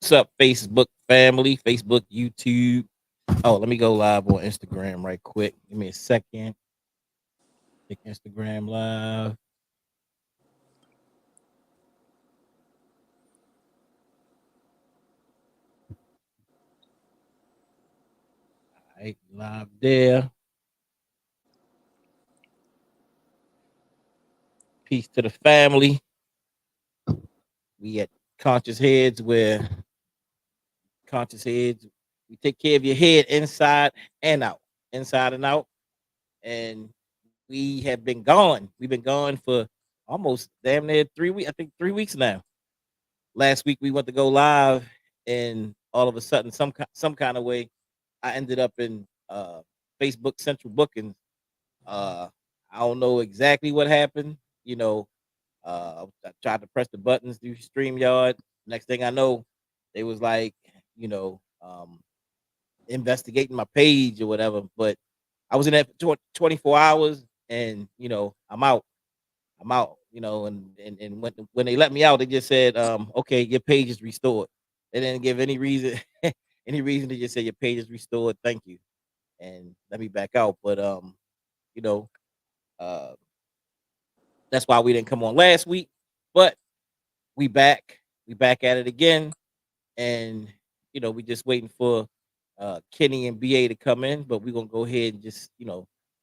What's up, Facebook family, Facebook, YouTube? Oh, let me go live on Instagram right quick. Give me a second. Take Instagram live. All right, live there. Peace to the family. We at Conscious Heads, where Conscious Heads, we take care of your head inside and out, inside and out. And we have been gone. We've been gone for almost damn near 3 weeks. I think 3 weeks now. Last week we went to go live, and all of a sudden, some kind of way, I ended up in Facebook Central Bookings. Uh, I don't know exactly what happened. I tried to press the buttons through StreamYard. Next thing I know, they was like, investigating my page or whatever. But I was in there for 24 hours, and I'm out. I'm out. And when they let me out, they just said, okay, your page is restored. They didn't give any reason, any reason. They just said your page is restored. Thank you, and let me back out. But you know, uh, that's why we didn't come on last week. But we back. We back at it again, and we just waiting for Kenny and BA to come in. But we're gonna go ahead and just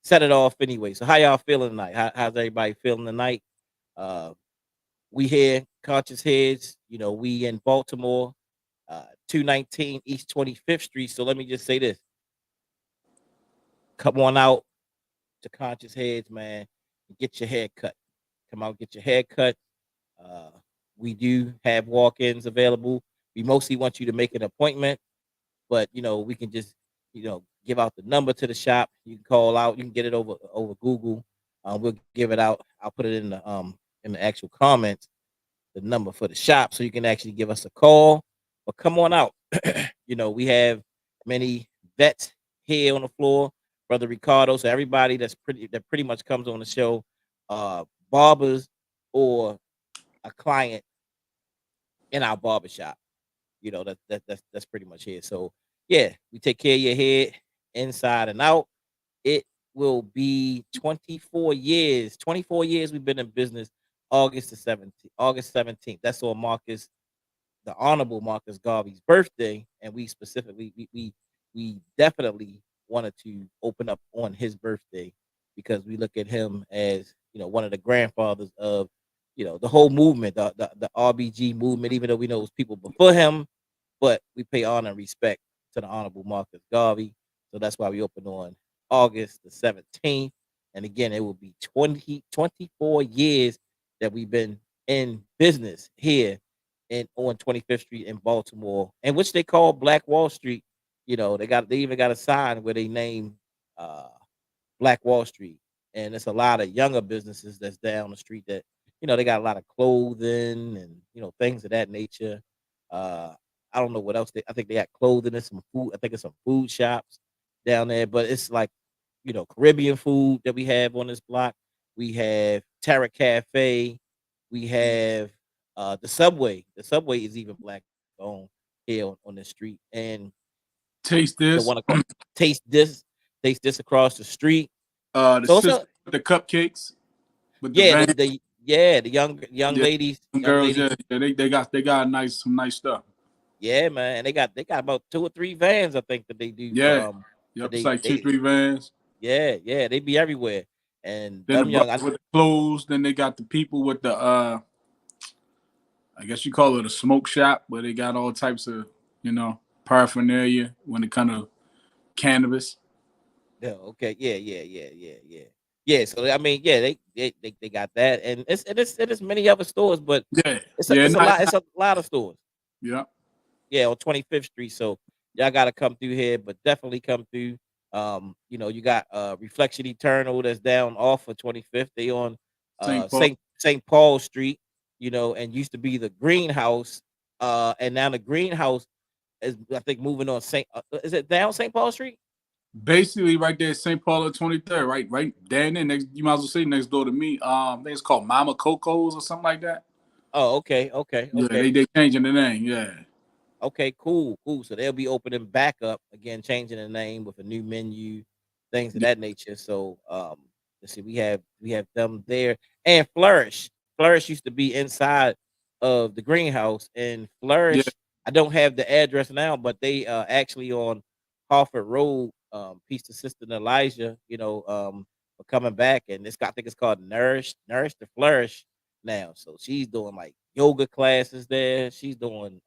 set it off anyway. So how y'all feeling tonight? How's everybody feeling tonight? Uh, we here, Conscious Heads. We in Baltimore, 219 East 25th Street. So let me just say this: come on out to Conscious Heads, man, and get your hair cut. Come out, get your hair cut. Uh, we do have walk-ins available. We mostly want you to make an appointment, but we can just give out the number to the shop. You can call out. You can get it over Google. We'll give it out. I'll put it in the actual comments, the number for the shop, so you can actually give us a call. But come on out. We have many vets here on the floor, brother Ricardo. So everybody that pretty much comes on the show, barbers or a client in our barbershop. That's pretty much it. So yeah, we take care of your head inside and out. It will be 24 years. 24 years we've been in business. August the 17th. August 17th. That's on Marcus, the Honorable Marcus Garvey's birthday, and we specifically we definitely wanted to open up on his birthday because we look at him as one of the grandfathers of the whole movement, the RBG movement. Even though we know it was people before him, but we pay honor and respect to the Honorable Marcus Garvey. So that's why we open on August the 17th. And again, it will be 24 years that we've been in business here on 25th Street in Baltimore, and which they call Black Wall Street. They even got a sign where they name uh Black Wall Street. And it's a lot of younger businesses that's down the street that they got a lot of clothing and things of that nature. Uh I don't know what else I think they got clothing and some food. I think it's some food shops down there, but it's like Caribbean food that we have on this block. We have Terra Cafe. We have the Subway. The Subway is even black owned here on the street. And Taste the this. one across, taste this, taste this across the street. The So it's sister a with the cupcakes with the yeah, band. the young Yeah, ladies, young girls. ladies. Yeah, they got some nice stuff. Yeah, man, and they got about 2 or 3 vans, I think, that they do. Yeah. That Yep. It's they like two, they three vans. yeah, they be everywhere. And Then the them brothers young, I, with the clothes. Then they got the people with the I guess you call it a smoke shop, where they got all types of paraphernalia when it comes to cannabis. yeah, okay, yeah. So I mean, yeah, they got that, and it is many other stores, but Yeah. it's a Yeah. it's a Not, lot it's a lot of stores. yeah. Yeah, on 25th Street. So y'all got to come through here, but definitely come through. You got Reflection Eternal that's down off of 25th. They on St. Paul. St. Paul Street. And used to be the greenhouse. And now the greenhouse is, I think, moving on St. Is it down St. Paul Street? Basically, right there, St. Paul at 23rd, right down there. Next, you might as well say next door to me. I think it's called Mama Coco's or something like that. Oh, okay, okay, Yeah, okay. they changing the name. Yeah. Okay, cool, cool. So they'll be opening back up again, changing the name with a new menu, things of Yeah, that nature. So let's see, we have them there. And Flourish. Flourish used to be inside of the greenhouse. And yeah, Flourish, I don't have the address now, but they actually on Harford Road, Peace to Sister Elijah, are coming back. And I think it's called Nourish to Flourish now. So she's doing like yoga classes there. She's doing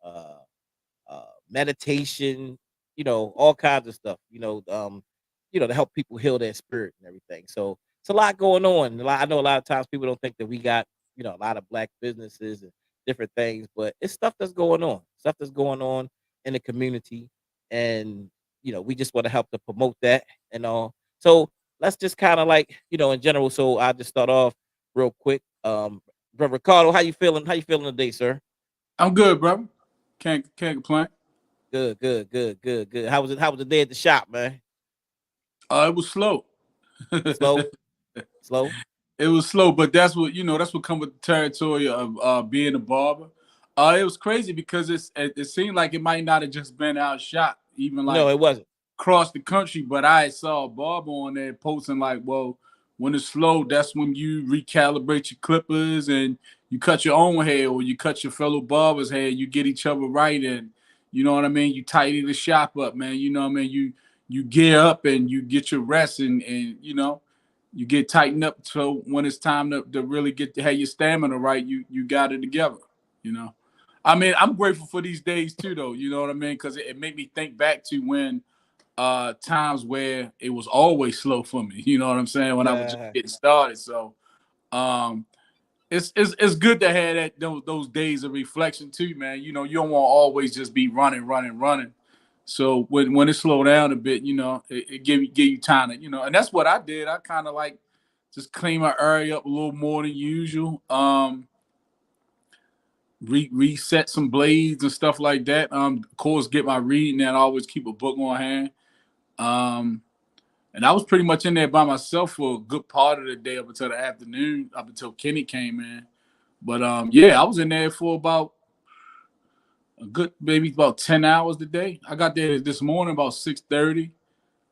meditation, all kinds of stuff, to help people heal their spirit and everything. So it's a lot going on. I know a lot of times people don't think that we got, a lot of black businesses and different things, but it's stuff that's going on in the community. And, we just want to help to promote that and all. So let's just kind of like, in general. So I'll just start off real quick. Brother Ricardo, how you feeling? How you feeling today, sir? I'm good, bro. Can't complain. Good, good, good, good, good. How was it? How was the day at the shop, man? It was slow. Slow, slow. It was slow, but that's what That's what come with the territory of being a barber. It was crazy because it seemed like it might not have just been our shop, even No, like it wasn't. across the country. But I saw a barber on there posting like, "Well, when it's slow, that's when you recalibrate your clippers and you cut your own hair or you cut your fellow barber's hair. You get each other right, and you know what I mean. You tidy the shop up, man. You know what I mean. You gear up and you get your rest and you get tightened up so when it's time to really get to have your stamina right, you got it together, you know. I mean, I'm grateful for these days too, though. You know what I mean? Because it made me think back to when times where it was always slow for me. You know what I'm saying? When I was just Nah, getting started. So um, it's good to have those days of reflection too, man. You know, you don't want to always just be running, running, running. So when it slow down a bit, it give you time to, and that's what I did. I kind of like just clean my area up a little more than usual. Reset some blades and stuff like that. Of course, get my reading and I always keep a book on hand. Um, and I was pretty much in there by myself for a good part of the day up until the afternoon, up until Kenny came in. But yeah, I was in there for about a good maybe about 10 hours a day. I got there this morning about 6:30.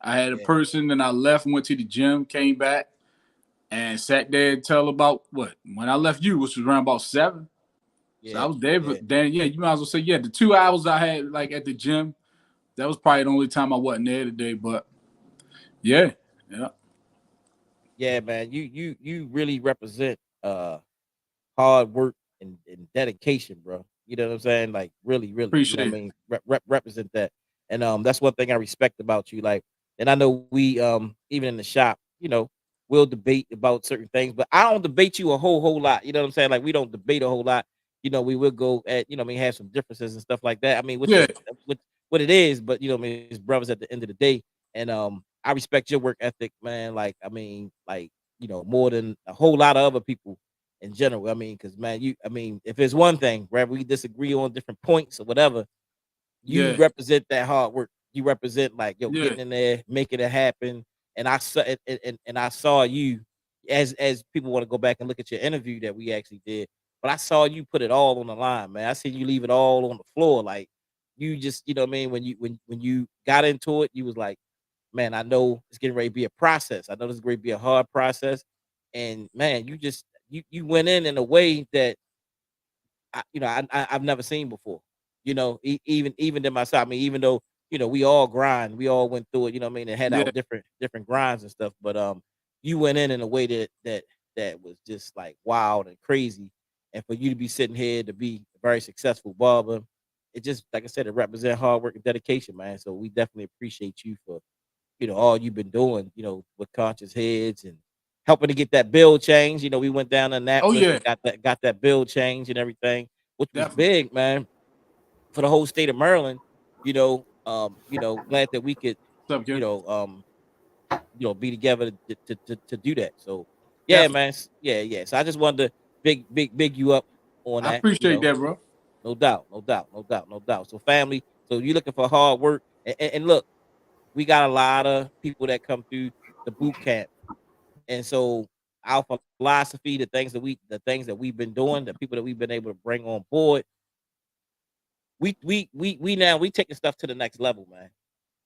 I had a yeah, person, then I left, went to the gym, came back, and sat there until about what? When I left you, which was around about 7. So I yeah, was there, yeah, but then yeah, you might as well say yeah. The 2 hours I had like at the gym, that was probably the only time I wasn't there today. But yeah, yeah, yeah, man. You really represent hard work and dedication, bro. You know what I'm saying? Like really, really, I appreciate it. mean, represent that. And that's one thing I respect about you. Like, and I know we even in the shop, we'll debate about certain things, but I don't debate you a whole lot. You know what I'm saying? Like we don't debate a whole lot. We will go at, I mean, have some differences and stuff like that. I mean, which Yeah, is what it is, but I mean, it's brothers at the end of the day. And I respect your work ethic, man. Like, I mean, like, more than a whole lot of other people in general. I mean, because man, I mean, if it's one thing, wherever we disagree on different points or whatever, you yeah, represent that hard work. You represent like yo yeah, getting in there, making it happen. And I saw and I saw you as people want to go back and look at your interview that we actually did. But I saw you put it all on the line, man. I see you leave it all on the floor. Like you just, what I mean, when you got into it, you was like, man, I know it's getting ready to be a process. I know this is going to be a hard process. And man, you just you went in a way that I've never seen before. Even in myself. I mean, even though we all grind, we all went through it. You know what I mean, and had our yeah. different grinds and stuff. But you went in a way that was just like wild and crazy. And for you to be sitting here to be a very successful barber, it just like I said, it represents hard work and dedication, man. So we definitely appreciate you for all you've been doing, with conscious heads and helping to get that bill change. We went down to Oh Annapolis yeah, and got that bill change and everything, which was definitely. big, man, for the whole state of Maryland. Glad that we could, What's up, you kid? know, um, be together to do that. So yeah, Definitely. man. Yeah, yeah. So I just wanted to big you up on I that, appreciate that, bro. no doubt, no doubt, no doubt, no doubt. So family, so you're looking for hard work and look, we got a lot of people that come through the boot camp. And so our philosophy, the things that we've been doing, the people that we've been able to bring on board, we taking stuff to the next level, man.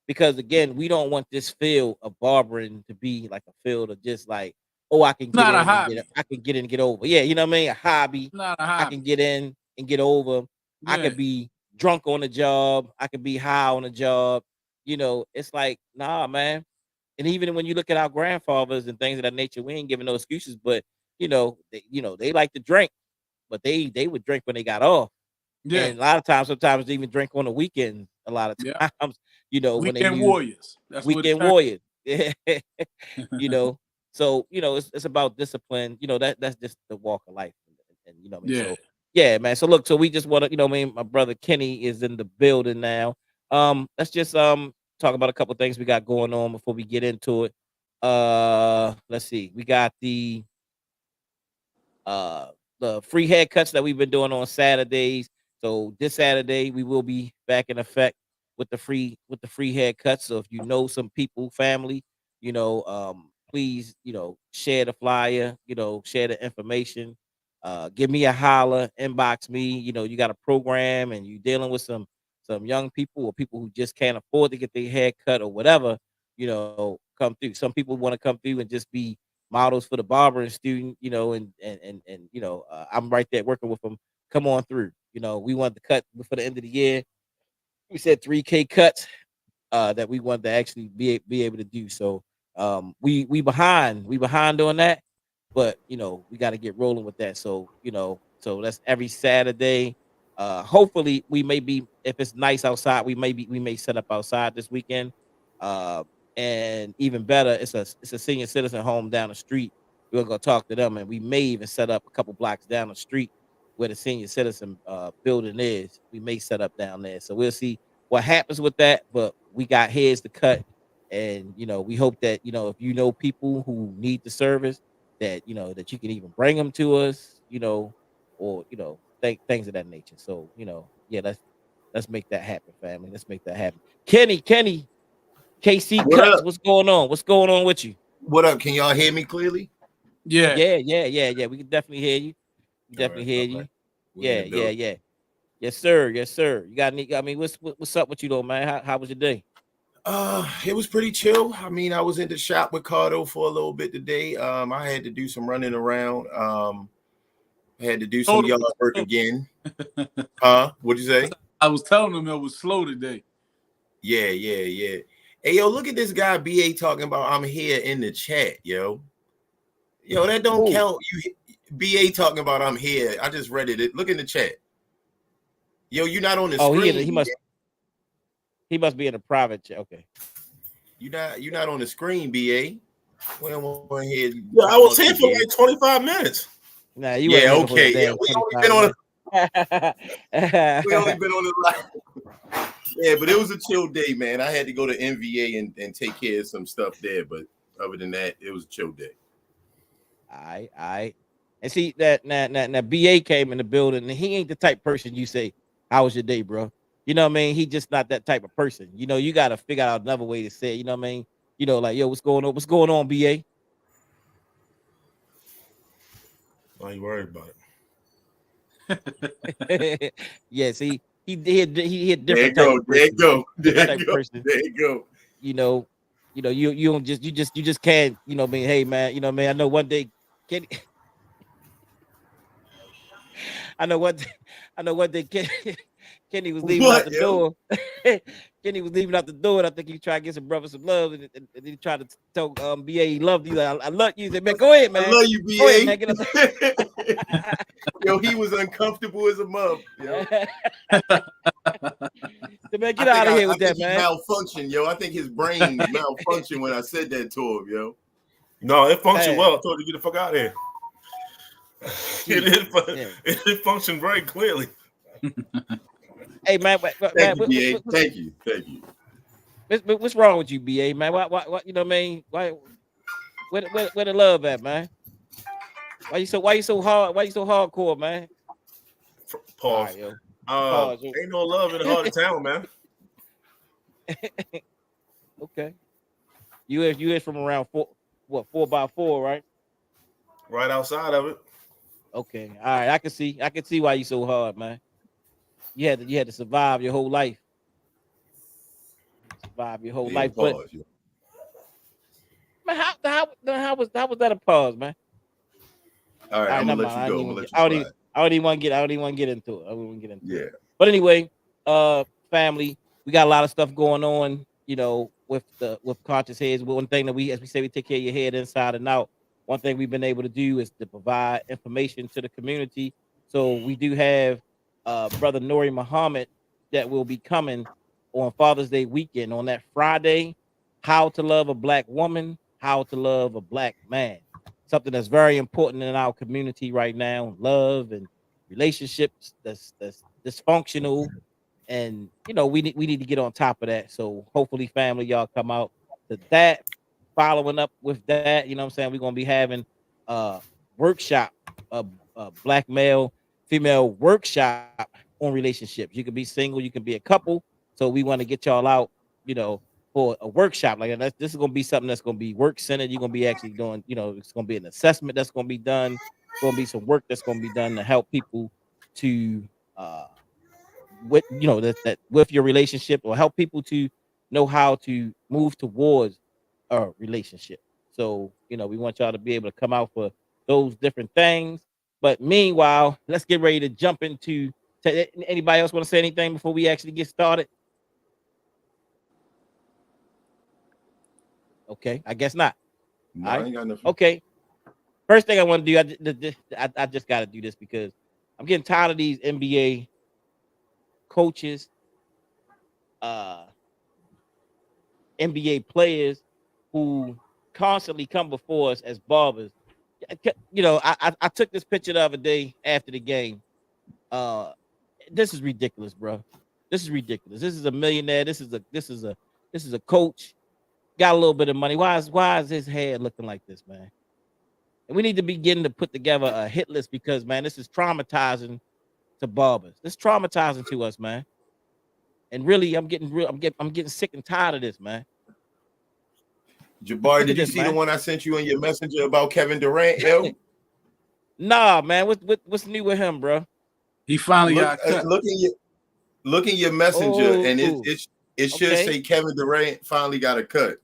Because again, we don't want this field of barbering to be like a field of just like, oh, I can get Not a in and get hobby. I can get in and get over. Yeah, you know what I mean? A hobby. Not a I can hobby. get in and get over. I Yeah. could be drunk on the job. I could be high on the job. It's like, nah, man. And even when you look at our grandfathers and things of that nature, we ain't giving no excuses, but they like to drink, but they would drink when they got off. Yeah. And a lot of times, sometimes they even drink on the weekend. A lot of Yeah. times, when they Weekend use warriors. That's what it weekend turns. warriors. you know. So it's about discipline. That's just the walk of life, and you know what I mean. Yeah. So yeah, man. So look, so we just want to, what I mean. My brother Kenny is in the building now. Let's just talk about a couple things we got going on before we get into it. Let's see. We got uh the free haircuts that we've been doing on Saturdays. So this Saturday we will be back in effect with the free haircuts. So if you know some people, family, please, share the flyer, share the information. Give me a holler, inbox me. You got a program and you dealing with some young people or people who just can't afford to get their hair cut or whatever, come through. Some people want to come through and just be models for the barbering student, and I'm right there working with them. Come on through. We want to cut before the end of the year. We said 3K cuts that we want to actually be able to do. So we behind on that, but we got to get rolling with that. So that's every Saturday. Hopefully we may be, if it's nice outside, we may set up outside this weekend. Uh, and even better, it's a senior citizen home down the street. We're gonna talk to them, and we may even set up a couple blocks down the street where the senior citizen building is. We may set up down there, so we'll see what happens with that. But we got heads to cut, and we hope that if people who need the service, that you can even bring them to us, or things of that nature. So yeah, let's make that happen, family. Let's make that happen. Kenny, KC What Cuts, up? what's going on? What's going on with you? What up? Can y'all hear me clearly? Yeah. Yeah. We can definitely hear you. We All definitely right, hear all right. you. We in the building. Yeah. Yes, sir. Yes, sir. You got any? I mean, what's up with you though, man? How was your day? It was pretty chill. I mean, I was in the shop with Cardo for a little bit today. I had to do some running around. I had to do some Slow yard work to- again. Huh? What'd you say? I was telling them it was slow today. Yeah. Hey, yo, look at this guy BA talking about I'm here in the chat, yo. Yo, that don't Oh, count. You BA talking about I'm here. I just read it. Look in the chat. Yo, you're not on the oh, screen. he must be in a private chat. Okay. You're not on the screen, BA. We don't want to hear you Yeah, I talk was about here you, for BA. like 25 minutes. Nah, you Yeah, ain't here for the okay. Yeah, damn we only 25 been on minutes. we only been on the line. Yeah, but it was a chill day, man. I had to go to NVA and take care of some stuff there, but other than that, it was a chill day. All right. And see that BA came in the building, and he ain't the type person you say, "How was your day, bro?" You know what I mean? He just not that type of person. You got to figure out another way to say it. You know what I mean? Like, yo, what's going on? What's going on, BA? Why you worried about it? Yeah, see, he a There you different type go, of there you person. go, Different there type you of go, person. there you go. You know, you don't you just can't. I mean, hey man, man. I know one day, Kenny. I know what I know what day Kenny was leaving out What, the yo? door. Kenny was leaving out the door, and I think he tried to get some brothers some love, and he tried to tell BA he loved you. Like, I love you. He said, man, go ahead, I man. love you, Go ahead, man. Get up BA. Yo, he was uncomfortable as a mug, yo. there. Man, I get think out of I, here I with think that, he man. malfunctioned, yo. I think his brain malfunctioned when I said that to him, yo. No, it functioned Man, well. I told you to get the fuck out of here. Jesus. Yeah. It did function very clearly. Hey, man, Thank man, you, BA. Thank you. what's wrong with you, BA, man? What, you know what I mean? Where the love at, man? Why you so hard? Why you so hardcore, man? All right, Pause. yo. Pause. Yo. Ain't no love in the heart of town, man. Okay. You is from around 4x4, right? Right outside of it. Okay. All right. I can see why you so hard, man. you had to survive your whole life. Survive your whole Yeah, life. But pause. Yeah. man, how was that a pause, man? All right, All right, I'm gonna never let mind. you go. I'm gonna let you I don't even slide. I don't even want to get I don't even want to get into it. I don't want to get into it. Yeah. But anyway, family, we got a lot of stuff going on, with conscious heads. One thing that we, as we say, we take care of your head inside and out. One thing we've been able to do is to provide information to the community. So we do have brother Nori Muhammad that will be coming on Father's Day weekend on that Friday. How to love a black woman, how to love a black man. Something that's very important in our community right now. Love and relationships that's dysfunctional, and we need to get on top of that. So hopefully, family, y'all come out to that. Following up with that, you know what I'm saying, we're gonna be having a workshop, a black male female workshop on relationships. You can be single, you can be a couple. So we want to get y'all out, you know for a workshop like that. This is gonna be something that's gonna be work centered. You're gonna be actually doing, it's gonna be an assessment that's gonna be done. Gonna be some work that's gonna be done to help people to uh with that with your relationship, or help people to know how to move towards a relationship. So we want y'all to be able to come out for those different things. But meanwhile, let's get ready to jump into anybody else want to say anything before we actually get started? Okay, I guess not. No, All I right. ain't got nothing. Okay, first thing I want to do, I just got to do this because I'm getting tired of these NBA coaches, uh NBA players who constantly come before us as barbers. I took this picture the other day after the game. Uh, this is ridiculous, bro. This is ridiculous. This is a millionaire. This is a coach. Got a little bit of money. Why is his hair looking like this, man? And we need to begin to put together a hit list because, man, this is traumatizing to barbers. This is traumatizing to us, man. And really, I'm getting sick and tired of this, man. Jabari, Look at did you this, see the man. one I sent you in your messenger about Kevin Durant, yo? Nah, man. What's new with him, bro? He finally Look, got cut. look in your messenger, and Oh, it should okay. say Kevin Durant finally got a cut.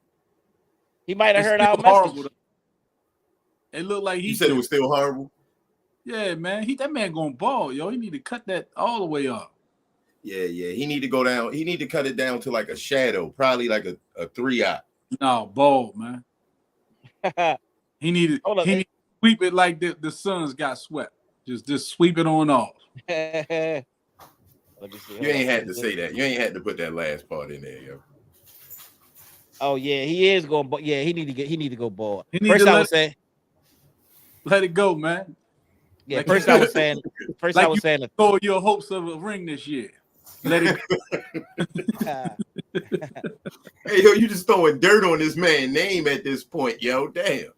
He might have It's heard still our horrible. message. It looked like You he said it did. was still horrible. Yeah, man. That man going ball, yo. He need to cut that all the way up. Yeah. He need to go down. He need to cut it down to like a shadow, probably like a 3-eye. No, ball, man. He needed Hold up. he need to sweep it like the Suns got swept. Just sweep it on off. Let me see. You Hold up. ain't What had is to this? say that. You ain't had to put that last part in there, yo. Oh yeah, he is going. Yeah, he need to go bald. He need First, to I was saying. let it go, man. Yeah. Like First, I was saying. First, I like was you saying. stole your hopes of a ring this year. Let it Uh, Hey, yo, you just throwing dirt on this man's name at this point, yo. Damn.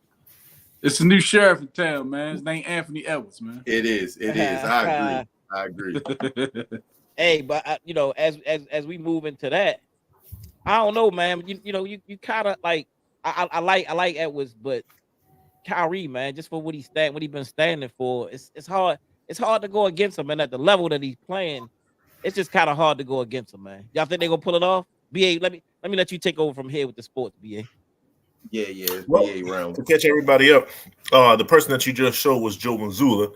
It's a new sheriff in town, man. His name Anthony Edwards, man. It is. It is. I agree. hey, but as we move into that, I don't know, man. You kind of like I like Edwards, but Kyrie, man, just for what he been standing for, it's hard. It's hard to go against him, and at the level that he's playing, it's just kind of hard to go against him, man. Y'all think they gonna pull it off? BA, let you take over from here with the sports, BA. Yeah. It's Well, BA round. to catch everybody up, the person that you just showed was Joe Mazzulla,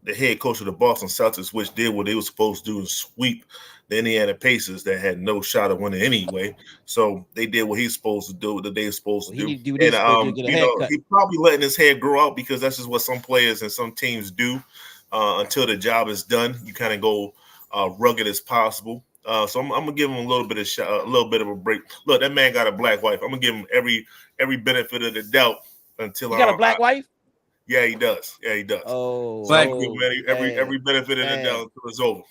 the head coach of the Boston Celtics, which did what they were supposed to do and sweep the Indiana Pacers that had no shot of winning anyway. So they did what he's supposed to do, that they were supposed Well, to he do. need to do what And he's supposed to do, get a haircut. he probably letting his hair grow out because that's just what some players and some teams do until the job is done. You kind of go rugged as possible. So I'm gonna give him a little bit of a break. Look, that man got a black wife. I'm gonna give him every benefit of the doubt until He got a black wife. yeah, he does. Yeah, he does. So I'm Black gonna give Oh, him every benefit of the doubt dang, until it's over.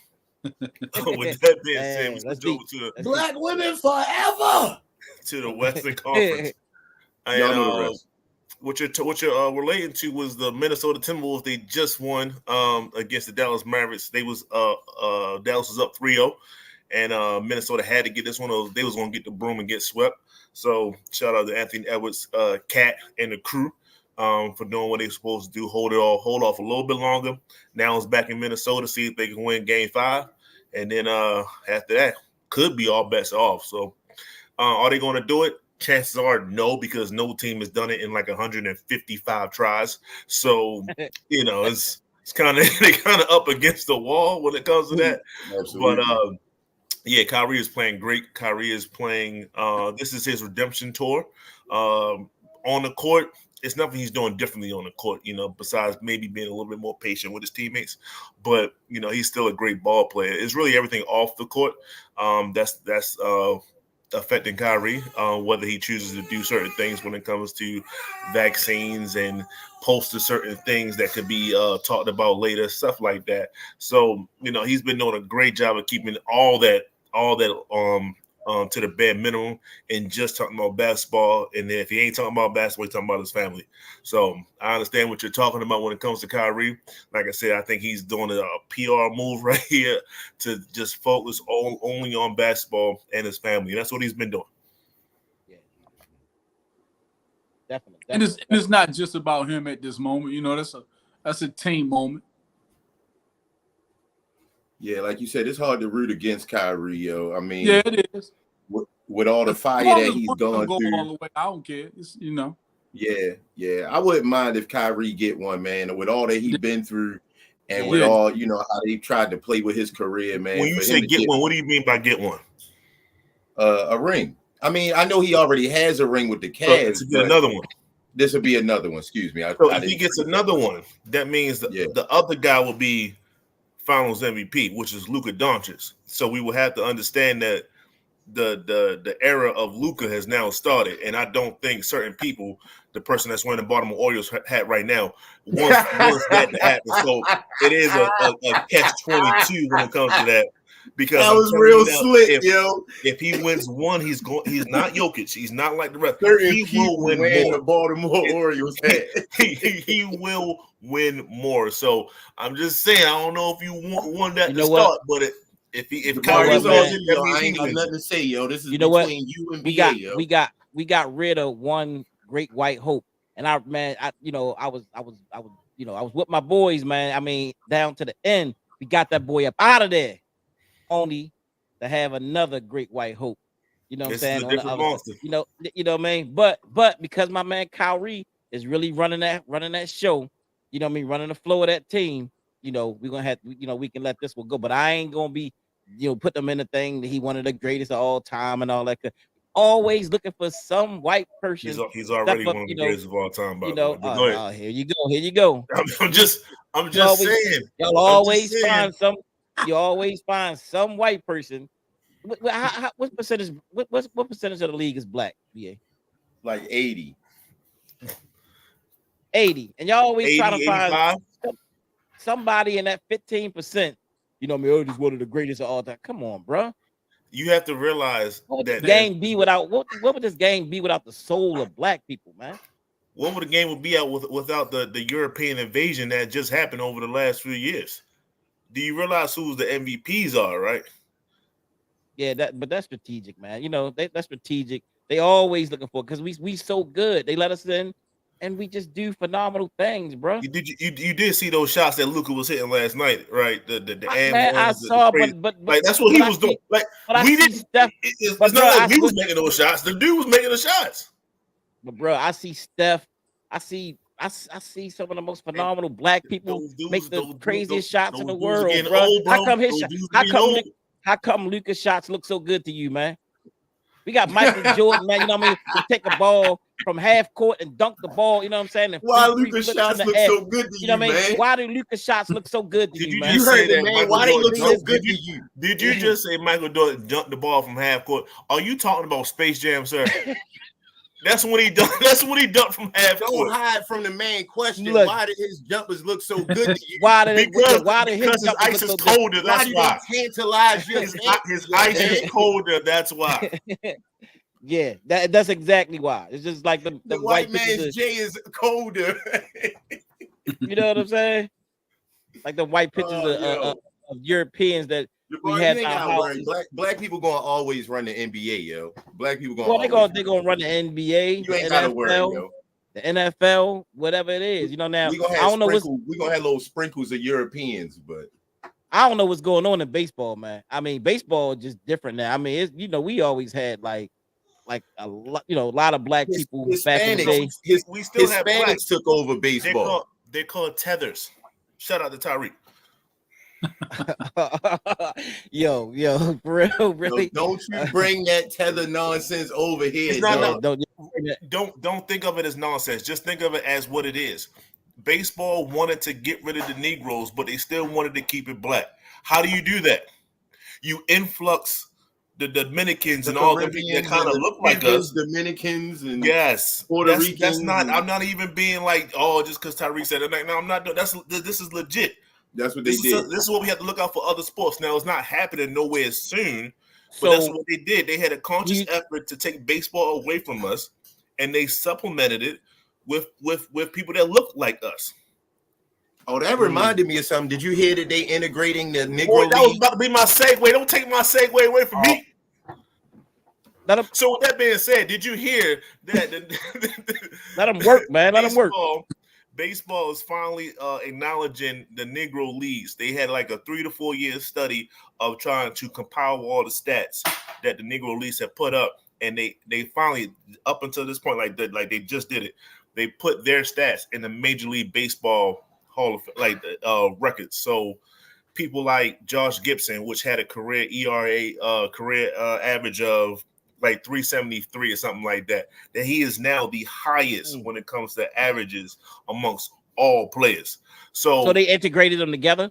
With that being said, we dang, that's switch over deep. to the That's deep. Women forever. Western Conference. Y'all And know the rest. what you're relating to was the Minnesota Timberwolves. They just won against the Dallas Mavericks. Dallas was up 3-0, and Minnesota had to get this one. They was going to get the broom and get swept. So shout out to Anthony Edwards, Cat, and the crew for doing what they're supposed to do. Hold off a little bit longer. Now it's back in Minnesota. See if they can win Game 5. and then after that could be all bets off. So are they going to do it? Chances are no, because no team has done it in like 155 tries. So it's kind of they kind of up against the wall when it comes to that. Absolutely. But yeah, Kyrie is playing great. Kyrie is playing. This is his redemption tour. On the court, it's nothing he's doing differently on the court, besides maybe being a little bit more patient with his teammates. But he's still a great ball player. It's really everything off the court that's affecting Kyrie, whether he chooses to do certain things when it comes to vaccines and post to certain things that could be talked about later, stuff like that. So, he's been doing a great job of keeping all that to the bare minimum and just talking about basketball. And then if he ain't talking about basketball, he's talking about his family. So I understand what you're talking about when it comes to Kyrie. Like I said, I think he's doing a PR move right here to just focus only on basketball and his family. And that's what he's been doing. Yeah. Definitely. And it's not just about him at this moment. That's a team moment. Yeah, like you said, it's hard to root against Kyrie, yo. I mean, yeah, it is. With all the fire that he's gone through. All the way, I don't care. Yeah. I wouldn't mind if Kyrie get one, man. With all that he's been through, and with all how they tried to play with his career, man. When you say get one, what do you mean by get one? A ring. I mean, I know he already has a ring with the Cavs. So get another one. This would be another one. Excuse me. So if he gets another one, that means the other guy will be Finals MVP, which is Luka Doncic. So we will have to understand that the era of Luka has now started, and I don't think certain people, the person that's wearing the Baltimore Orioles hat right now, wants that to happen. So it is a catch-22 when it comes to that. Because that was real slick, yo. If he wins one, he's not Jokic. He's not like the rest. He will win more. The Baltimore Orioles hat. he will win more. So I'm just saying, I don't know if you want that to start, but if Kyrie's on, I ain't got nothing to say, yo. This is between you and BA, we got rid of one great white hope, and I was with my boys, man. I mean, down to the end, we got that boy up out of there, only to have another great white hope. You know what I'm saying? You know what I mean? But because my man Kyrie is really running that show, you know what I mean, running the flow of that team, we're gonna have we can let this one go. But I ain't gonna be, put them in the thing that he one of the greatest of all time and all that. Always looking for some white person. He's already one of the greatest of all time. Here you go. I'm just saying. Y'all always find some. You always find some white person. What percentage? What percentage of the league is black? Yeah, like 80. 80, and y'all always 80, try to find 85? Somebody in that 15%. Just one of the greatest of all time. Come on, bro. You have to realize what would this game be without what would this game be without the soul of black people, man? What would the game be out without the European invasion that just happened over the last few years? Do you realize who the MVPs are, right? Yeah, but that's strategic, man. That's strategic. They always looking for, because we so good. They let us in, and we just do phenomenal things, bro. You did see those shots that Luka was hitting last night, right? I saw, but like that's what he was doing. Like we didn't. Steph, it's not like we was making those shots. The dude was making the shots. But bro, I see Steph. I see some of the most phenomenal black people make the craziest shots in the world, bro. How come Luka's shots look so good to you, man? We got Michael Jordan, man. You know what I mean? He take a ball from half court and dunk the ball. You know what I'm saying? And why Luka's shots look so good to you, man? Why do Luka's shots look so good to you, man? You heard it, man. Why they look so good to you? Did you just say Michael Jordan dunked the ball from half court? Are you talking about Space Jam, sir? That's when he dunked from half court. Don't hide from the main question. Look, why did his jumpers look so good to you? Because his ice is colder. That's why. Tantalize his ice is colder. That's why. Yeah, that's exactly why. It's just like the white man's J is colder. You know what I'm saying? Like the white pictures of Europeans that we have. Black people gonna always run the NBA, yo. Black people gonna. Well, they're gonna run the NBA. You ain't gotta worry, yo. The NFL, whatever it is, now. We're gonna have little sprinkles of Europeans, but I don't know what's going on in baseball, man. I mean, baseball is just different now. I mean, it's we always had like a lot, a lot of black people back in the day. We still have black. Hispanics took over baseball. They're called tethers. Shout out to Tyreek. yo, for real, really. Don't you bring that tether nonsense over here. It's not, dog. don't think of it as nonsense. Just think of it as what it is. Baseball wanted to get rid of the Negroes, but they still wanted to keep it black. How do you do that? You influx the Dominicans and all the people that kind of look like us. Dominicans and Puerto Ricans. That's not. I'm not even being like, oh, just because Tyreek said it. No, I'm not. This is legit. That's what they did. This is what we have to look out for other sports. Now, it's not happening nowhere soon, but that's what they did. They had a conscious effort to take baseball away from us, and they supplemented it with people that look like us. Oh, that reminded me of something. Did you hear that they integrating the Negro Boy, that was League? about to be my segue. Don't take my segue away from me. So with that being said, did you hear that? Let them work, man. Let them work. Baseball is finally acknowledging the Negro leagues. They had like a 3 to 4 year study of trying to compile all the stats that the Negro leagues have put up, and they finally, up until this point, like they just did it. They put their stats in the Major League Baseball Hall of records. So people like Josh Gibson, which had a career ERA, career average of like 373 or something like that, that he is now the highest when it comes to averages amongst all players. So they integrated them together?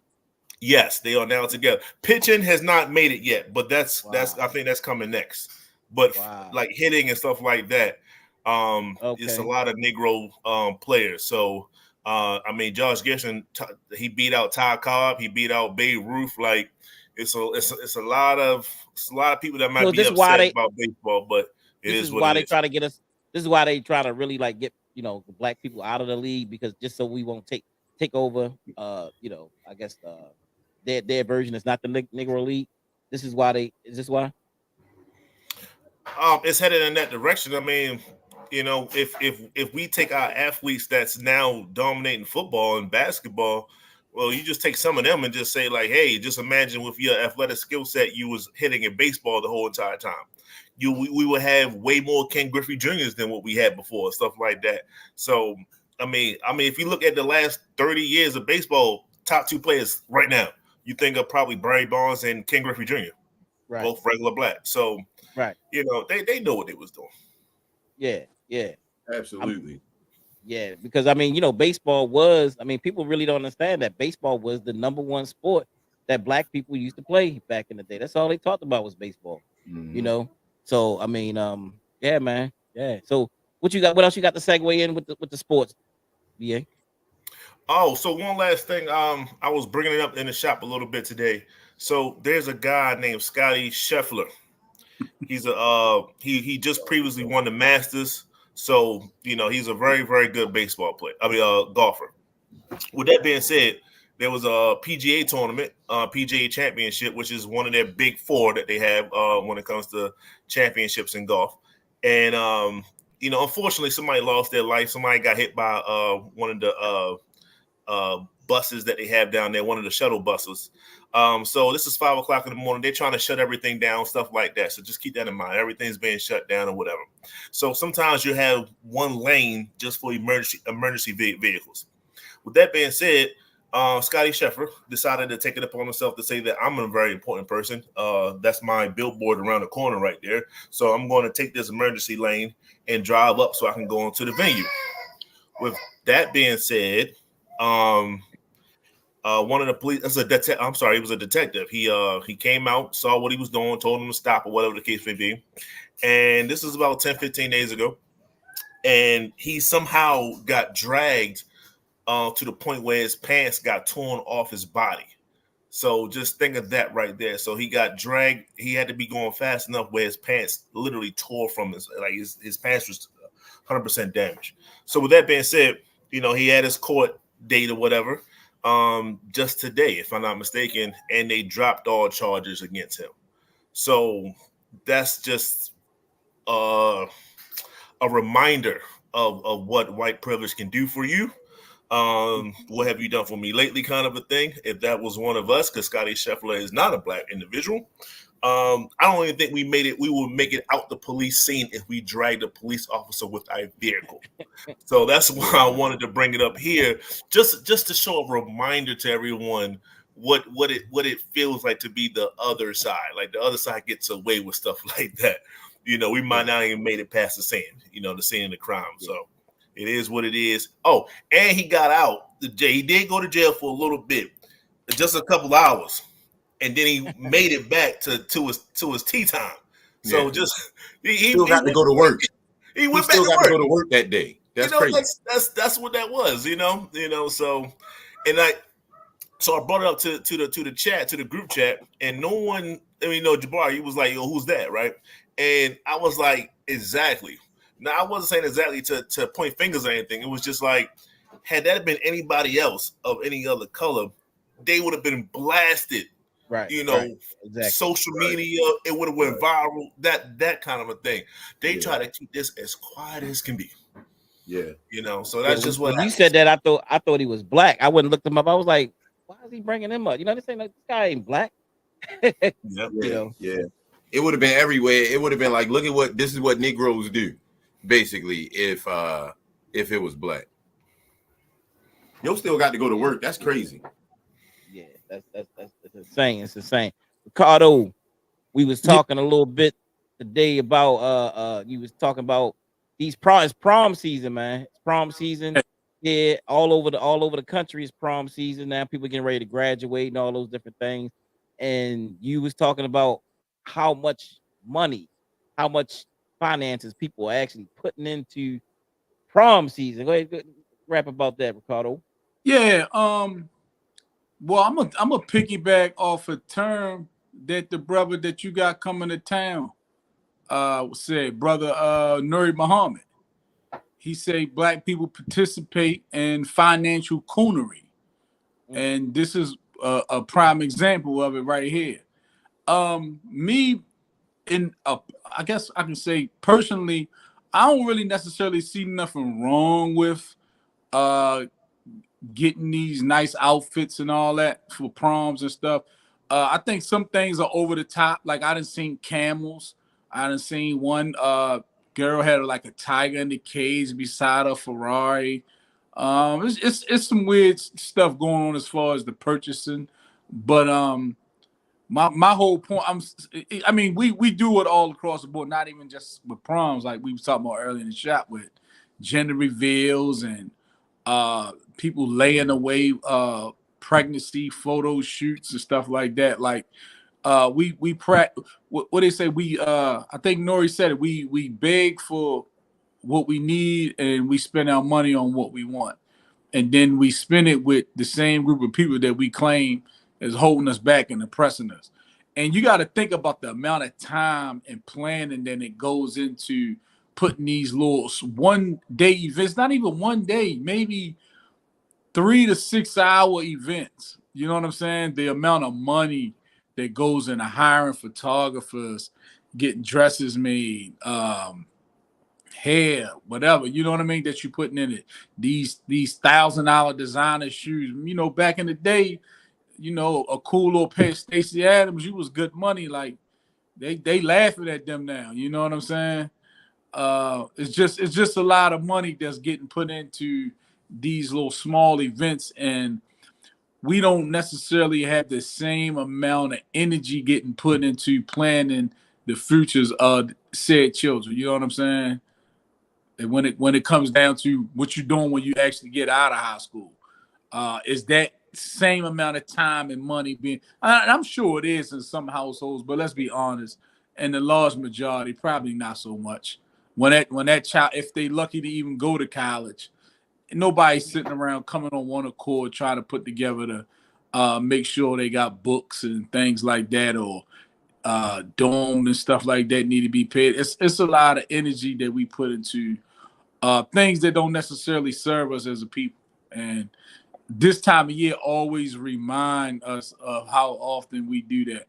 Yes, they are now together. Pitching has not made it yet, but that's I think that's coming next. But like hitting and stuff like that, it's a lot of Negro players. So I mean, Josh Gibson, he beat out Ty Cobb, he beat out Babe Ruth. Like it's a lot of people that might be upset about baseball, but this is why they try to get us. This is why they try to really like get the black people out of the league, because just so we won't take over. I guess their version is not the Negro League. This is why Is this why? It's headed in that direction. I mean, if we take our athletes that's now dominating football and basketball, well, you just take some of them and just say like, hey, just imagine with your athletic skill set, you was hitting in baseball the whole entire time. We would have way more Ken Griffey Jr.'s than what we had before, stuff like that. So, I mean, if you look at the last 30 years of baseball, top two players right now, you think of probably Barry Bonds and Ken Griffey Jr., both regular black. So, they know what they was doing. Yeah. Absolutely. Because I mean, baseball was, people really don't understand that baseball was the number one sport that black people used to play back in the day. That's all they talked about was baseball. So I mean, yeah, man. Yeah. So what else you got to segue in with the sports? Yeah. Oh, so one last thing. I was bringing it up in the shop a little bit today. So there's a guy named Scotty Scheffler. He's he just previously won the Masters. So, he's a very, very good baseball player. Golfer. With that being said, there was a PGA tournament, PGA Championship, which is one of their big four that they have when it comes to championships in golf. And, unfortunately, somebody lost their life. Somebody got hit by one of the buses that they have down there, one of the shuttle buses. So this is 5 o'clock in the morning. They're trying to shut everything down, stuff like that. So just keep that in mind. Everything's being shut down or whatever. So sometimes you have one lane just for emergency vehicles. With that being said, Scotty Scheffler decided to take it upon himself to say that I'm a very important person. That's my billboard around the corner right there. So I'm going to take this emergency lane and drive up so I can go into the venue. With that being said, one of the police, he was a detective. He came out, saw what he was doing, told him to stop or whatever the case may be. And this is about 10, 15 days ago. And he somehow got dragged to the point where his pants got torn off his body. So just think of that right there. So he got dragged. He had to be going fast enough where his pants literally tore from his pants was 100% damaged. So with that being said, he had his court date or whatever just today, if I'm not mistaken, and they dropped all charges against him. So that's just a reminder of what white privilege can do for you. What have you done for me lately? Kind of a thing. If that was one of us, because Scotty Scheffler is not a black individual. I don't even think we would make it out the police scene if we dragged a police officer with our vehicle. So that's why I wanted to bring it up here, just to show a reminder to everyone what it feels like to be the other side. Like the other side gets away with stuff like that. We might not even made it past the scene, the scene of the crime. So it is what it is. Oh, and he got out. He did go to jail for a little bit, just a couple hours. And then he made it back to his tea time. So just he still got to go to work. He went still back got to go to work that day. That's crazy. That's what that was. So so I brought it up to the chat, to the group chat, and no one. Jabari, he was like, "Yo, who's that?" Right? And I was like, "Exactly." Now I wasn't saying exactly to point fingers or anything. It was just like, had that been anybody else of any other color, they would have been blasted. Right. Exactly. Social media, it would have went viral, that kind of a thing. They try to keep this as quiet as can be. Yeah. So that's just what when you said that. I thought he was black. I wouldn't look him up. I was like, why is he bringing him up? They're saying like, this guy ain't black. Yeah. It would have been everywhere. It would have been like, look at this is what Negroes do, basically, if it was black. Yo still got to go to work. That's crazy. Yeah, that's insane. It's insane. Ricardo, we was talking a little bit today about you was talking about these prom season, man. It's prom season. Yeah, all over the country is prom season now. People getting ready to graduate and all those different things. And you was talking about how much money, how much finances people are actually putting into prom season. Go ahead, rap about that, Ricardo. Yeah. Well, I'm a piggyback off a term that the brother that you got coming to town said, brother Nuri Muhammad. He said black people participate in financial coonery. And this is a prime example of it right here. Me, I guess I can say personally, I don't really necessarily see nothing wrong with getting these nice outfits and all that for proms and stuff. I think some things are over the top. Like I done seen camels. I done seen one girl had like a tiger in the cage beside a Ferrari. It's some weird stuff going on as far as the purchasing, but my whole point, we do it all across the board, not even just with proms, like we was talking about earlier in the shop with gender reveals and people laying away pregnancy photo shoots and stuff like that. Like we what they say, I think Nori said it, we beg for what we need and we spend our money on what we want. And then we spend it with the same group of people that we claim is holding us back and oppressing us. And you got to think about the amount of time and planning that it goes into putting these little 1 day events, not even 1 day, maybe 3 to 6 hour events. You know what I'm saying? The amount of money that goes into hiring photographers, getting dresses made, hair, whatever, you know what I mean, that you're putting in it. These $1,000 designer shoes. Back in the day, a cool little pair of Stacey Adams, you was good money. Like they laughing at them now. You know what I'm saying? It's just a lot of money that's getting put into these little small events, and we don't necessarily have the same amount of energy getting put into planning the futures of said children. You know what I'm saying? And when it comes down to what you're doing when you actually get out of high school, is that same amount of time and money being? I'm sure it is in some households, but let's be honest, in the large majority, probably not so much. When that child, if they lucky to even go to college, nobody's sitting around coming on one accord trying to put together to make sure they got books and things like that, or dorm and stuff like that need to be paid. It's a lot of energy that we put into things that don't necessarily serve us as a people. And this time of year always remind us of how often we do that.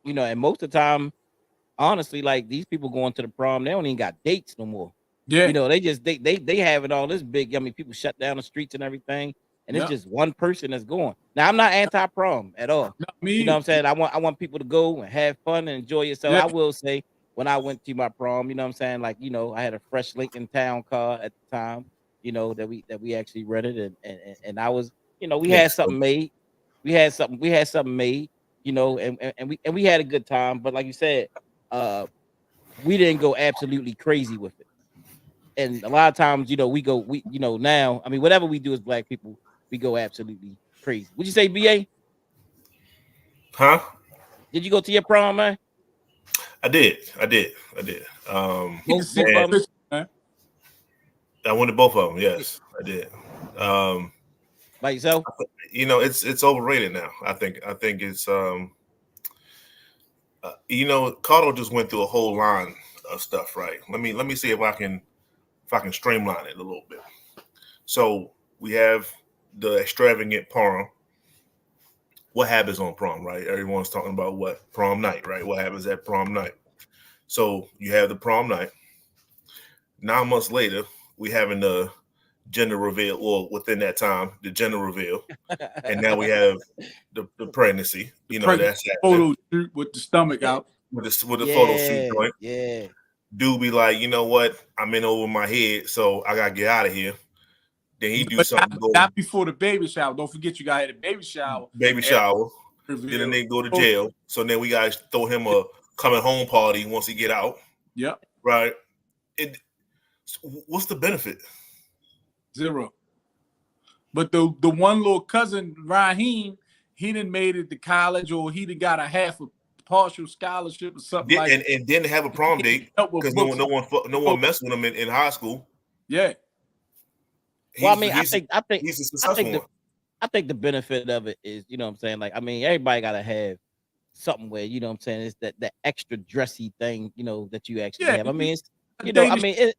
And most of the time, honestly, like these people going to the prom, they don't even got dates no more. Yeah. You know, they having all this big. I mean, people shut down the streets and everything, and it's Yeah. just one person that's going. Now, I'm not anti-prom at all. Not me. You know what I'm saying? I want people to go and have fun and enjoy yourself. Yeah. I will say, when I went to my prom, you know what I'm saying? Like, you know, I had a fresh Lincoln Town car at the time, you know, that we actually rented, and I was, you know, we had something made. We had something made, you know, and we had a good time. But like you said, we didn't go absolutely crazy with it. And a lot of times, you know, you know, now, I mean, whatever we do as black people, we go absolutely crazy. Would you say, BA? Huh? Did you go to your prom, man? I did. Both of them? Man. I went to both of them. Yes, I did. By yourself? You know, it's overrated now. I think it's you know, Cardo just went through a whole line of stuff, right? Let me see if I can streamline it a little bit. So we have the extravagant prom. What happens on prom, right? Everyone's talking about what prom night, right? What happens at prom night? So you have the prom night. 9 months later, we having the gender reveal, or within that time, the gender reveal, and now we have the pregnancy. You know, that's photo shoot with the stomach out, with the photo shoot joint. Yeah. Dude be like, you know what? I'm in over my head, so I gotta get out of here. Then he do something. Not before the baby shower. Don't forget you got to have a baby shower. Baby shower. Then they go to jail. So then we guys throw him a coming home party once he get out. Yep. Right. What's the benefit? Zero. But the one little cousin, Raheem, he done made it to college, or he done got a half a partial scholarship or something like that. And didn't have a prom date because no one messed with him in high school. Yeah. Well, I mean, I think he's a successful one. I think the benefit of it is, you know what I'm saying? Like, I mean, everybody gotta have something where, you know what I'm saying, it's that extra dressy thing, you know, that you actually have. I mean, it's, you know, I mean,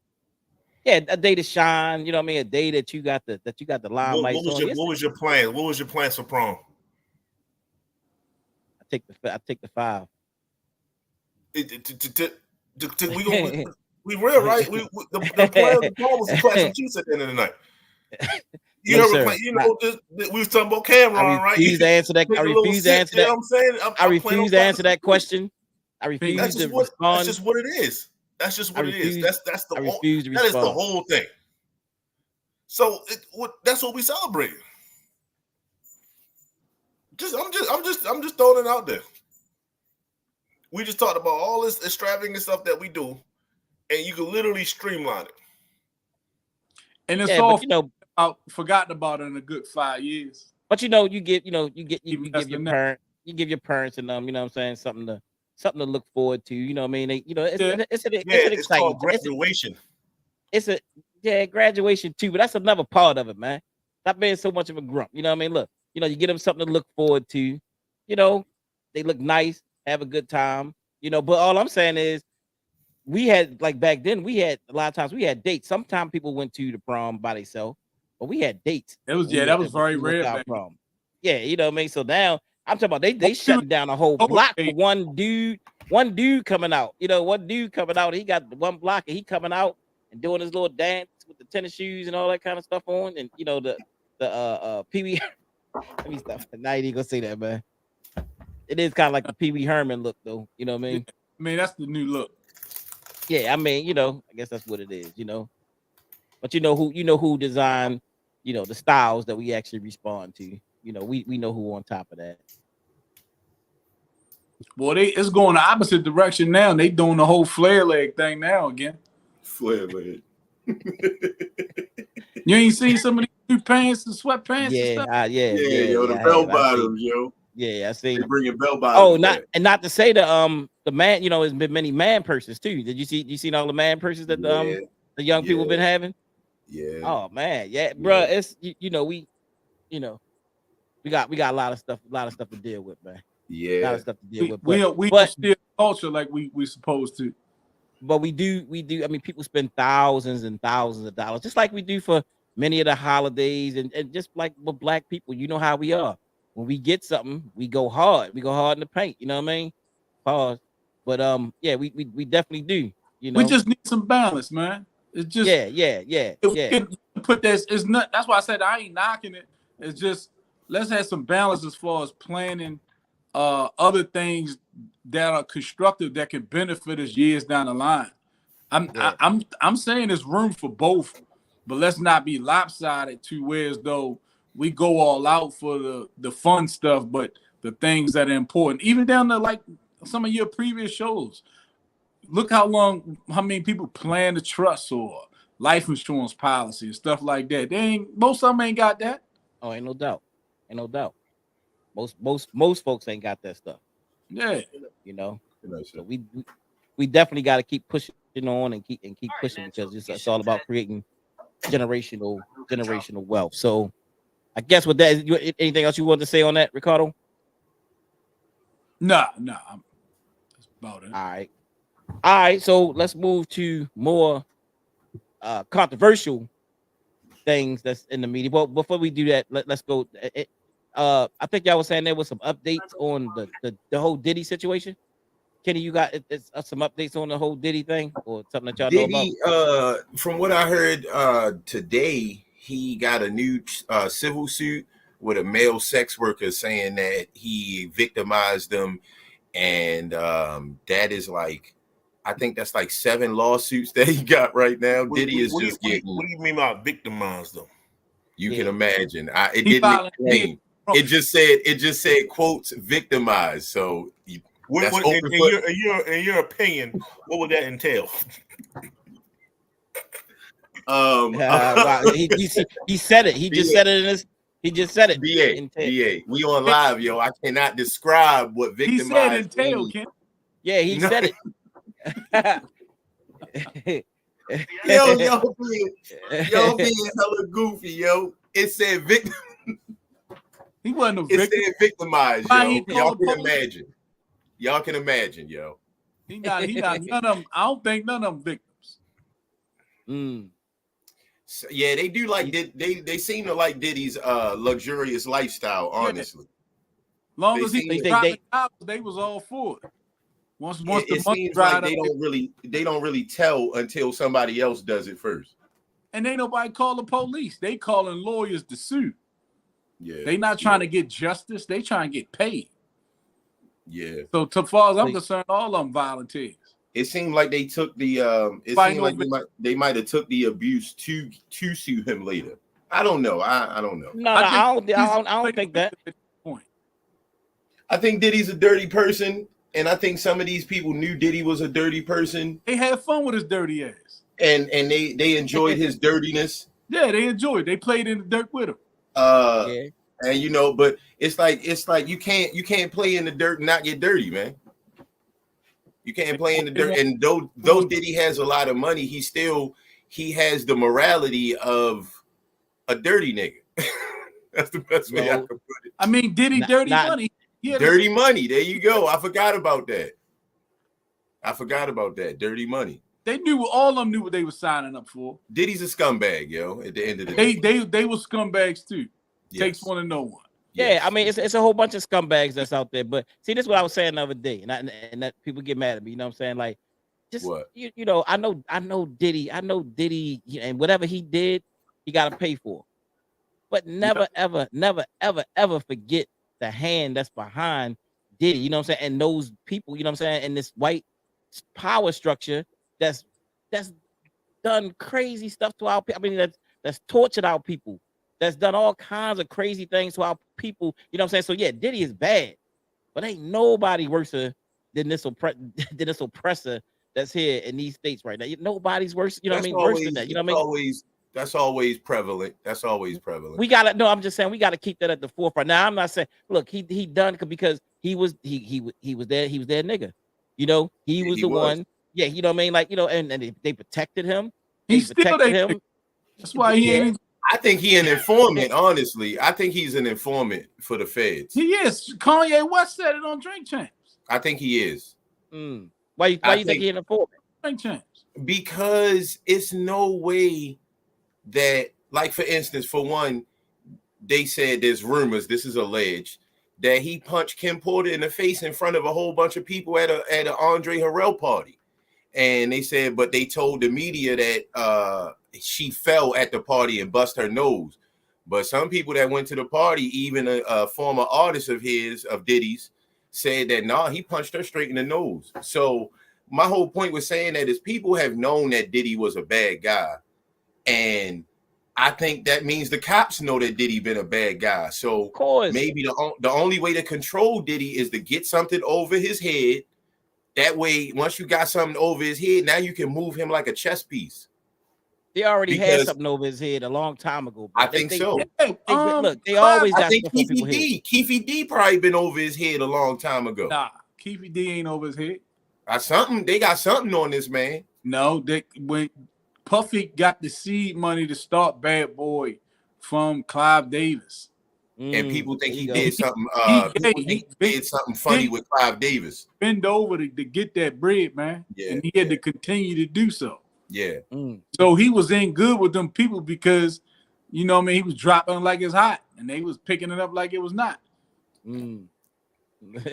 a day to shine, you know what I mean? A day that you got the limelight. What was your plan? What was your plans for prom? I take the 5. We real, right? The plan was to play some cheese at the end of the night. You heard me, you know, we was talking about Cameron, right? I refuse to answer that. I refuse to answer that. You know what I'm saying? I refuse to answer that question. I refuse to respond. That's just what it is. That's just what it is. That's the whole. That is the whole thing. So that's what we celebrate. I'm just throwing it out there. We just talked about all this extravagant stuff that we do, and you can literally streamline it. And it's all, you know, forgotten about in a good 5 years. But you know, you give your parents and you know what I'm saying, something to look forward to. You know what I mean? You know, it's an exciting called graduation. It's graduation too, but that's another part of it, man. Stop being so much of a grump. You know what I mean? Look, you know, you get them something to look forward to. You know, they look nice, have a good time. You know, but all I'm saying is, we had, like, back then, we had a lot of times we had dates. Sometimes people went to the prom by themselves, but we had dates. That was very rare. Prom. Yeah, you know what I mean? So now I'm talking about they shut down a whole block for one dude coming out. You know, one dude coming out, he got one block and he coming out and doing his little dance with the tennis shoes and all that kind of stuff on. And you know, the Pee Wee. Let me stop. Now you ain't gonna say that, man. It is kind of like the Pee Wee Herman look, though. You know what I mean? I mean, that's the new look. Yeah, I mean, you know, I guess that's what it is, you know. But you know who designed, you know, the styles that we actually respond to. You know, we know who on top of that. Boy, it's going the opposite direction now. They doing the whole flare leg thing now again. Flare leg. You ain't seen some of these new pants and sweatpants? Yeah, the bell bottoms, yo. Yeah, I see. Bringing bell bottoms. Oh, not to say the man, you know, there's been many man purses too. Did you see all the man purses that the young people been having? Yeah. Oh man, bro. It's we got a lot of stuff to deal with, man. Yeah, a lot of stuff to deal with. We don't steal culture like we supposed to. But we do. I mean, people spend thousands and thousands of dollars, just like we do for many of the holidays, and just like with black people, you know how we are. When we get something, we go hard. We go hard in the paint. You know what I mean? Pause. But we definitely do. You know, we just need some balance, man. It's just yeah. put this. It's not. That's why I said I ain't knocking it. It's just let's have some balance as far as planning other things that are constructive that can benefit us years down the line. I'm saying there's room for both, but let's not be lopsided to where as though we go all out for the fun stuff, but the things that are important, even down to like some of your previous shows. Look how many people plan to trust or life insurance policy and stuff like that. Most of them ain't got that. Oh, ain't no doubt. Most folks ain't got that stuff. Yeah. You know. So we definitely got to keep pushing on and keep pushing because it's all about creating generational wealth. So I guess with that, anything else you want to say on that, Ricardo? Nah, that's about it. All right. So let's move to more controversial things that's in the media. But before we do that, let's go. I think y'all was saying there was some updates on the whole Diddy situation. Kenny, you got some updates on the whole Diddy thing or something that y'all know about? From what I heard today, he got a new civil suit with a male sex worker saying that he victimized them, and that is like, I think that's like 7 lawsuits that he got right now. Diddy is just getting. What do you mean by victimized them? You can imagine. It didn't explain. It just said quotes victimized. So. In your opinion, what would that entail? He said it. He just said it in his. He just said it. BA. We on live, yo. I cannot describe what victimized. He said entail, Ken. Yeah, he said it. yo being hella goofy, yo. It said victim. He wasn't a victim. It said victimized, yo. Y'all can imagine, yo. He not none of them. I don't think none of them victims. So, yeah, they do like they seem to like Diddy's luxurious lifestyle, honestly. Long as they was all for it. Once the money dried up, they don't really tell until somebody else does it first. And ain't nobody call the police. They calling lawyers to sue. Yeah. They not trying to get justice. They trying to get paid. Yeah. So, as far as I'm concerned, all of them volunteers. It seemed like they took the. They might have took the abuse to sue him later. I don't know. I don't know. No, I don't think that. I think Diddy's a dirty person, and I think some of these people knew Diddy was a dirty person. They had fun with his dirty ass, and they enjoyed his dirtiness. Yeah, they enjoyed. They played in the dirt with him. And but it's like you can't play in the dirt and not get dirty, man. You can't play in the dirt. And though Diddy has a lot of money, he has the morality of a dirty nigga. That's the best way I can put it. I mean, Diddy dirty money. Dirty money. There you go. I forgot about that. Dirty money. All of them knew what they were signing up for. Diddy's a scumbag, yo. At the end of the day, they were scumbags too. Yes. Takes one to know one. Yeah, yes. I mean it's a whole bunch of scumbags that's out there. But see, this is what I was saying the other day, and that people get mad at me. You know what I'm saying? Like, just what? You know, I know Diddy, and whatever he did, he got to pay for. But never ever forget the hand that's behind Diddy. You know what I'm saying? And those people, you know what I'm saying, in this white power structure that's done crazy stuff to our people. I mean, that's tortured our people. That's done all kinds of crazy things to our people. You know what I'm saying? So yeah, Diddy is bad, but ain't nobody worse than this oppressor that's here in these states right now. Nobody's worse. You know what I mean? Worse than that. You know what I mean? That's always prevalent. We gotta. No, I'm just saying we gotta keep that at the forefront. Now I'm not saying. Look, he done because he was there. He was their nigga. You know, he was the one. Yeah, you know what I mean? Like, you know, and they protected him. He's protected him. That's why he ain't. I think he an informant, honestly. I think he's an informant for the feds. He is. Kanye West said it on Drink Champs. I think he is. Why you think he's an informant? Drink Champs. Because it's no way that, like, for instance, for one, they said there's rumors, this is alleged, that he punched Kim Porter in the face in front of a whole bunch of people at an Andre Harrell party. And they said, but they told the media that she fell at the party and bust her nose. But some people that went to the party, even a former artist of his, of Diddy's, said that nah, he punched her straight in the nose. So my whole point was saying that is people have known that Diddy was a bad guy, and I think that means the cops know that Diddy been a bad guy. So Of course. maybe the only way to control Diddy is to get something over his head. That way, once you got something over his head, now you can move him like a chess piece. They already had Because- something over his head a long time ago. Bro. I think so. Look, they always I got think stuff on people's head. Keefy D probably been over his head a long time ago. Nah, Keefy D ain't over his head. They got something on this man. No, when Puffy got the seed money to start Bad Boy from Clive Davis. And people think he There you did something. He did something funny with Clive Davis. Bend over to get that bread, man. Yeah, and he had to continue to do so. Yeah. So he was in good with them people because, you know what I mean, he was dropping like it's hot, and they was picking it up like it was not.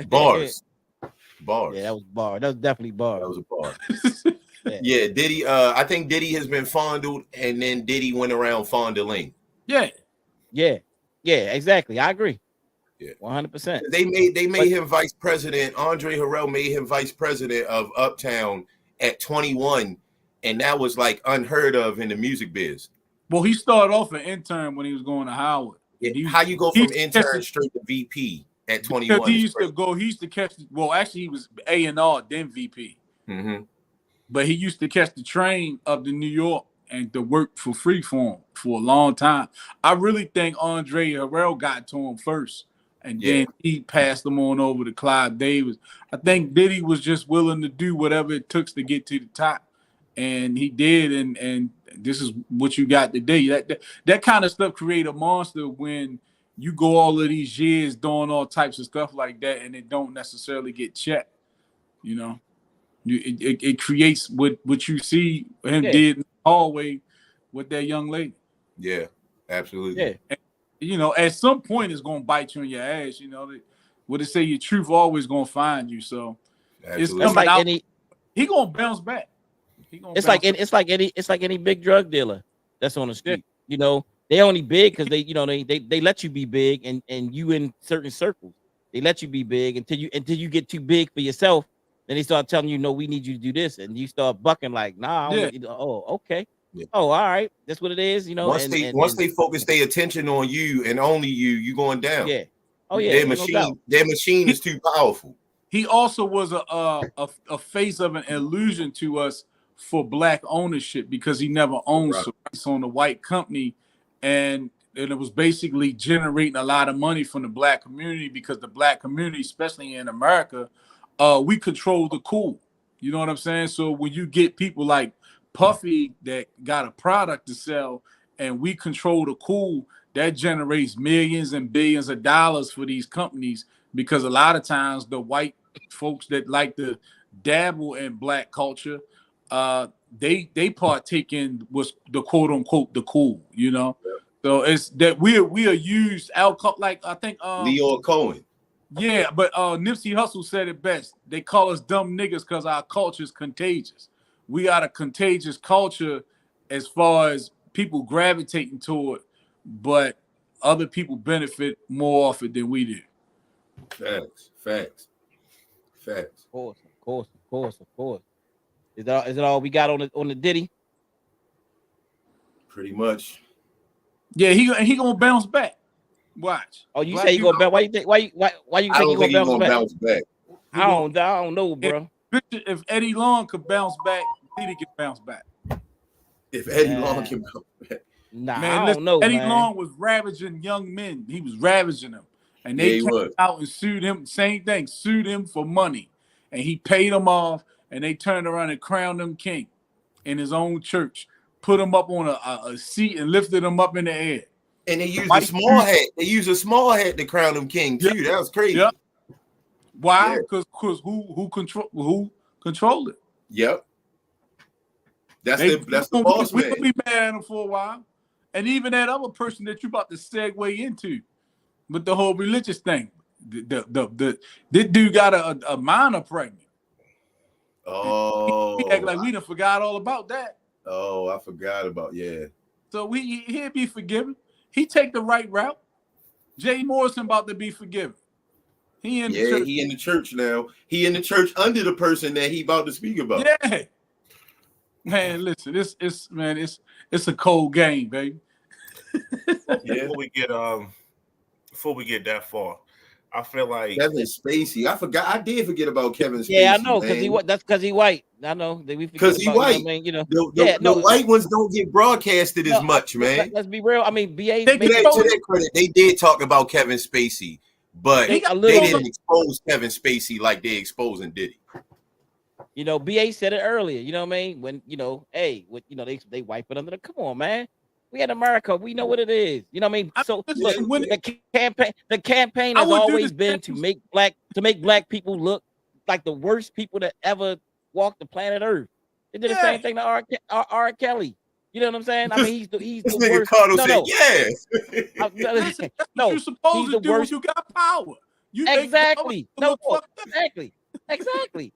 Bars. Yeah, that was bar. That was definitely bar. That was a bar. Yeah, Diddy. I think Diddy has been fondled, and then Diddy went around fondling. Yeah, exactly. I agree. Yeah, 100%. They made him vice president. Andre Harrell made him vice president of Uptown at 21, and that was like unheard of in the music biz. Well, he started off an intern when he was going to Howard. Yeah. How you go from intern straight to VP at 21? Because he used to catch. Well, actually, he was A&R then VP. Mm-hmm. But he used to catch the train up to New York and to work for Freeform for a long time. I really think Andre Harrell got to him first, and then he passed him on over to Clive Davis. I think Diddy was just willing to do whatever it took to get to the top, and he did. And this is what you got today. That kind of stuff create a monster when you go all of these years doing all types of stuff like that, and it don't necessarily get checked. You know. It creates what you see him did in the hallway with that young lady. Yeah, absolutely. Yeah. And, you know, at some point it's gonna bite you in your ass. You know, what they say, your truth always gonna find you. So it's coming out. He gonna bounce back. It's like any big drug dealer that's on the street. Yeah. You know, they only big because they let you be big and you in certain circles. They let you be big until you get too big for yourself. Then they start telling you, no, we need you to do this. And you start bucking like, nah, okay. Yeah. Oh, all right. That's what it is. You know, once they focus their attention on you and only you going down. Yeah. Oh, yeah. Their machine is too powerful. He also was a face of an illusion to us for black ownership because he never owned rights on the white company. And it was basically generating a lot of money from the black community because the black community, especially in America, we control the cool. You know what I'm saying? So when you get people like Puffy that got a product to sell and we control the cool, that generates millions and billions of dollars for these companies because a lot of times the white folks that like to dabble in black culture, they partake in what's the quote unquote the cool, you know? Yeah. So it's that we are used like I think Leo Cohen. Yeah, but Nipsey Hussle said it best. They call us dumb niggas because our culture is contagious. We got a contagious culture as far as people gravitating toward, but other people benefit more off it than we do. Facts. Of course. Is it all we got on the Diddy? Pretty much. Yeah, he gonna bounce back. Watch. Oh, you say you gonna bounce? Why you think he gonna bounce back? I don't know, bro. If Eddie Long could bounce back, Diddy can bounce back. If Eddie Long can bounce back. Nah, man, I don't know. Eddie Long was ravaging young men. He was ravaging them. And they came out and sued him. Same thing, sued him for money. And he paid them off, and they turned around and crowned him king in his own church, put him up on a seat and lifted him up in the air. And they used a small hat. They used a small hat to crown him king too. That was crazy. Yep. Why? Because who controlled it? Yep. That's the boss man. We'll be mad at him for a while. And even that other person that you about to segue into with the whole religious thing. This dude got a minor pregnant. Oh. We act like we done forgot all about that. Oh, I forgot about So he'll be forgiven. He take the right route. Jay Morrison about to be forgiven. He in the church. He in the church now. He in the church under the person that he about to speak about. Yeah. Man, listen, it's a cold game, baby. Before we get that far, I feel like Kevin Spacey. I did forget about Kevin Spacey. Yeah, I know, that's because he white. I know that we forget because he white. The white ones don't get broadcasted as much, man. Let's be real. I mean, BA. To their credit, they did talk about Kevin Spacey, but they didn't expose Kevin Spacey like they exposing Diddy. BA said it earlier. You know what I mean? When they wipe it under the. Come on, man. We in America. We know what it is. You know what I mean? So look, the campaign has always been to make black people look like the worst people that ever walked the planet Earth. They did the same thing to R. Kelly. You know what I'm saying? I mean, he's the worst. No, you're supposed to do when you got power. Exactly. Exactly.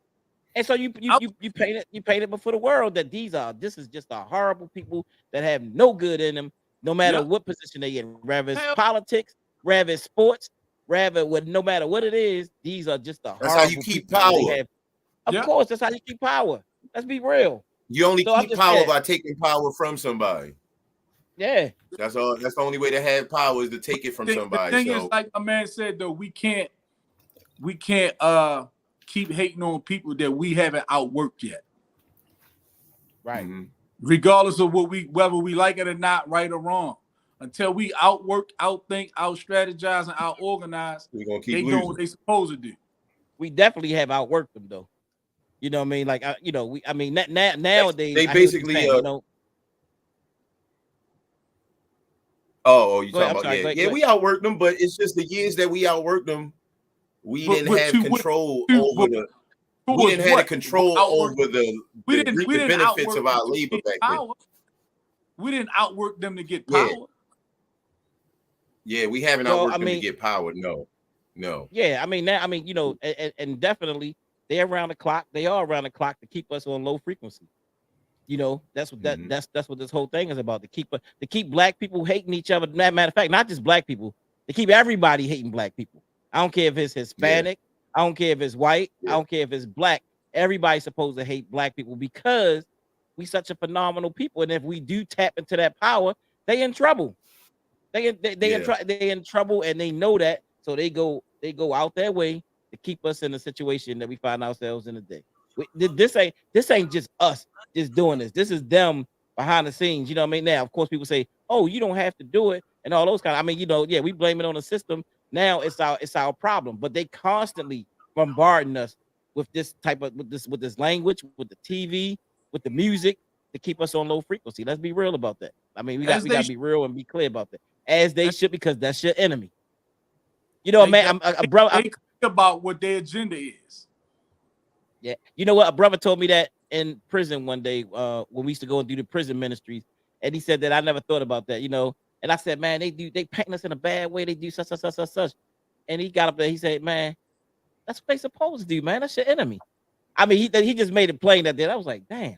And so you paint it before the world that this is just a horrible people that have no good in them, no matter what position they in, rather it's politics, rather it's sports, no matter what it is, these are just the That's how you keep power. Of course, that's how you keep power. Let's be real. You only keep power by taking power from somebody. Yeah. That's all. That's the only way to have power is to take it from somebody. The thing is, like a man said, though, we can't keep hating on people that we haven't outworked yet. Right. Mm-hmm. Regardless of whether we like it or not, right or wrong. Until we outwork, outthink, outstrategize, and outorganize, we're gonna keep they losing. know what they supposed to do. We definitely have outworked them though. You know what I mean? Like nowadays they basically you talking about we outworked them, but it's just the years that we outworked them. We didn't have control over the. We didn't have control over the benefits of our labor back then. We didn't outwork them to get power. Yeah, we haven't outworked them to get power. No. Yeah, I mean, and definitely they're around the clock. They are around the clock to keep us on low frequency. That's what that's what this whole thing is about. To keep black people hating each other. Matter of fact, not just black people. To keep everybody hating black people. I don't care if it's Hispanic. I don't care if it's white. I don't care if it's black. Everybody's supposed to hate black people because we such a phenomenal people. And if we do tap into that power, they in trouble. They in trouble, and they know that. So they go out their way to keep us in the situation that we find ourselves in today. This ain't just us just doing this. This is them behind the scenes. You know what I mean? Now, of course, people say, "Oh, you don't have to do it," and all those kind of. I mean, we blame it on the system. Now it's our problem, but they constantly bombarding us with this with this language, with the TV, with the music to keep us on low frequency. Let's be real about that. I mean, we got to be real and be clear about that, as they should, because that's your enemy. Man, I'm about what their agenda is. Yeah, you know what? A brother told me that in prison one day when we used to go and do the prison ministries, and he said that I never thought about that. And I said, man, they paint us in a bad way. They do such. And he got up there. He said, man, that's what they supposed to do, man. That's your enemy. I mean, he just made it plain that day. I was like, damn,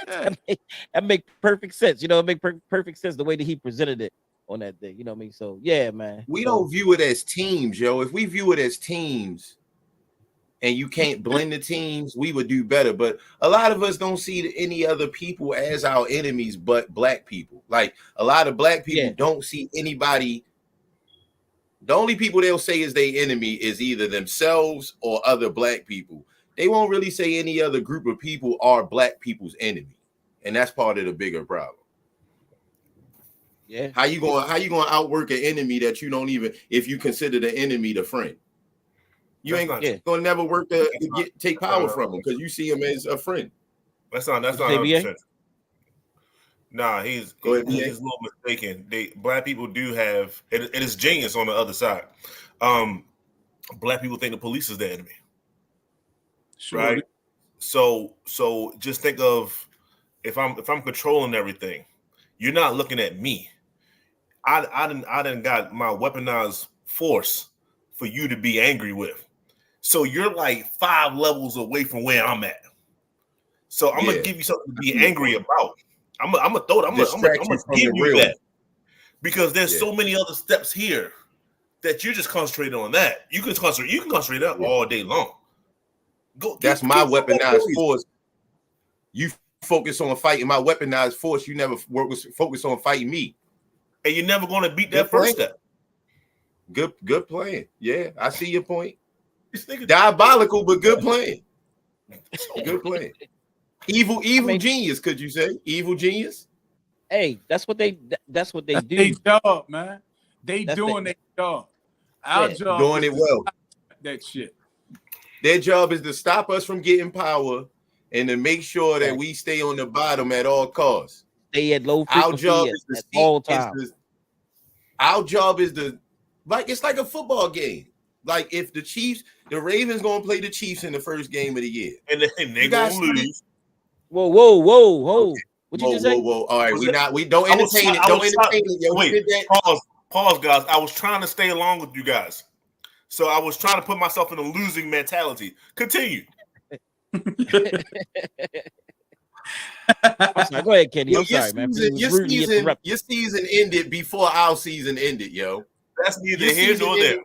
that make perfect sense. It make perfect sense the way that he presented it on that day. You know what I mean? So yeah, man. We don't view it as teams, yo. If we view it as teams, and you can't blend the teams, we would do better. But a lot of us don't see any other people as our enemies but black people. Like a lot of black people don't see anybody. The only people they'll say is their enemy is either themselves or other black people. They won't really say any other group of people are black people's enemy. And that's part of the bigger problem. Yeah. How you going to outwork an enemy that you don't even, if you consider the enemy the friend? You ain't gonna never work to take power from him because you see him as a friend. That's not 100%. Nah, he's a little mistaken. Black people do have it is genius on the other side. Black people think the police is the enemy. Sure. Right. So just think of if I'm controlling everything, you're not looking at me. I didn't got my weaponized force for you to be angry with. So you're like 5 levels away from where I'm at. So I'm gonna give you something to be angry about. I'm gonna throw it. I'm gonna Distraction from give the you real. that because there's so many other steps here that you just concentrate on that. You can concentrate that all day long. That's my weaponized force. You focus on fighting my weaponized force. You never focus on fighting me, and you're never going to beat that first step. Good plan. Yeah, I see your point. Diabolical, but good plan. Good plan. Evil genius. Could you say evil genius? Hey, that's what they do. Their job, man. They doing their job. Our job doing it well. That shit. Their job is to stop us from getting power and to make sure that we stay on the bottom at all costs. Stay at low frequency at all times. Our job is to it's like a football game. Like if the Ravens gonna play the Chiefs in the first game of the year, and they gonna lose. Whoa! Okay. What you just say? All right, we don't entertain it. Don't entertain it. Wait, pause, guys. I was trying to stay along with you guys, so I was trying to put myself in a losing mentality. Continue. I'm sorry. Go ahead, Kenny. I'm sorry, man. Your season ended before our season ended, yo. That's neither here nor there.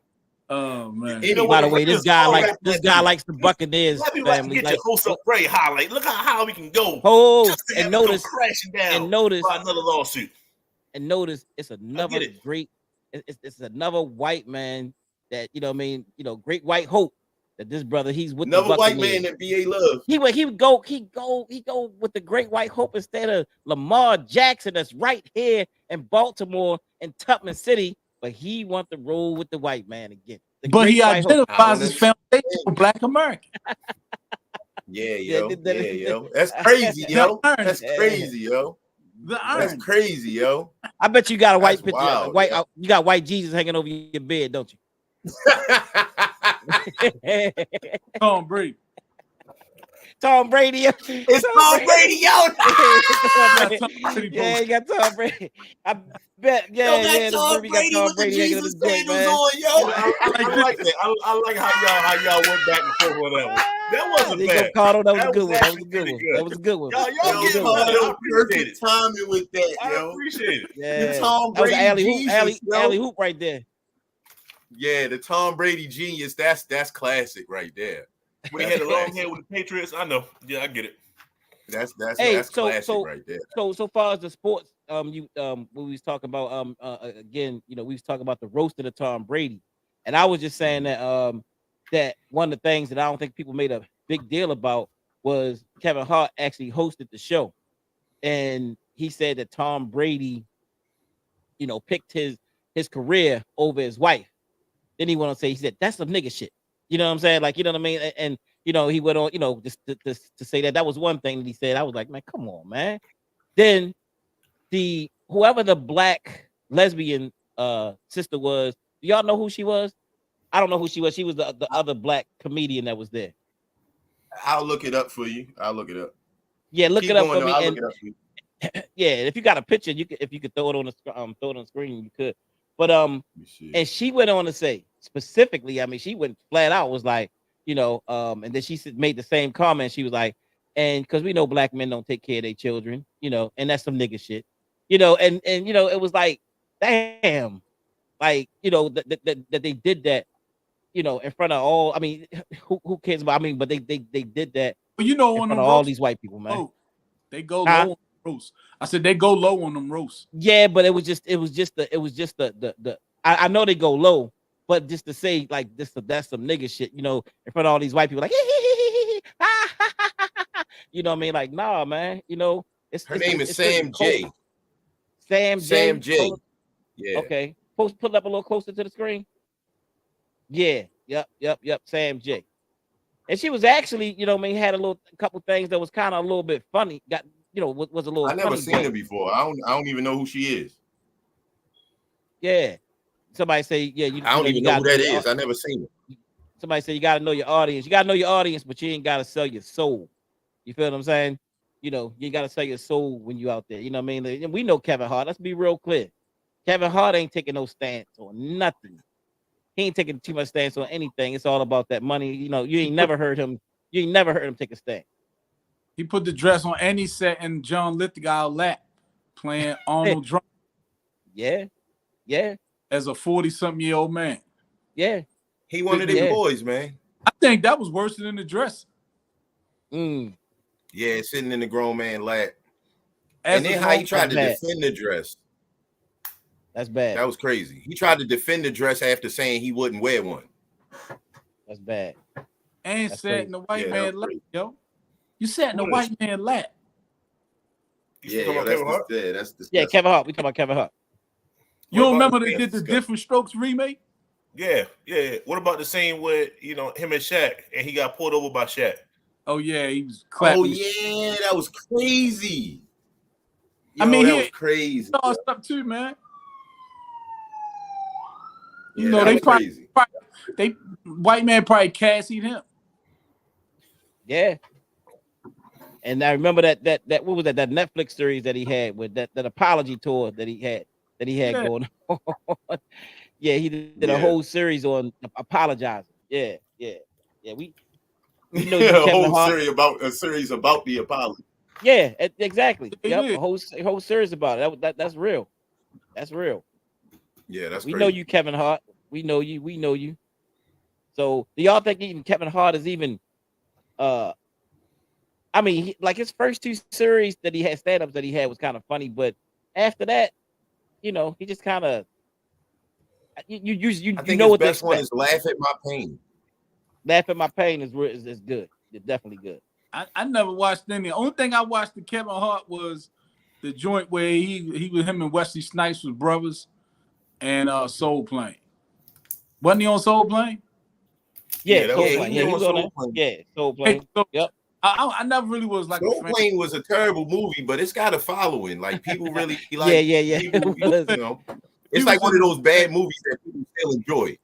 Oh man! By the way, this guy likes the Buccaneers family. Get your host up very high. Like, look how we can go. And notice crashing down. And notice by another lawsuit. And notice it's another great. It's another white man that great white hope that this brother he's with another the white man that BA love. He would go with the great white hope instead of Lamar Jackson that's right here in Baltimore and Tubman City. But he wants to roll with the white man again. But he identifies his foundation for Black American. Yeah, yo. That's crazy, yo. That's crazy, yo. That's crazy, yo. I bet you got a white picture. You got white Jesus hanging over your bed, don't you? Tom Brady. Tom Brady. It's Tom Brady, yo. Yeah, you got Tom Brady. I bet. Yeah, Tom Brady with the Jesus sandals on, yo. I like that. I like how y'all went back and forth with that one. That wasn't bad. That was a good one. Y'all get perfect timing with that, yo. I appreciate it. Yeah, the Tom Brady alley hoop right there. Yeah, the Tom Brady genius. That's classic right there. When he had a long hair with the Patriots, I know. Yeah, I get it. That's classic right there. So far as the sports, when we was talking about again, we was talking about the roast of Tom Brady, and I was just saying that that one of the things that I don't think people made a big deal about was Kevin Hart actually hosted the show, and he said that Tom Brady, picked his career over his wife. Then he went on to say, he said that's some nigga shit. You know what I'm saying? Like, you know what I mean? And he went on, just to say that was one thing that he said. I was like, man, come on, man. Then whoever the black lesbian sister was, do y'all know who she was? I don't know who she was. She was the other black comedian that was there. I'll look it up for you. I'll look it up. Yeah, look it up for me. I'll look it up for you. Yeah, if you got a picture, if you could throw it on the screen, you could. But and she went on to say specifically, I mean, she went flat out, was like, and then she made the same comment. She was like, and because we know black men don't take care of their children, and that's some nigga shit, and it was like, damn, like, that they did that, in front of all. I mean, who cares about? I mean, but they did that. Well, in front of all these white people, man. They go low on roast. I said they go low on them roasts. Yeah, but it was just the. I know they go low, but just to say like that's some nigga shit, in front of all these white people, like, you know what I mean? Like, nah, man. Her name is Sam J. Sam J. Yeah. Okay. Put it up a little closer to the screen. Yeah. Yep. Sam J. And she was actually, had a couple things that was kind of a little bit funny. Was a little. I never seen her before. I don't even know who she is. Yeah. Somebody say, yeah. I don't even know who that is. I never seen her. Somebody say you got to know your audience. You got to know your audience, but you ain't got to sell your soul. You feel what I'm saying? You got to sell your soul when you out there. You know what I mean? And we know Kevin Hart. Let's be real clear. Kevin Hart ain't taking no stance on nothing. He ain't taking too much stance on anything. It's all about that money. You ain't never heard him. You ain't never heard him take a stand. He put the dress on and he sat in John Lithgow's lap playing Arnold drum Yeah. as a 40-something-year-old man. Yeah. He one of them Yeah. boys, man. I think that was worse than the dress. Yeah, sitting in the grown man lap. As And then a how he grown- tried to That's bad. defend the dress. That's bad. That was crazy. He tried to defend the dress after saying he wouldn't wear one. That's bad. and That's sat crazy. in the white Yeah, that man was lap, crazy. yo. You sat in the What is- white man lap. You Yeah, talking yo, about that's Kevin Hart? yeah, that's Yeah, disgusting. Kevin Hart. We talking about Kevin Hart. You What don't about remember the they scene? did the Disgusting. Different Strokes remake? Yeah. What about the scene where him and Shaq and he got pulled over by Shaq? Oh yeah, he was clapping. Oh yeah, that was crazy. I Yo, mean, that he was crazy. saw yo. stuff too, man. Yeah, You know, that they was probably crazy. white man probably cassied him. Yeah. And I remember that what was that Netflix series that he had with that apology tour that he had Yeah. going on. Yeah, he did a Yeah. whole series on apologizing. Yeah. We know a you, Kevin whole Hart. series about the apology. Yeah, exactly. Yeah, Yep, yeah. a whole series about it. That's real. That's real. Yeah, that's We crazy. know you, Kevin Hart. We know you. We know you. So do y'all think even Kevin Hart is even I mean, like his first two series that he had stand-ups that he had was kind of funny, but after that, he just kind of you I think know his what to best one expect. is Laugh at My Pain. Laugh at My Pain is good. It's definitely good. I never watched any. The only thing I watched the Kevin Hart was the joint where he was him and Wesley Snipes was brothers and Soul Plane. Wasn't he on Soul Plane? Yeah, that Soul yeah, Plane. he Yeah, he was was on on Soul that. Plane. Yeah, Soul Hey, Plane. so Yep. I never really was like a Soul fan. Plane was a terrible movie, but it's got a following. Like people really like. Yeah. People, It was. it's like one of those bad movies that people still enjoy.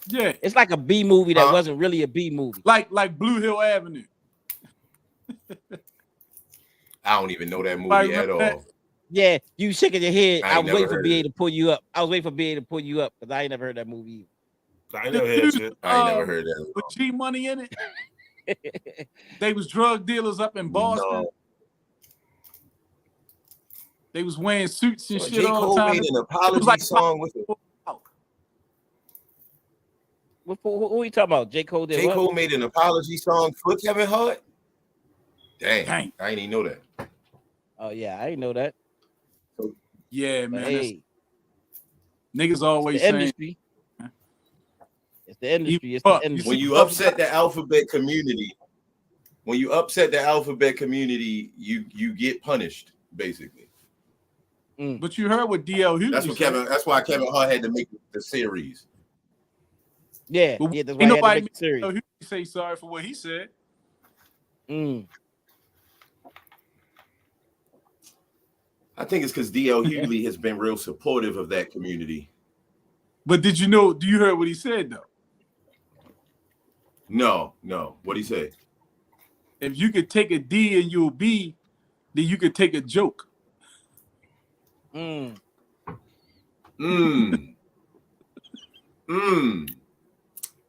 Yeah, It's like a B movie that Huh? wasn't really a B movie. like Blue Hill Avenue. I don't even know that Anybody movie at remember that? all. Yeah, you shaking your head. I I ain't was never waiting for heard BA of to pull you up. I was waiting for BA to pull you up because I ain't never heard that movie I ain't The never heard that dudes, shit. I ain't never heard that. with G Money in it. either. They was drug dealers up in Boston. No. They was wearing suits and So shit J. all the Cole time. made an It apology was like song with it. Who are you talking about? J. Cole did J. what? Cole made an apology song for Kevin Hart. Dang. Dang. I didn't even know that. Oh yeah, I didn't know that. Yeah, But man. hey, Niggas it's always the saying industry. It's the industry. It's fuck. the You industry. When see you fuck- upset the alphabet community, you get punished, basically. But you heard what DL Hughley said. That's why Kevin Hart had to make the series. Yeah, But that's ain't why I had to nobody make the series. DL Hughley say sorry for what he said. I think it's because DL Hughley has been real supportive of that community. But do you heard what he said though? No. What'd he say? If you could take a D and you'll B, then you could take a joke.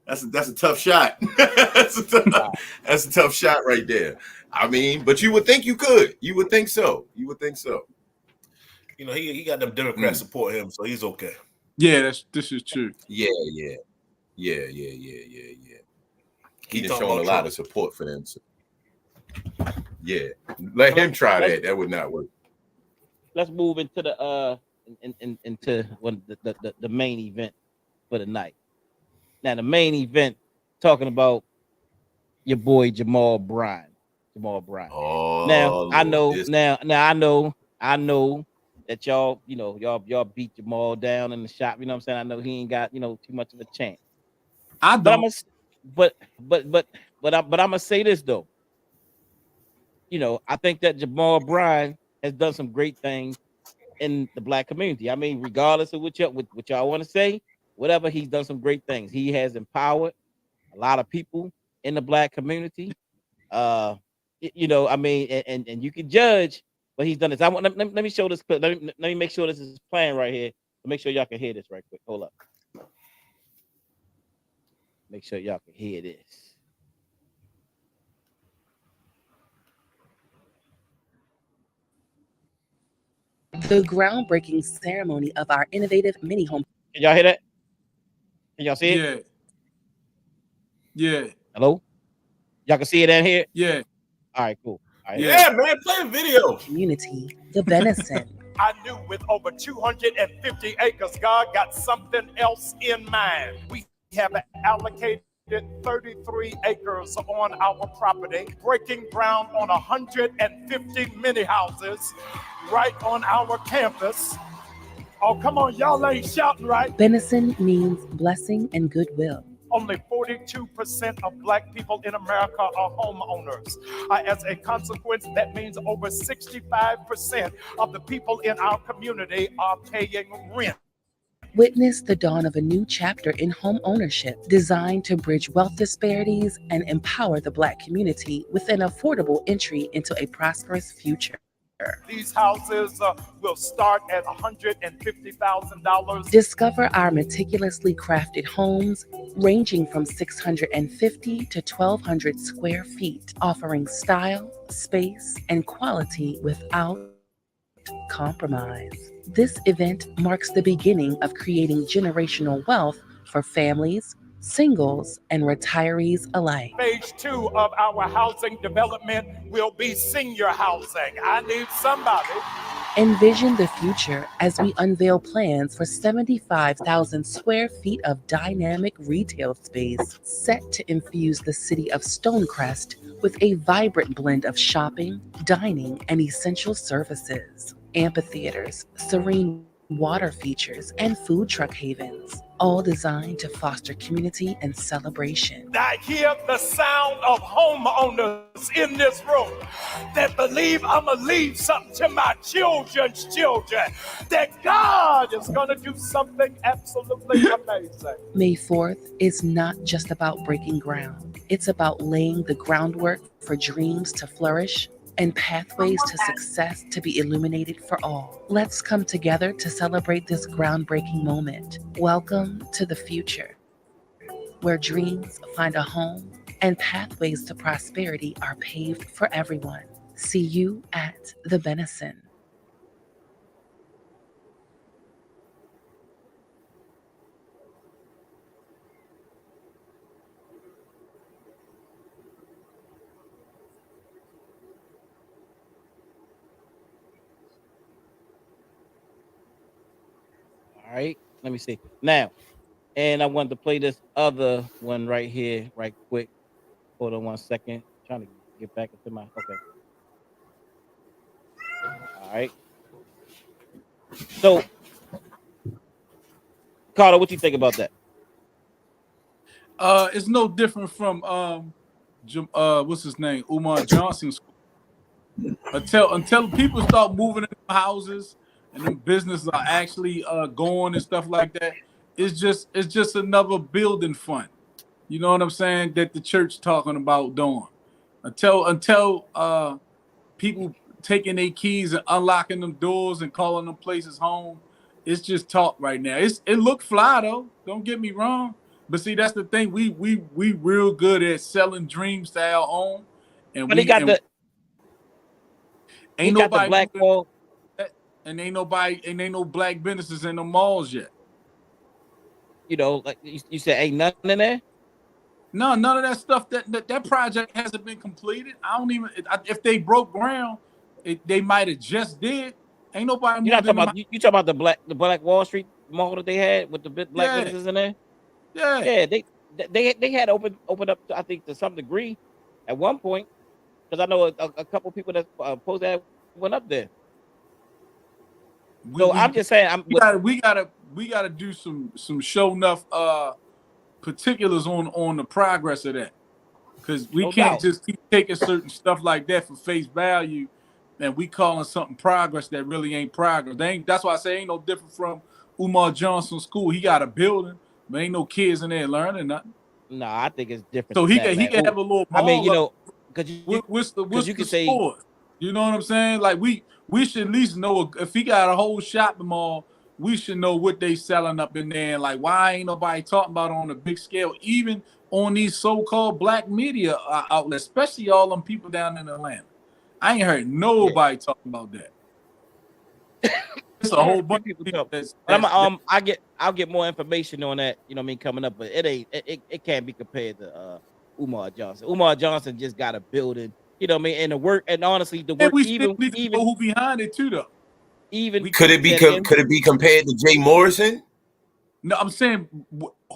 That's a tough shot. that's a tough shot right there. I mean, but you would think you could. You would think so. He He got them Democrats support him, so he's okay. Yeah, this is true. Yeah. He Keep done talking shown a about lot Trump. of support for them. So. Yeah, let him try that. That would not work. Let's move into the into one the main event for the night. Now the main event, talking about your boy Jamal Bryant. Oh, Now I Lord, know. this- Now I know that y'all beat Jamal down in the shop. You know what I'm saying? I know he ain't got too much of a chance. I But I'm don't. I'm gonna say this though. I think that Jamal Bryant has done some great things in the black community. I mean, regardless of what y'all want to say, whatever, he's done some great things. He has empowered a lot of people in the black community. I mean, and you can judge, but he's done this. Let me show this clip. Let me make sure this is playing right here. Make sure y'all can hear this right quick. Hold up. Make sure y'all can hear this. The groundbreaking ceremony of our innovative mini home. Can y'all hear that? Can y'all see it? Yeah. Yeah. Hello? Y'all can see it in here? Yeah. All right, cool. All right. Yeah, man, play a video. Community, the Venison. I knew with over 250 acres, God got something else in mind. We have allocated 33 acres on our property, breaking ground on 150 mini houses right on our campus. Oh, come on, y'all ain't shouting right. Venison means blessing and goodwill. Only 42% of Black people in America are homeowners. As a consequence, that means over 65% of the people in our community are paying rent. Witness the dawn of a new chapter in home ownership designed to bridge wealth disparities and empower the Black community with an affordable entry into a prosperous future. These houses will start at $150,000. Discover our meticulously crafted homes ranging from 650 to 1,200 square feet, offering style, space, and quality without compromise. This event marks the beginning of creating generational wealth for families, singles, and retirees alike. Phase 2 of our housing development will be senior housing. I need somebody. Envision the future as we unveil plans for 75,000 square feet of dynamic retail space set to infuse the city of Stonecrest with a vibrant blend of shopping, dining, and essential services. Amphitheaters, serene water features, and food truck havens, all designed to foster community and celebration. I hear the sound of homeowners in this room that believe I'm going to leave something to my children's children, that God is going to do something absolutely amazing. May 4th is not just about breaking ground. It's about laying the groundwork for dreams to flourish and pathways to success to be illuminated for all. Let's come together to celebrate this groundbreaking moment. Welcome to the future, where dreams find a home and pathways to prosperity are paved for everyone. See you at the Venison. All right. Let me see. Now, and I wanted to play this other one right here, right quick. Hold on 1 second. Trying to get back into my okay. All right. So, Carter, what you think about that? It's no different from what's his name, Umar Johnson's. Until people start moving in houses and them businesses are actually going and stuff like that, it's just another building fund. You know what I'm saying? That the church talking about doing. Until people taking their keys and unlocking them doors and calling them places home, it's just talk right now. It look fly though. Don't get me wrong. But see, that's the thing. We real good at selling dreams to our own. And But he got the ain't he got the nobody black wall. and ain't no black businesses in the malls yet. You know, like you said, ain't nothing in there. No, none of that stuff. That project hasn't been completed. I don't even. If they broke ground, they might have just did. Ain't nobody. You're not talking about you talking about the Black Wall Street mall that they had with the black businesses in there. Yeah. They had opened up to, I think, to some degree at one point, because I know a couple people that posed that went up there. I'm just saying, we gotta do some show enough particulars on the progress of that, because we can't just keep taking certain stuff like that for face value, and we calling something progress that really ain't progress. That's why I say ain't no different from Umar Johnson School. He got a building, but ain't no kids in there learning nothing. No, I think it's different. So he can have a little mall. I mean, you know, because what's the can say, sport? You know what I'm saying? Like we should at least know if he got a whole shopping mall, we should know what they selling up in there. And like, why ain't nobody talking about it on a big scale, even on these so-called black media outlets, especially all them people down in Atlanta. I ain't heard nobody talking about that. It's a whole bunch people of people talk. But I'll get more information on that, you know what I mean, coming up. But it can't be compared to Umar Johnson. Umar Johnson just got a building, you know what I mean, and the work, and honestly, the and work we still need to know who behind it too, though. even We Could it be could it be compared to Jay Morrison? No, I'm saying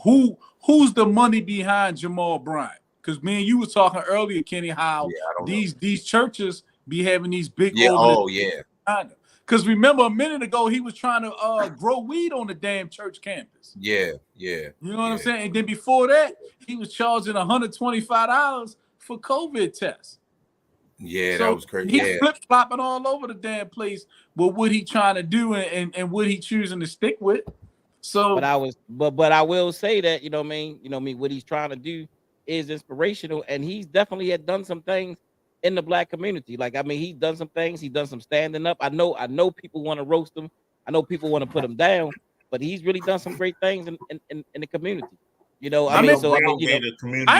who's the money behind Jamal Bryant? Because me and you was talking earlier, Kenny, how these churches be having these big Because remember a minute ago he was trying to grow weed on the damn church campus. Yeah. You know what I'm saying? And then before that, he was charging $125 for COVID tests. Yeah, So that was crazy. He's flip-flopping all over the damn place with what he trying to do and what he choosing to stick with. So but I will say that, you know what I mean, what he's trying to do is inspirational, and he's definitely had done some things in the Black community. Like, I mean, he's done some things, he's done some standing up. I know people want to roast him, I know people want to put him down, but he's really done some great things in the community. You know, I mean, I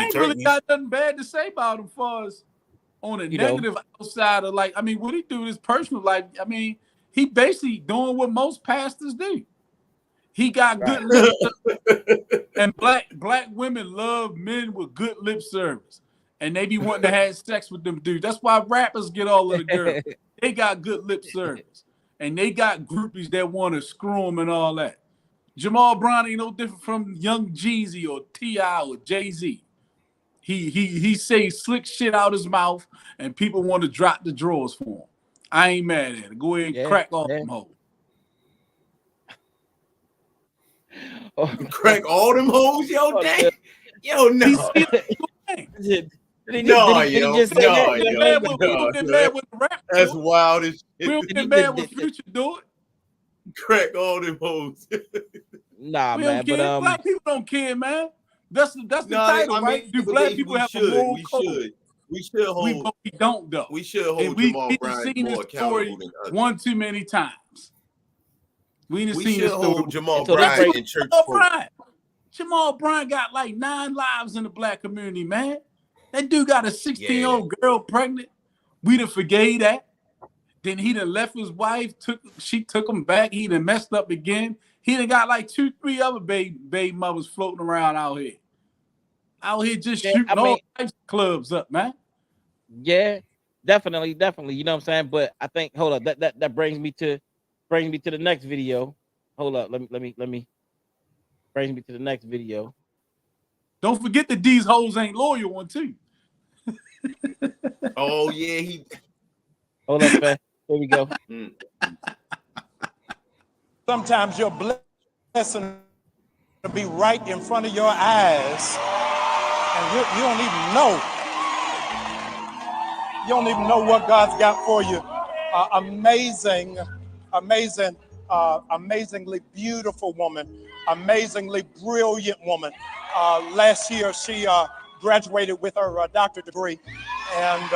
ain't really got nothing bad to say about him far as on a negative outside of, like, I mean, what he do in his personal life, I mean, he basically doing what most pastors do. He got good lip service. And black women love men with good lip service. And they be wanting to have sex with them dudes. That's why rappers get all of the girls. They got good lip service. And they got groupies that want to screw them and all that. Jamal Bryant ain't no different from Young Jeezy or T.I. or Jay-Z. He say slick shit out his mouth and people want to drop the drawers for him. I ain't mad at it. Go ahead and crack off them hoes. Crack all them hoes, yo, dang. Yo, no. No, That's wild as shit. We don't get mad when Future do it. Crack all them hoes. Nah, man, but black people don't care, man. That's the title, right? Do black people have a moral code? We should hold. We don't, though. We should hold Jamal Bryant more accountable than others. One too many times. We should hold Jamal Bryant in church. Jamal Bryant got like 9 lives in the black community, man. That dude got a 16-year-old girl pregnant. We done forgave that. Then he done left his wife. She took him back. He done messed up again. He done got like 2-3 other baby mothers floating around out here. Out here just shooting all types of clubs up, man. Yeah, definitely. You know what I'm saying? But I think, hold up, that brings me to the next video. Hold up, let me brings me to the next video. Don't forget that these hoes ain't loyal one too. Oh yeah, hold up, man. Here we go. Sometimes your blessing will be right in front of your eyes, and you don't even know. You don't even know what God's got for you. Amazingly beautiful woman, amazingly brilliant woman. Last year, she graduated with her doctorate degree, and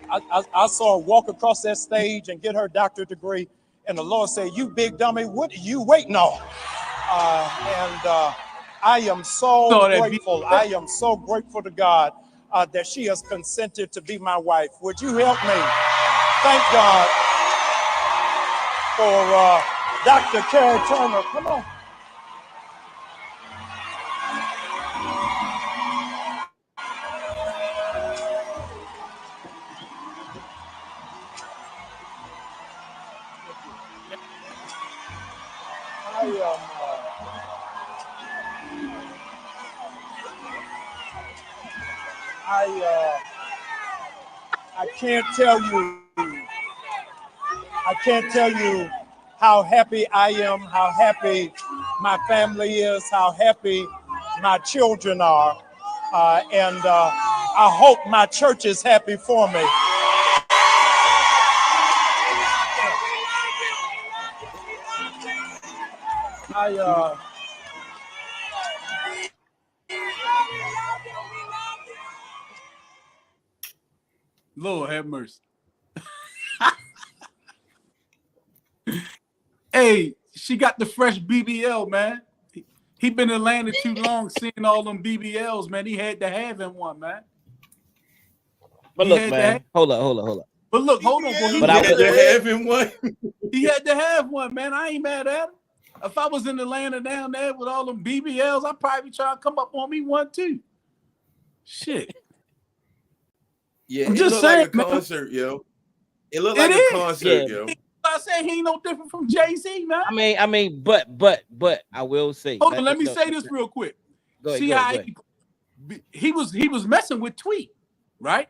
I saw her walk across that stage and get her doctorate degree, and the Lord said, "You big dummy, what are you waiting on?" I am so grateful. I am so grateful to God that she has consented to be my wife. Would you help me? Thank God for Dr. Carrie Turner. Come on. I can't tell you how happy I am, how happy my family is, how happy my children are, and I hope my church is happy for me. Lord have mercy. Hey, she got the fresh BBL, man. He been in Atlanta too long seeing all them BBLs, man. He had to have him one, man. But look, man, hold up. But look, hold on, bro. But I had was to have him one. He had to have one, man. I ain't mad at him. If I was in Atlanta down there with all them BBLs, I'd probably try to come up on me one too. Shit. Yeah, I'm it just looked saying, like a concert, yo. It looked It like is. a concert, Yeah. yo. I said he ain't no different from Jay-Z, man. I mean, but I will say. Hold on, let me say this real quick. See how he was messing with Tweet, right?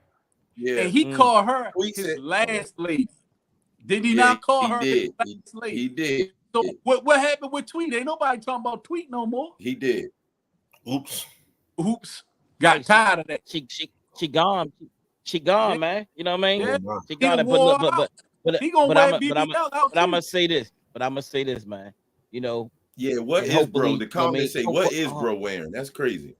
Yeah. And he called her Tweet his said- last lady. Did he Yeah, not call he her did. his last lady? He did. So what happened with Tweet? Ain't nobody talking about Tweet no more. He did. Oops. Got tired of that. She gone. She gone, Yeah. man. You know what I mean? Yeah. She He gone. done But wore look, her out. but He gonna wear BBL out but I'm too. gonna say this. But I'm gonna say this, man. You know, Yeah, what and is bro? hopefully, The you know what I mean? comments say, what is bro wearing? That's crazy.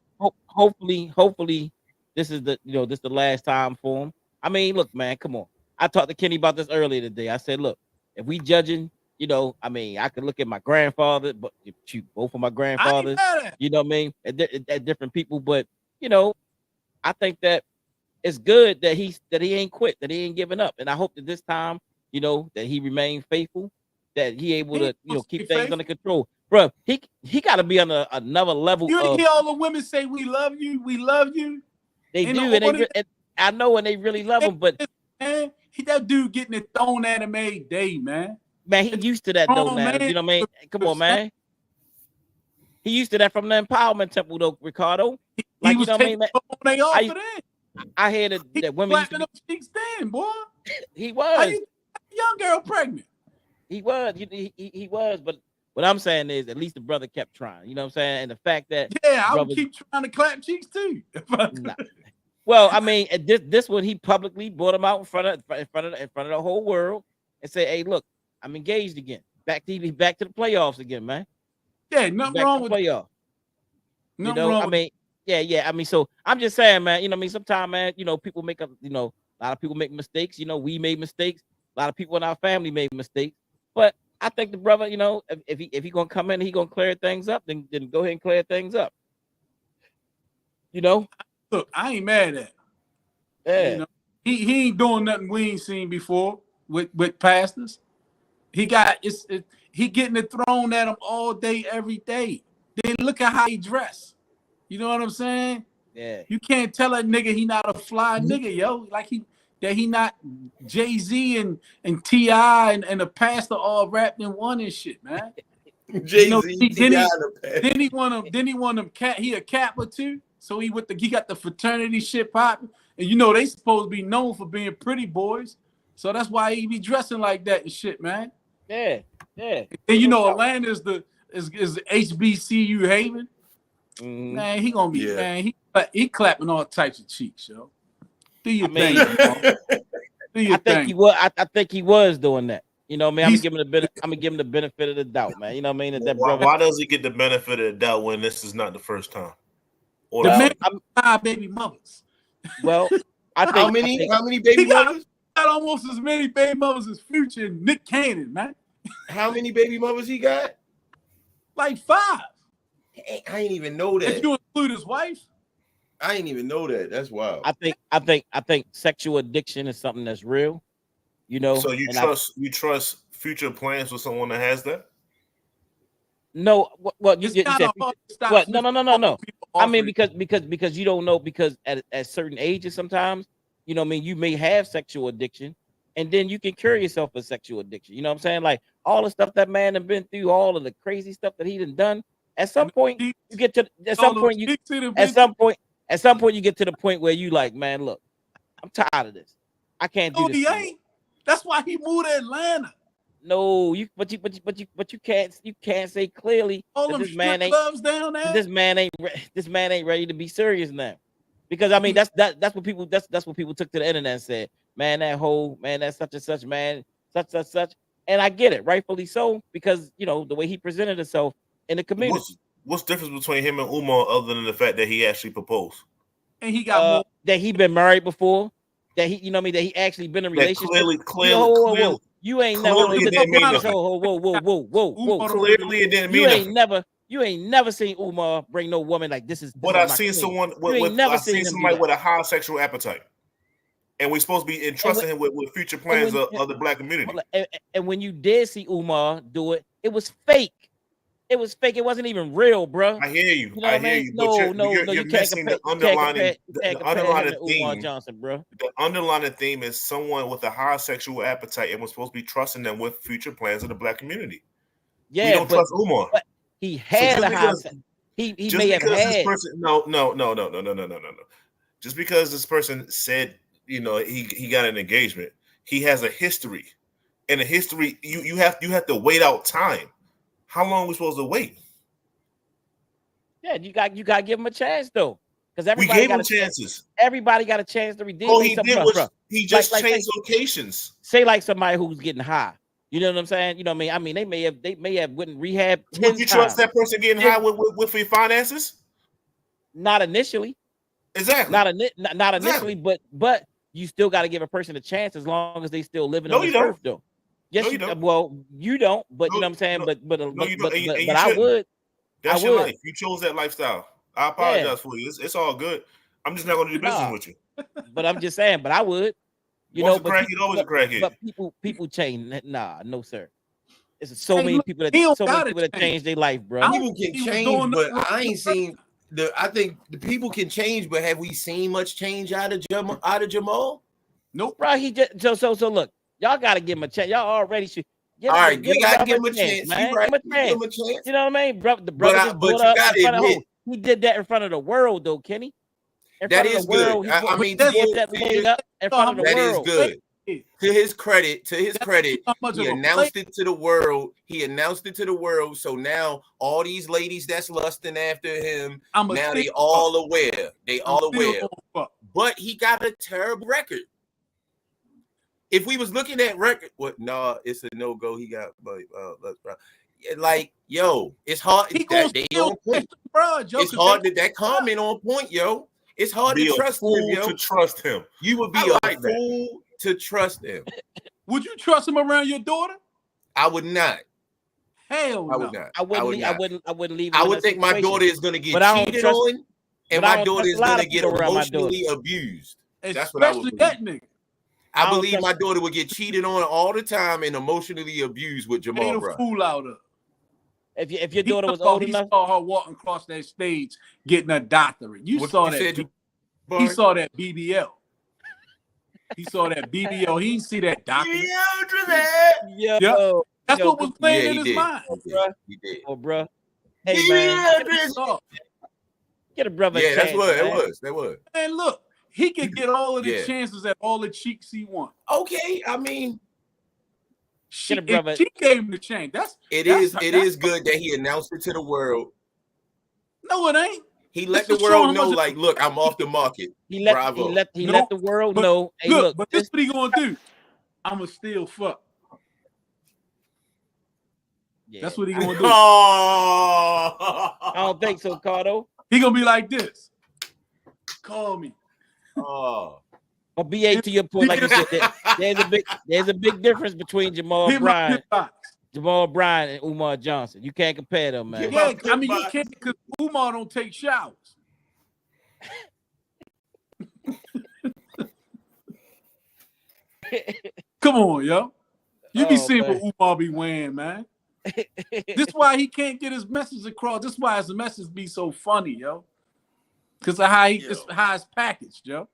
Hopefully, this is this the last time for him. I mean, look, man, come on. I talked to Kenny about this earlier today. I said, look, if we judging, you know, I mean, I could look at my grandfather, but shoot, both of my grandfathers, you know what I mean, at different people, but you know, I think that it's good that he ain't quit, that he ain't giving up, and I hope that this time, you know, that he remained faithful, that he able to, you know, keep things under control, bro. He got to be on another level. You didn't hear all the women say, "We love you, we love you." They do, and I know, and they really love him, but man, that dude getting it thrown at him every day, man. Man, he used to that though. Now, you know what I mean? Come on, man. He used to that from the empowerment temple, though, Ricardo. Like, he was, you know what I mean? I hear that women used to up cheeks then, boy. He was. Young girl pregnant. He was. He was. But what I'm saying is, at least the brother kept trying. You know what I'm saying? And the fact that I would keep trying to clap cheeks too. Nah. Well, I mean, this one he publicly brought him out in front of the whole world and say, "Hey, look, I'm engaged again. Back to the playoffs again, man." Yeah, nothing wrong with playoff. You know, I mean, yeah. I mean, so I'm just saying, man. You know, what I mean, sometimes, man, you know, people make up. You know, a lot of people make mistakes. You know, we made mistakes. A lot of people in our family made mistakes. But I think the brother, you know, if he gonna come in, he gonna clear things up. Then go ahead and clear things up. You know, look, I ain't mad at him. Yeah, you know, he ain't doing nothing we ain't seen before with pastors. He getting it thrown at him all day, every day. Then look at how he dressed. You know what I'm saying? Yeah. You can't tell a nigga he not a fly nigga, yo. Like he not Jay-Z and T.I. and the pastor all wrapped in one and shit, man. Jay-Z, then he want him cat. He a Kappa too. So he got the fraternity shit popping. And you know they supposed to be known for being pretty boys. So that's why he be dressing like that and shit, man. Yeah. And you know Atlanta is HBCU haven. Mm-hmm. Man, he gonna be man. He clapping all types of cheeks, yo. Do your thing. Do your thing. I think he was doing that. You know, man. I'm gonna give him the benefit of the doubt, man. You know what I mean? Why does he get the benefit of the doubt when this is not the first time? Or the man 5 baby mothers. Well, I think how many baby mothers? Got almost as many baby mothers as Future and Nick Cannon, man. How many baby mothers he got? Like 5. I ain't even know that. If you include his wife, I ain't even know that. That's wild. I think sexual addiction is something that's real. You know. So you trust future plans with someone that has that? No, well, you said what? No. I mean, because you don't know, because at certain ages sometimes, you know what I mean, you may have sexual addiction, and then you can cure yourself of sexual addiction. You know what I'm saying? Like all the stuff that man have been through, all of the crazy stuff that he done. At some point, you get to at some point you get to the point where you like, man, look, I'm tired of this. I can't do this. He ain't. That's why he moved to Atlanta. No, you can't say clearly that this man ain't down there. This man ain't ready to be serious now. Because I mean that's what people took to the internet and said, man, that whole man, that's such and such, man, such. And I get it, rightfully so, because you know the way he presented himself in the community. What's the difference between him and Umar other than the fact that he actually proposed? And he got more that he been married before, that he, you know what I mean, that he actually been in a relationship. Clearly, you ain't never whoa. Clearly it didn't mean nothing. You ain't never seen Umar bring no woman like this is. But I've seen someone. I've seen somebody with a high sexual appetite. and we're supposed to be entrusting him with future plans of the black community. And when you did see Umar do it, it was fake. It was fake. It wasn't even real, bro. I hear you. You know what I mean? No, you can't compare. the underlying Umar Johnson, bro. The underlying theme is someone with a high sexual appetite, and we're supposed to be trusting them with future plans of the black community. Yeah, we don't trust Umar. But he had a high. He may have had. No. Just because this person said, he got an engagement, he has a history, and a history you have to wait out time. How long are we supposed to wait? Yeah, you got to give him a chance though, because we gave him chances. Everybody got a chance to redeem. All he did was he just changed locations. Say like somebody who's getting high. You know what I'm saying? You know what I mean? I mean, they may have went in rehab. Would you trust that person getting high with your finances? Not initially. Exactly. Not initially, but you still got to give a person a chance as long as they still living on this earth, though. Yes, no, you don't. Well, you don't, but you know what I'm saying. But I would. That's your life. You chose that lifestyle. I apologize for you. It's all good. I'm just not going to do business with you. But I'm just saying. But I would. Always a crackhead. But people change. Nah, no sir. It's so many people that change their life, bro. People can change, but I ain't seen. I think the people can change, but have we seen much change out of Jamal? Nope. Bro, he just so look. Y'all got to give him a chance. Y'all already should. All right, you got to give him a chance. Man. Right. Give him a chance. You know what I mean? Bro, the brother but you got to admit, he did that in front of the world, though, Kenny. That is good. I mean, that leg up in front of the world. That is good. To his credit, he announced it to the world. So now all these ladies that's lusting after him, now they all aware. But he got a terrible record. If we was looking at record, it's a no-go. He got, like, yo, it's hard. It's hard that comment on point, yo. It's hard to trust him, yo. To trust him, you would be a fool to trust him. Would you trust him around your daughter? I would not. Hell no. I would not. I wouldn't leave. I would think my daughter is going to get cheated on, and my daughter is going to get emotionally abused. That's what I would believe. That nigga. I believe my daughter would get cheated on all the time and emotionally abused with Jamal Bryant. Fool out of. If your daughter was old enough, he saw her walking across that stage getting a doctorate. You saw that. He saw that BBL. He saw that BBL. He didn't see that doctorate. Yeah. That's what was playing in his mind. He did. Oh, bro. Hey, man. Get a brother. Yeah, that's what it was. And look, he could get all of the chances at all the cheeks he wants. Okay, I mean, she gave him the chance. It is good that he announced it to the world. No, it ain't. He let the world know, like, look, I'm off the market. He let the world know. Hey, look, but this what he gonna do? I'ma still fuck. Yeah. That's what he gonna do. I don't think so, Cardo. He gonna be like this. Call me. But BA, to your point, like you said, there's a big difference between Jamal Bryant and Umar Johnson. You can't compare them, man. Yeah, I mean, you can't, because Umar don't take showers. Come on, yo. You be seeing what Umar be wearing, man. This why he can't get his message across. This why his message be so funny, yo. Because of how it's packaged, yo.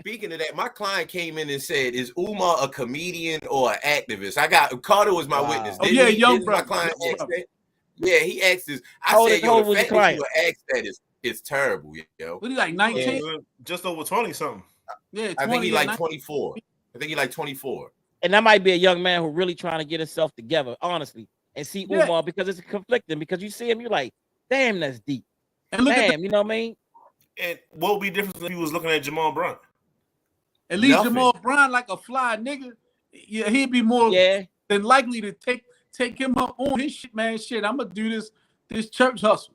Speaking of that, my client came in and said, "Is Umar a comedian or an activist?" I got Carter was my witness. Young brother. My client asked that. Yeah, he asked this. I said, "Yo, the fact that you asked that is terrible, yo." What he like 19? Just over 20 something. Yeah, 20, I think he like 24. I think he like 24. And that might be a young man who really trying to get himself together, honestly, and see Umar because it's conflicting. Because you see him, you're like, "Damn, that's deep." And damn, you know what I mean? And what would be different if he was looking at Jamal Bryant? At least Jamal Bryant, like a fly nigga, yeah, he'd be more than likely to take him up on his shit, man. Shit, I'm gonna do this church hustle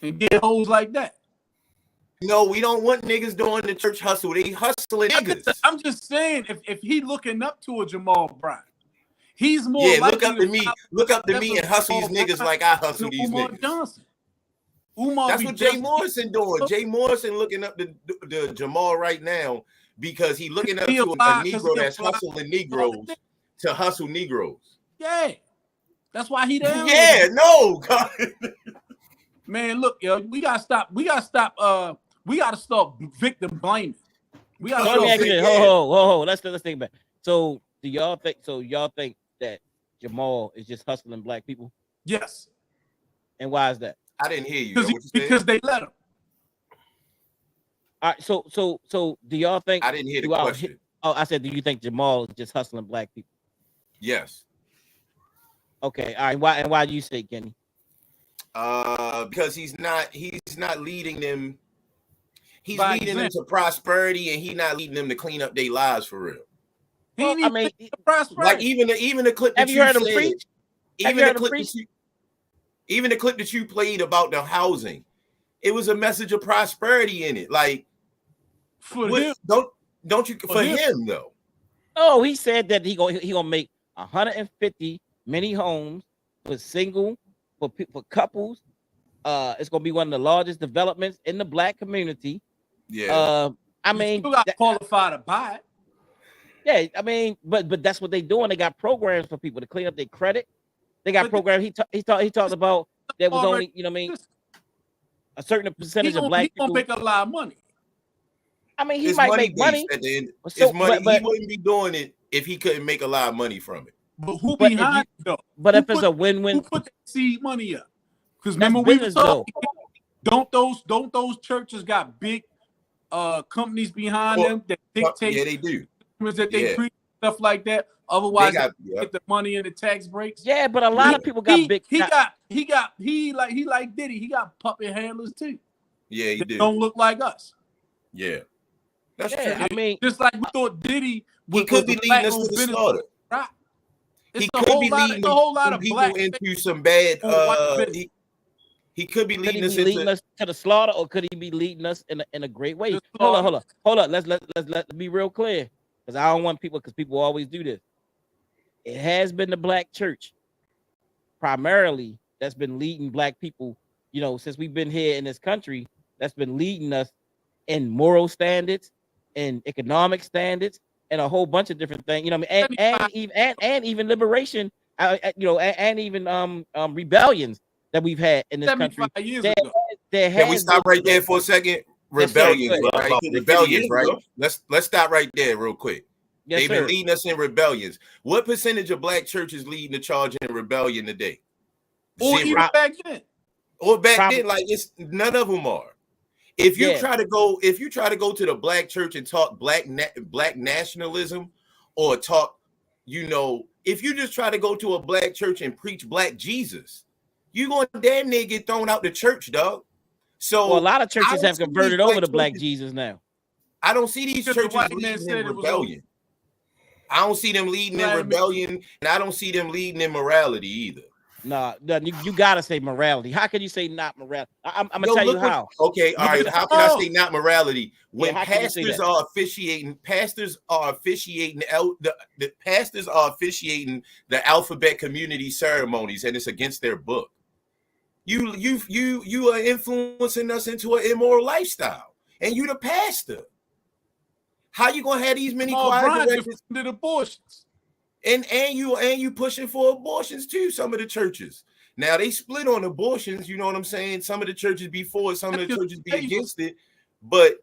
and get hoes like that. No, we don't want niggas doing the church hustle. They hustling niggas. I'm just saying, if he looking up to a Jamal Bryant, he's more look up to me and hustle these niggas like I hustle these niggas. Johnson. Umar That's be what Jay just- Morrison doing. Jay Morrison looking up the Jamal right now because he looking up He to a applied- 'cause Negro he that's applied- hustling Negroes to hustle Negroes. Yeah, that's why he down Yeah, there. no, God. Man, look, yo, we gotta stop. We gotta stop victim blaming. We gotta So let me stop ask you this. Yeah. Ho. Let's think about it. So do y'all think? So y'all think that Jamal is just hustling black people? Yes, And why is that? I didn't hear you. Yo. What you said? because they let him. All right. So do y'all think? I didn't hear the you all question. hit- oh, I said, do you think Jamal is just hustling black people? Yes. Okay. All right. Why do you say, Kenny? Because he's not leading them. He's By leading them example. to prosperity, and he's not leading them to clean up their lives for real. He Well, ain't I even mean, the prosperity. Like even the clip that have you heard him said, preach? Have even you the heard him clip preach? that you, even the clip that you played about the housing, it was a message of prosperity in it. Like, for what, him. don't you for him though? Oh, he said that he gonna make 150 mini homes for couples. It's gonna be one of the largest developments in the black community. Yeah. I You mean, still got qualified to buy it. yeah, I mean, but that's what they doing. They got programs for people to clean up their credit. They got But programs. He talked about there was only, you know what I mean, a certain percentage of black He gonna people. make a lot of money. I mean, he It's might money make money. based at the end. So, It's money. but He wouldn't be doing it if he couldn't make a lot of money from it. But who But if behind you- it, though? but Who if it's put- a win-win, Who put that seed money up? Because that's remember we were business though. talking. Don't those churches got big companies behind Well, them that dictate Yeah, they do. that they Yeah. preach stuff like that? They Otherwise, got they get the money and the tax breaks. Yeah, but a lot Yeah. of people got big. He like Diddy. He got puppet handlers too. Yeah, he That do. don't look like us. Yeah, that's Yeah, true. I mean, Just like we thought Diddy He could be the leading us to black-owned the business. slaughter. Right. He It's a could whole be lot. leading It's a whole lot some of people black into some bad. on white business. He could be could he leading be us leading into. us to the slaughter, or could he be leading us in a great way? The Hold on. Let's be real clear, because I don't want people, because people always do this. It has been the black church primarily that's been leading black people, you know, since we've been here in this country. That's been leading us in moral standards, and economic standards, and a whole bunch of different things. You know, what I mean, and even liberation, you know, and even rebellions that we've had in this country. 75 years There, ago. there Can we has stop been- right there for a second? Yes, sir. Rebellions, Go right? About 50 Rebellions, years right? ago. Let's stop right there real quick. Yes, They've sir. been leading us in rebellions. What percentage of black churches leading the charge in rebellion today? Or Zero. even back then. Or back Probably- then, like it's none of them are. If you Yeah. try to go to the black church and talk black nationalism, or talk, you know, if you just try to go to a black church and preach black Jesus, you gonna damn near get thrown out the church, dog. So Well, a lot of churches don't have see converted these over to black black churches- Jesus now. I don't see these Because the churches white man leading said in it was rebellion. I don't see them leading in Right. rebellion, and I don't see them leading in morality either. No, you gotta say morality. How can you say not morality? I'm gonna Yo, tell you look what- how. Okay, all right. How can I say not morality when how can you say pastors that? are officiating? Pastors are officiating the pastors are officiating the alphabet community ceremonies, and it's against their book. You are influencing us into an immoral lifestyle, and you the pastor. How you gonna have these many Jamal choir Bryant directors? defended abortions. And you pushing for abortions too. Some of the churches now they split on abortions. You know what I'm saying? Some of the churches be for it, some of the churches be against it. But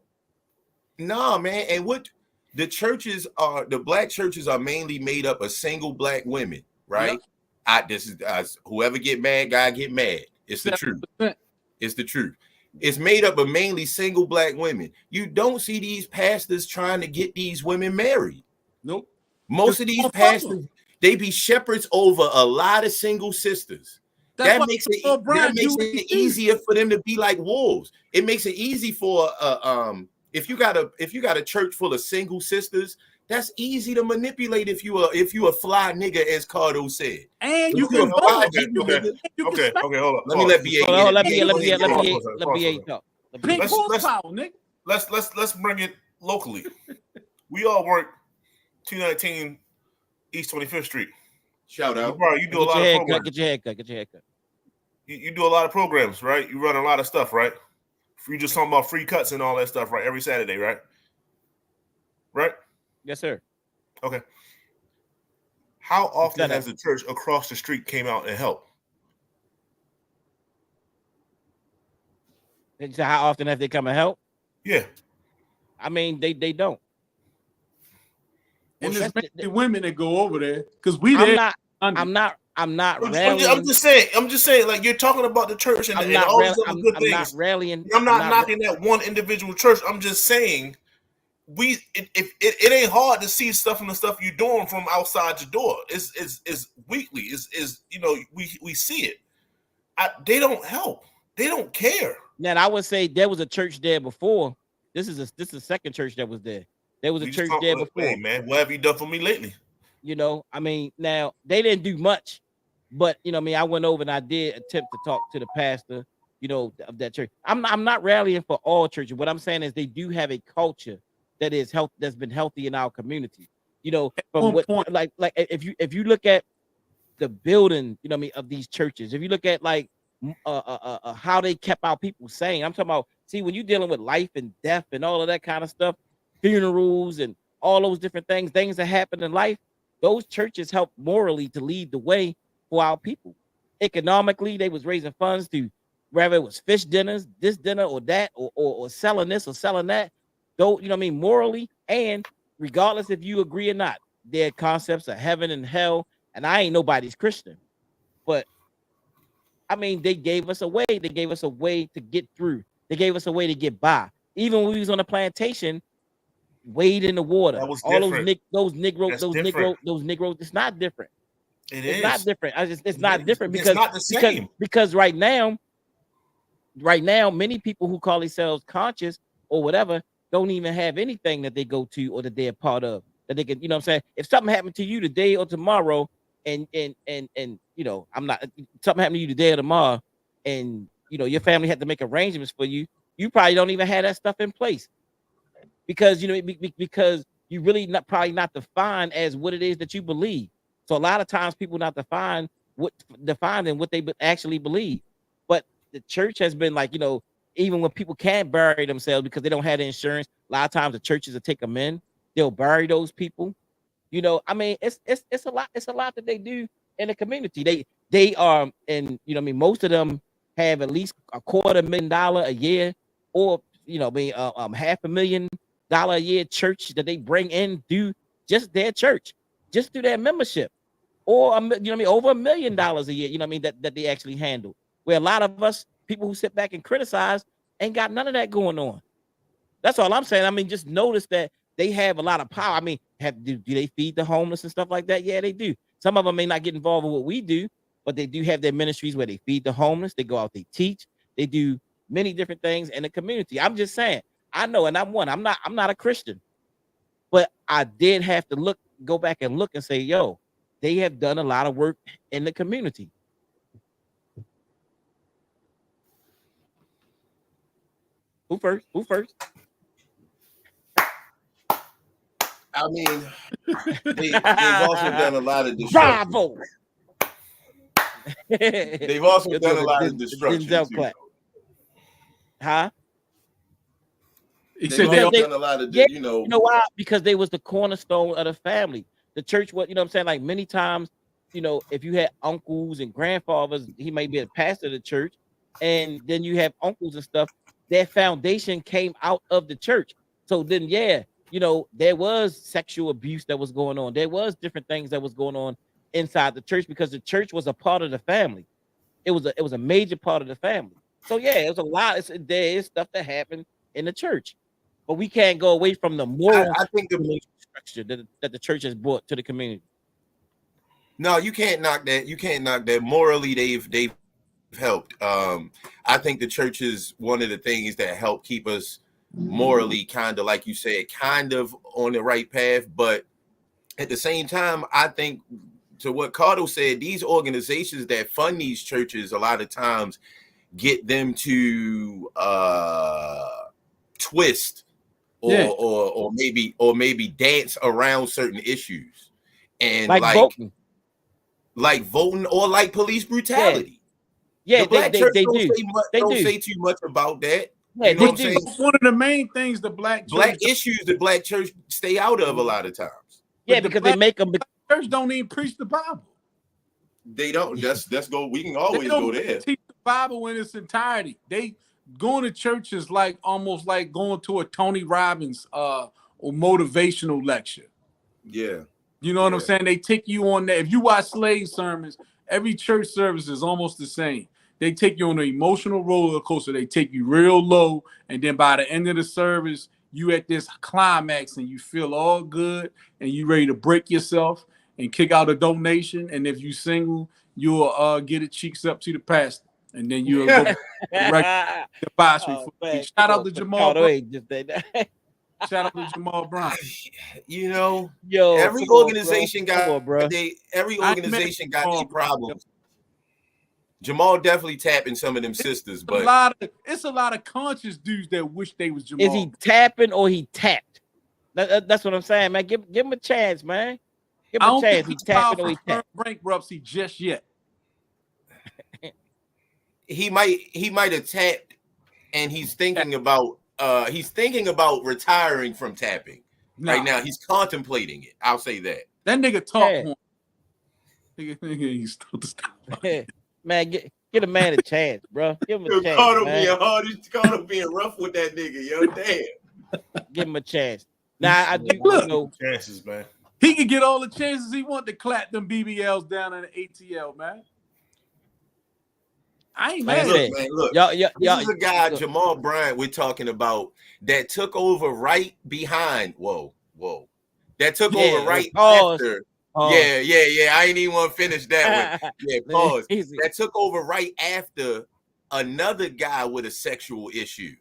nah, man. And what the churches are, the black churches are mainly made up of single black women, right? Yep. Whoever get mad, God get mad. It's the truth. 7%. It's the truth. It's made up of mainly single black women. You don't see these pastors trying to get these women married. Nope. Most of these pastors, they be shepherds over a lot of single sisters. That makes it easier for them to be like wolves. It makes it easy for if you got a church full of single sisters, that's easy to manipulate if you a fly nigga, as Cardo said. And you If you can a fly vote. nigga, Okay, hold on. let me let BA. Hold on, let get it. BA talk. Pink Let's- horsepower, nigga. Let's bring it locally. We all work 219 East 25th Street. Shout out. Bro, you do a Get lot your of haircut. programs. Get your haircut. Get your haircut. you do a lot of programs, right? You run a lot of stuff, right? You just talking about free cuts and all that stuff, right? Every Saturday, right? Right? Yes, sir. Okay. How often has the church across the street came out and helped? So how often have they come and help? Yeah. I mean, they don't. And there's many women that go over there because we I'm there. not rallying. I'm just saying, like you're talking about the church and, all these other good things. I'm not rallying. I'm not knocking that one individual church. I'm just saying it ain't hard to see stuff and the stuff you're doing from outside your door. It's weekly. Is we see it. They don't help. They don't care. Now I would say there was a church there before. This is a second church that was there. There was a church there before. Hey, man, what have you done for me lately? I mean, now they didn't do much, but I went over and I did attempt to talk to the pastor, of that church. I'm not rallying for all churches. What I'm saying is they do have a culture that is that's been healthy in our community. From what like if you look at the building, of these churches, if you look at like how they kept our people sane. I'm talking about, see, when you're dealing with life and death and all of that kind of stuff, funerals and all those different things that happen in life, those churches help morally to lead the way for our people. Economically, they was raising funds to, whether it was fish dinners, this dinner or that, or selling this or selling that. Though, morally, and regardless if you agree or not, their concepts of heaven and hell, and I ain't nobody's Christian, but I mean, they gave us a way. They gave us a way to get through. They gave us a way to get by. Even when we was on a plantation, wade in the water. That was all different. those Negroes. It's not different. It's not different. It's not different because it's not the same. Because right now, many people who call themselves conscious or whatever don't even have anything that they go to or that they're a part of. That they can, if something happened to you today or tomorrow, and I'm not, something happened to you today or tomorrow, and your family had to make arrangements for you, you probably don't even have that stuff in place because because you really probably not defined as what it is that you believe. So a lot of times people not defined what they actually believe. But the church has been like, even when people can't bury themselves because they don't have the insurance, a lot of times the churches will take them in, they'll bury those people. I mean, it's a lot that they do in the community. They and most of them have at least $250,000 a year, or $500,000 a year church that they bring in through just their church, just through their membership, or over $1 million a year. That they actually handle. Where a lot of us people who sit back and criticize ain't got none of that going on. That's all I'm saying. I mean, just notice that they have a lot of power. I mean, do they feed the homeless and stuff like that? Yeah, they do. Some of them may not get involved with what we do, but they do have their ministries where they feed the homeless. They go out, they teach, they do many different things in the community. I'm just saying, I know, and I'm not a Christian, but I did have to go back and look and say, yo, they have done a lot of work in the community. Who first? I mean, they've also done a lot of destruction. Bravo. They've also done a lot of destruction too. Huh? They've done a lot of, you know why? Because they was the cornerstone of the family. The church, like many times, if you had uncles and grandfathers, he may be a pastor of the church, and then you have uncles and stuff. Their foundation came out of the church. So then, there was sexual abuse that was going on. There was different things that was going on inside the church because the church was a part of the family. It was a major part of the family. So it was a lot. There is stuff that happened in the church, but we can't go away from the moral. I think the structure that the church has brought to the community. No, you can't knock that. You can't knock that. Morally, they've helped. I think the church is one of the things that help keep us morally, kind of like you said, kind of on the right path. But at the same time, I think, to what Cardo said, these organizations that fund these churches a lot of times get them to twist or maybe dance around certain issues, and like voting or like police brutality. Yeah, The black church they don't do. say much, They don't do. say too much about that. Yeah, You know they what I'm do. saying? One of the main things the black Black church, issues the black church stay out of a lot of times. Yeah, the because they black make them. church don't even preach the Bible. They don't. That's go. We can They always don't go there. teach the Bible in its entirety. They going to church is like almost like going to a Tony Robbins or motivational lecture. Yeah. You know what I'm Yeah. saying? They take you on that. If you watch slave sermons, every church service is almost the same. They take you on an emotional roller coaster. They take you real low, and then by the end of the service, you at this climax and you feel all good and you ready to break yourself and kick out a donation. And if you single, you'll get it cheeks up to the pastor, and then you'll go direct the boss. Shout out to Jamal Bryant. Shout out to Jamal Bryant. You know, Yo, every come on, organization bro. Come on, bro. every organization got their problems. Jamal definitely tapping some of them sisters, but it's a lot of conscious dudes that wish they was Jamal. Is he tapping or he tapped? That's what I'm saying, man. Give him a chance, man. Give him a chance. He tapping or he tapped. Bankruptcy just yet. he might have tapped, and he's thinking about retiring from tapping right now. He's contemplating it. I'll say that. That nigga talk. He's still Man, get a man a chance, bro. Give him a chance. Caught him being rough with that nigga, yo. Damn. Give him a chance. Now I do know chances, man. He can get all the chances he want to clap them BBLs down in the ATL, man. I ain't mad. Look, man, look. This is a guy, Jamal Bryant, we're talking about that took over right behind. Whoa. That took over right after. Yeah. I ain't even want to finish that one. Yeah, pause. That took over right after another guy with a sexual issue.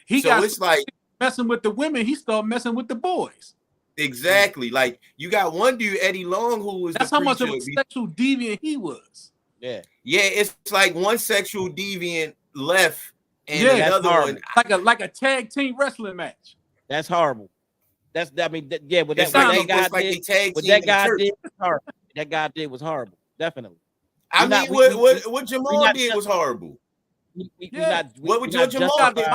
It's like messing with the women, he started messing with the boys. Exactly. Like you got one dude, Eddie Long, who was that's how much of a sexual deviant he was. Yeah, it's like one sexual deviant left and another one like a tag team wrestling match. That's horrible. What that guy did was horrible. Definitely. What Jamal did was horrible. What Jamal did?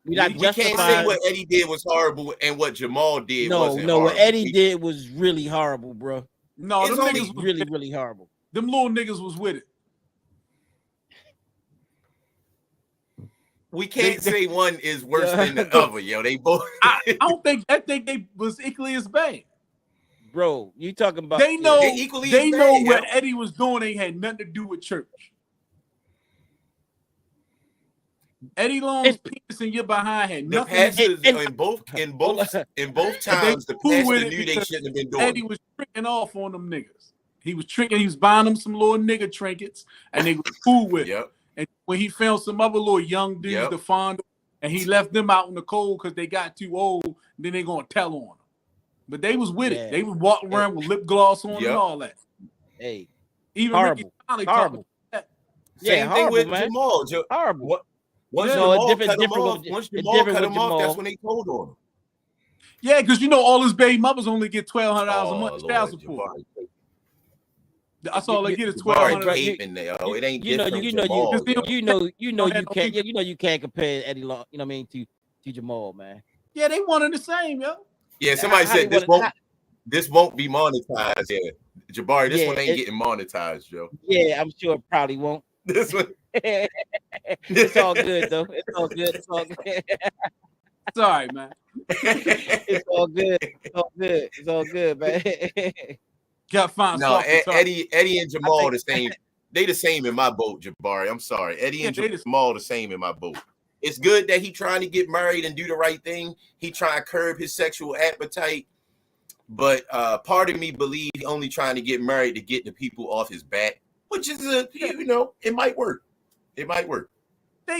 We can't say what Eddie did was horrible and what Jamal did wasn't horrible. What Eddie did was really horrible, bro. No, them niggas was really horrible. Them little niggas was with it. We can't say one is worse than the other, yo. They both. I think they was equally as bad. Bro, you talking about? They know what Eddie was doing. They had nothing to do with church. Eddie Long's penis in your behind had nothing. The pastors in both times, the pastor knew they shouldn't have been doing. Eddie was tricking off on them niggas. He was tricking. He was buying them some little nigga trinkets, and they was cool with it. And when he found some other little young dudes to fondle, and he left them out in the cold because they got too old, then they gonna tell on him. But they was with it. They was walking around with lip gloss on and all that. Hey, even horrible. Ricky horrible. Same thing with Jamal. Horrible. Once Jamal cut him off, that's when they told on him. Yeah, because all his baby mothers only get $1,200 a month child support. That's all they get is $1,200. It ain't different. You can't compare Eddie Long, to Jamal, man. Yeah, they one and the same, yo. Yeah, somebody said this won't be monetized. Yeah, Jabari, this one ain't getting monetized, Joe. Yeah, I'm sure it probably won't. This one. It's all good though. It's all good. It's all good. Sorry, man. It's all good. It's all good. It's all good, man. Got fine. No, Eddie and Jamal the same. They the same in my boat, Jabari. I'm sorry. Eddie and Jamal the same in my boat. It's good that he trying to get married and do the right thing. He trying to curb his sexual appetite. But part of me believe he only trying to get married to get the people off his back, which is it might work. It might work.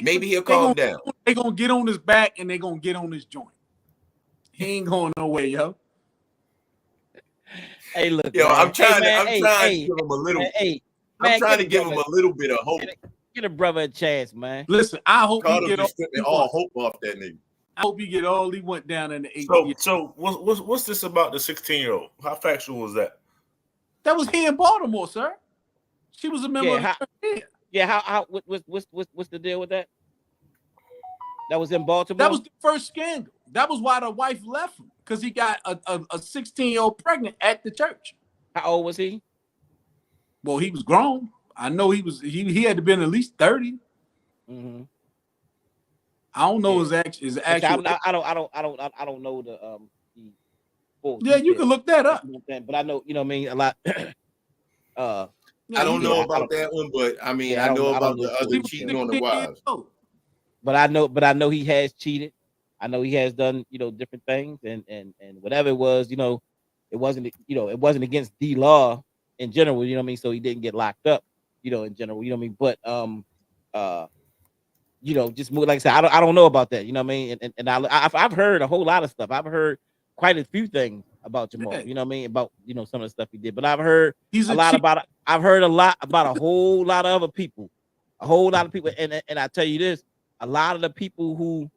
Maybe he'll calm down. They gonna get on his back and they gonna get on his joint. He ain't going nowhere, yo. Hey, look, yo, man. I'm trying to give him a little. I'm trying to give him a little bit of hope. Get a brother a chance, man. Listen, I hope he get all hope off that nigga. I hope he get all he went down in the 8 So what's this about the 16-year-old? How factual was that? That was here in Baltimore, sir. She was a member of the church. Yeah, how what's the deal with that? That was in Baltimore. That was the first scandal. That was why the wife left him, because he got a 16-year-old pregnant at the church. How old was he? Well, he was grown. I know he was. He had to been at least 30. Mm-hmm. I don't know his actual. I don't know the full Yeah, you can look that up. But I know, you know what I mean, a lot. I don't know about that one, but I mean, I know about the other cheating on the wives. But I know he has cheated. I know he has done, you know, different things, and whatever it was, you know, it wasn't against the law in general, you know what I mean? So he didn't get locked up, you know, in general, you know what I mean? But you know, just more like I said, I don't know about that, you know what I mean? And I've heard a whole lot of stuff. I've heard quite a few things about Jamal, you know what I mean? About, you know, some of the stuff he did, but I've heard I've heard a lot about a whole lot of other people, and I tell you this, a lot of the people who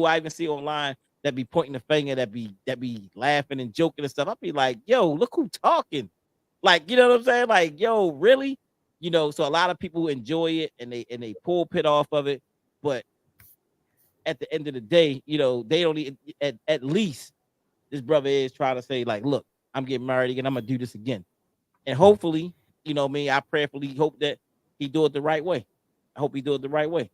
I even see online that be pointing the finger, that be laughing and joking and stuff, I'll be like, yo, look who talking. Like, you know what I'm saying? Like, yo, really? You know, so a lot of people enjoy it and they pulpit off of it, but at the end of the day, you know, they don't even, at least this brother is trying to say, like, look, I'm getting married again, I'm gonna do this again. And hopefully, you know me, I prayerfully hope that he do it the right way. I hope he do it the right way.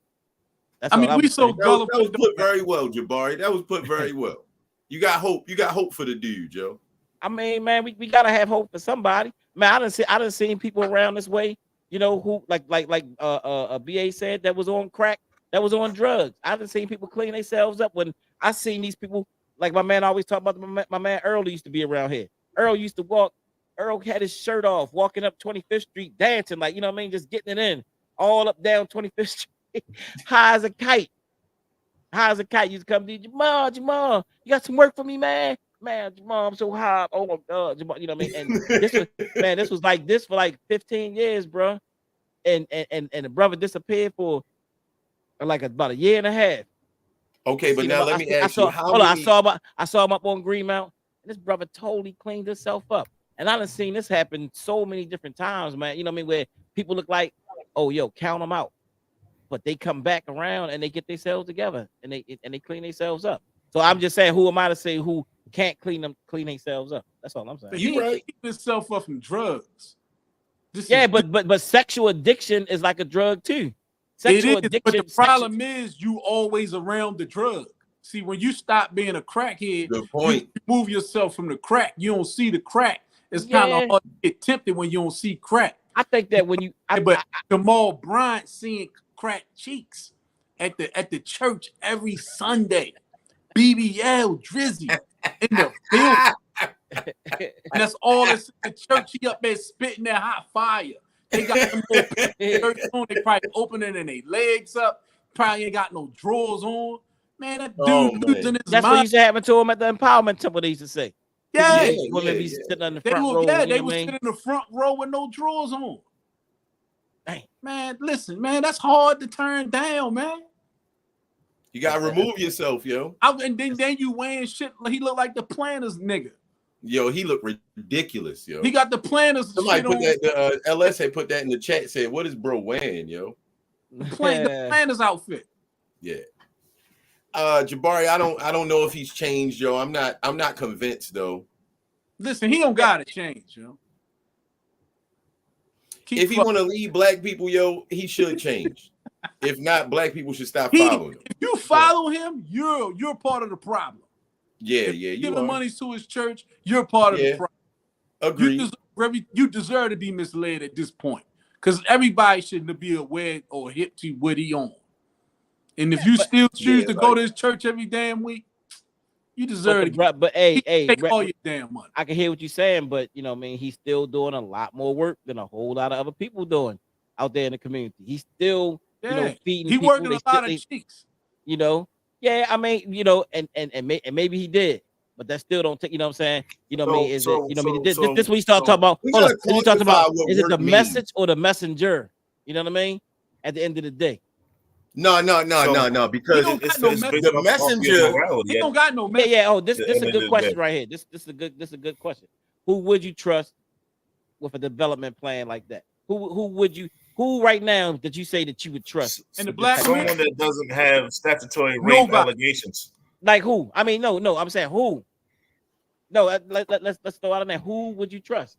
That's I mean, we so gullible. That was put very well, Jabari. That was put very well. You got hope. You got hope for the dude, Joe. I mean, man, we gotta have hope for somebody. Man, I done seen people around this way, you know, who like BA said, that was on crack, that was on drugs. I done seen people clean themselves up. When I seen these people, like my man always talk about, my man Earl used to be around here. Earl used to walk. Earl had his shirt off, walking up 25th Street, dancing, like, you know what I mean, just getting it in, all up down 25th Street, high as a kite. Used to come to Jamal, you got some work for me, man. Jamal, I'm so high. Oh my God, Jamal, you know what I mean? And this was like this for like 15 years, bro. And the brother disappeared for like about a year and a half. Okay, but now let me ask you, I saw him up on Greenmount, and this brother totally cleaned himself up. And I done seen this happen so many different times, man. You know what I mean? Where people look like, oh, yo, count them out. But they come back around and they get themselves together and they clean themselves up. So I'm just saying, who am I to say who can't clean themselves up? That's all I'm saying. He right. Keep himself up from drugs. But sexual addiction is like a drug too. Sexual addiction. But the problem is you always around the drug. See, when you stop being a crackhead, good point. You remove yourself from the crack. You don't see the crack. It's kind of hard to get tempted when you don't see crack. I think that when you, Jamal Bryant seeing crack cheeks at the church every Sunday, BBL Drizzy in the building, and that's all that's in the church. He up there spitting that hot fire. They got them shirts on. They probably opening and their legs up. Probably ain't got no drawers on. Man, that dude losing his mind. What used to happen to him at the Empowerment Temple. They used to say. Women be sitting in the front row. They were sitting in the front row with no drawers on. Dang. Man, listen, man, that's hard to turn down, man. You gotta remove yourself, yo. And then you wearing shit. He looked like the Planners nigga. Yo, he looked ridiculous, yo. He got the Planners. Somebody put that. LS had put that in the chat. Said, "What is bro wearing, yo?" The Planners outfit. Yeah. Jabari, I don't know if he's changed, yo. I'm not convinced though. Listen, he don't gotta change, yo. If he want to lead black people, yo, he should change. If not, black people should stop following him. If you follow him, you're part of the problem. Yeah, you giving money to his church, you're part of the problem. Agreed. You deserve to be misled at this point, because everybody shouldn't be aware or hip to what he on. And if you still choose to go to his church every damn week, you deserve it. But hey, take all your damn money. I can hear what you're saying, but you know what I mean, he's still doing a lot more work than a whole lot of other people doing out there in the community. He's still, you know, feeding people. He working a lot of cheeks. You know, I mean, you know, and maybe he did, but that still don't take, you know what I'm saying? You know what I mean? Is it, you know what I mean? This we start talking about. Hold on, we talk about, is it the message or the messenger? You know what I mean? At the end of the day. No, because the messenger. He don't got no messenger. Yeah. Oh, this is a good question right here. This is a good question. Who would you trust with a development plan like that? Who would you? Who right now that you say that you would trust? And the black someone man? that doesn't have statutory rape Nobody. allegations. Like who? I mean, no. I'm saying who. No, let's throw out on that. Who would you trust?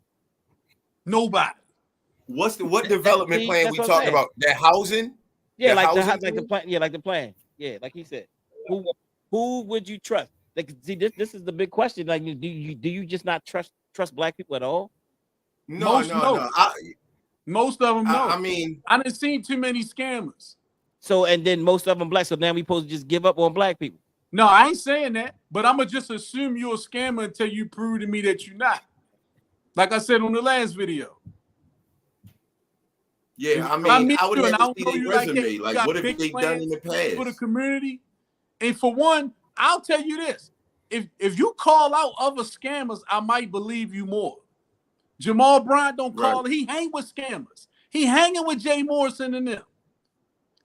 Nobody. What development plan that's we what I'm talking saying. about? That housing? Yeah, like housing the plan. Yeah, like the plan. Yeah, like he said. Who would you trust? Like, see, this is the big question. Like, do you just not trust black people at all? No. Most of them no. I mean, I didn't see too many scammers. So, and then most of them black. So now we supposed to just give up on black people. No, I ain't saying that, but I'm gonna just assume you're a scammer until you prove to me that you're not. Like I said on the last video. yeah, I would have to see their resume. Like, what have they done in the past for the community? And for one, I'll tell you this: if you call out other scammers, I might believe you more. Jamal Bryant don't call. Right. He hang with scammers. He hanging with Jay Morrison and them.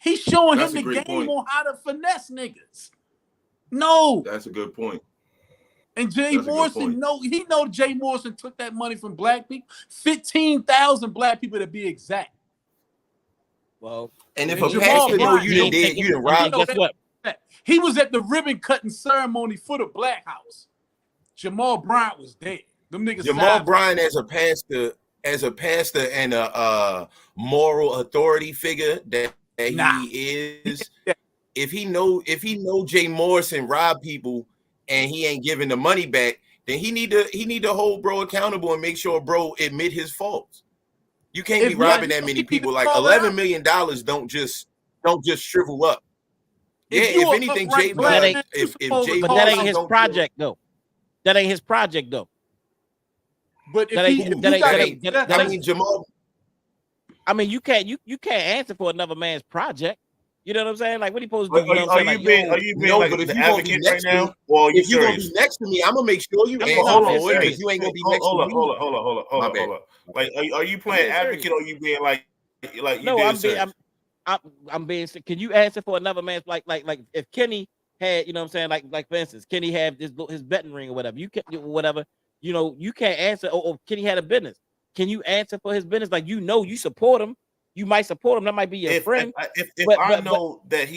He's showing him the game on how to finesse niggas. No, that's a good point. And Jay Morrison, he know Jay Morrison took that money from black people, 15,000 black people to be exact. Well, and if a pastor know you didn't rob, guess what? He was at the ribbon cutting ceremony for the Black House. Jamal Bryant was there. Them niggas. Jamal Bryant as a pastor and a moral authority figure that he is. If he know Jay Morrison robbed people and he ain't giving the money back, then he need to hold bro accountable and make sure bro admit his faults. You can't be robbing that many people. Like $11 million don't just shrivel up. If anything, Jay, but that ain't his project though. That ain't his project though. But Jamal. I mean, you can't answer for another man's project. You know what I'm saying? Like, what are you supposed to do? Are you being like the advocate right now? Or are you if you're gonna be next to me, I'm gonna make sure you answer for it because you ain't gonna be next to me. Hold on. Like, are you playing advocate or are you being like you no, did? I'm being. Can you answer for another man's like if Kenny had, you know what I'm saying, like for instance, Kenny had his betting ring or whatever. You can whatever. You know, you can't answer. Or Kenny had a business. Can you answer for his business? Like, you support him. You might support him. That might be your friend. If I know that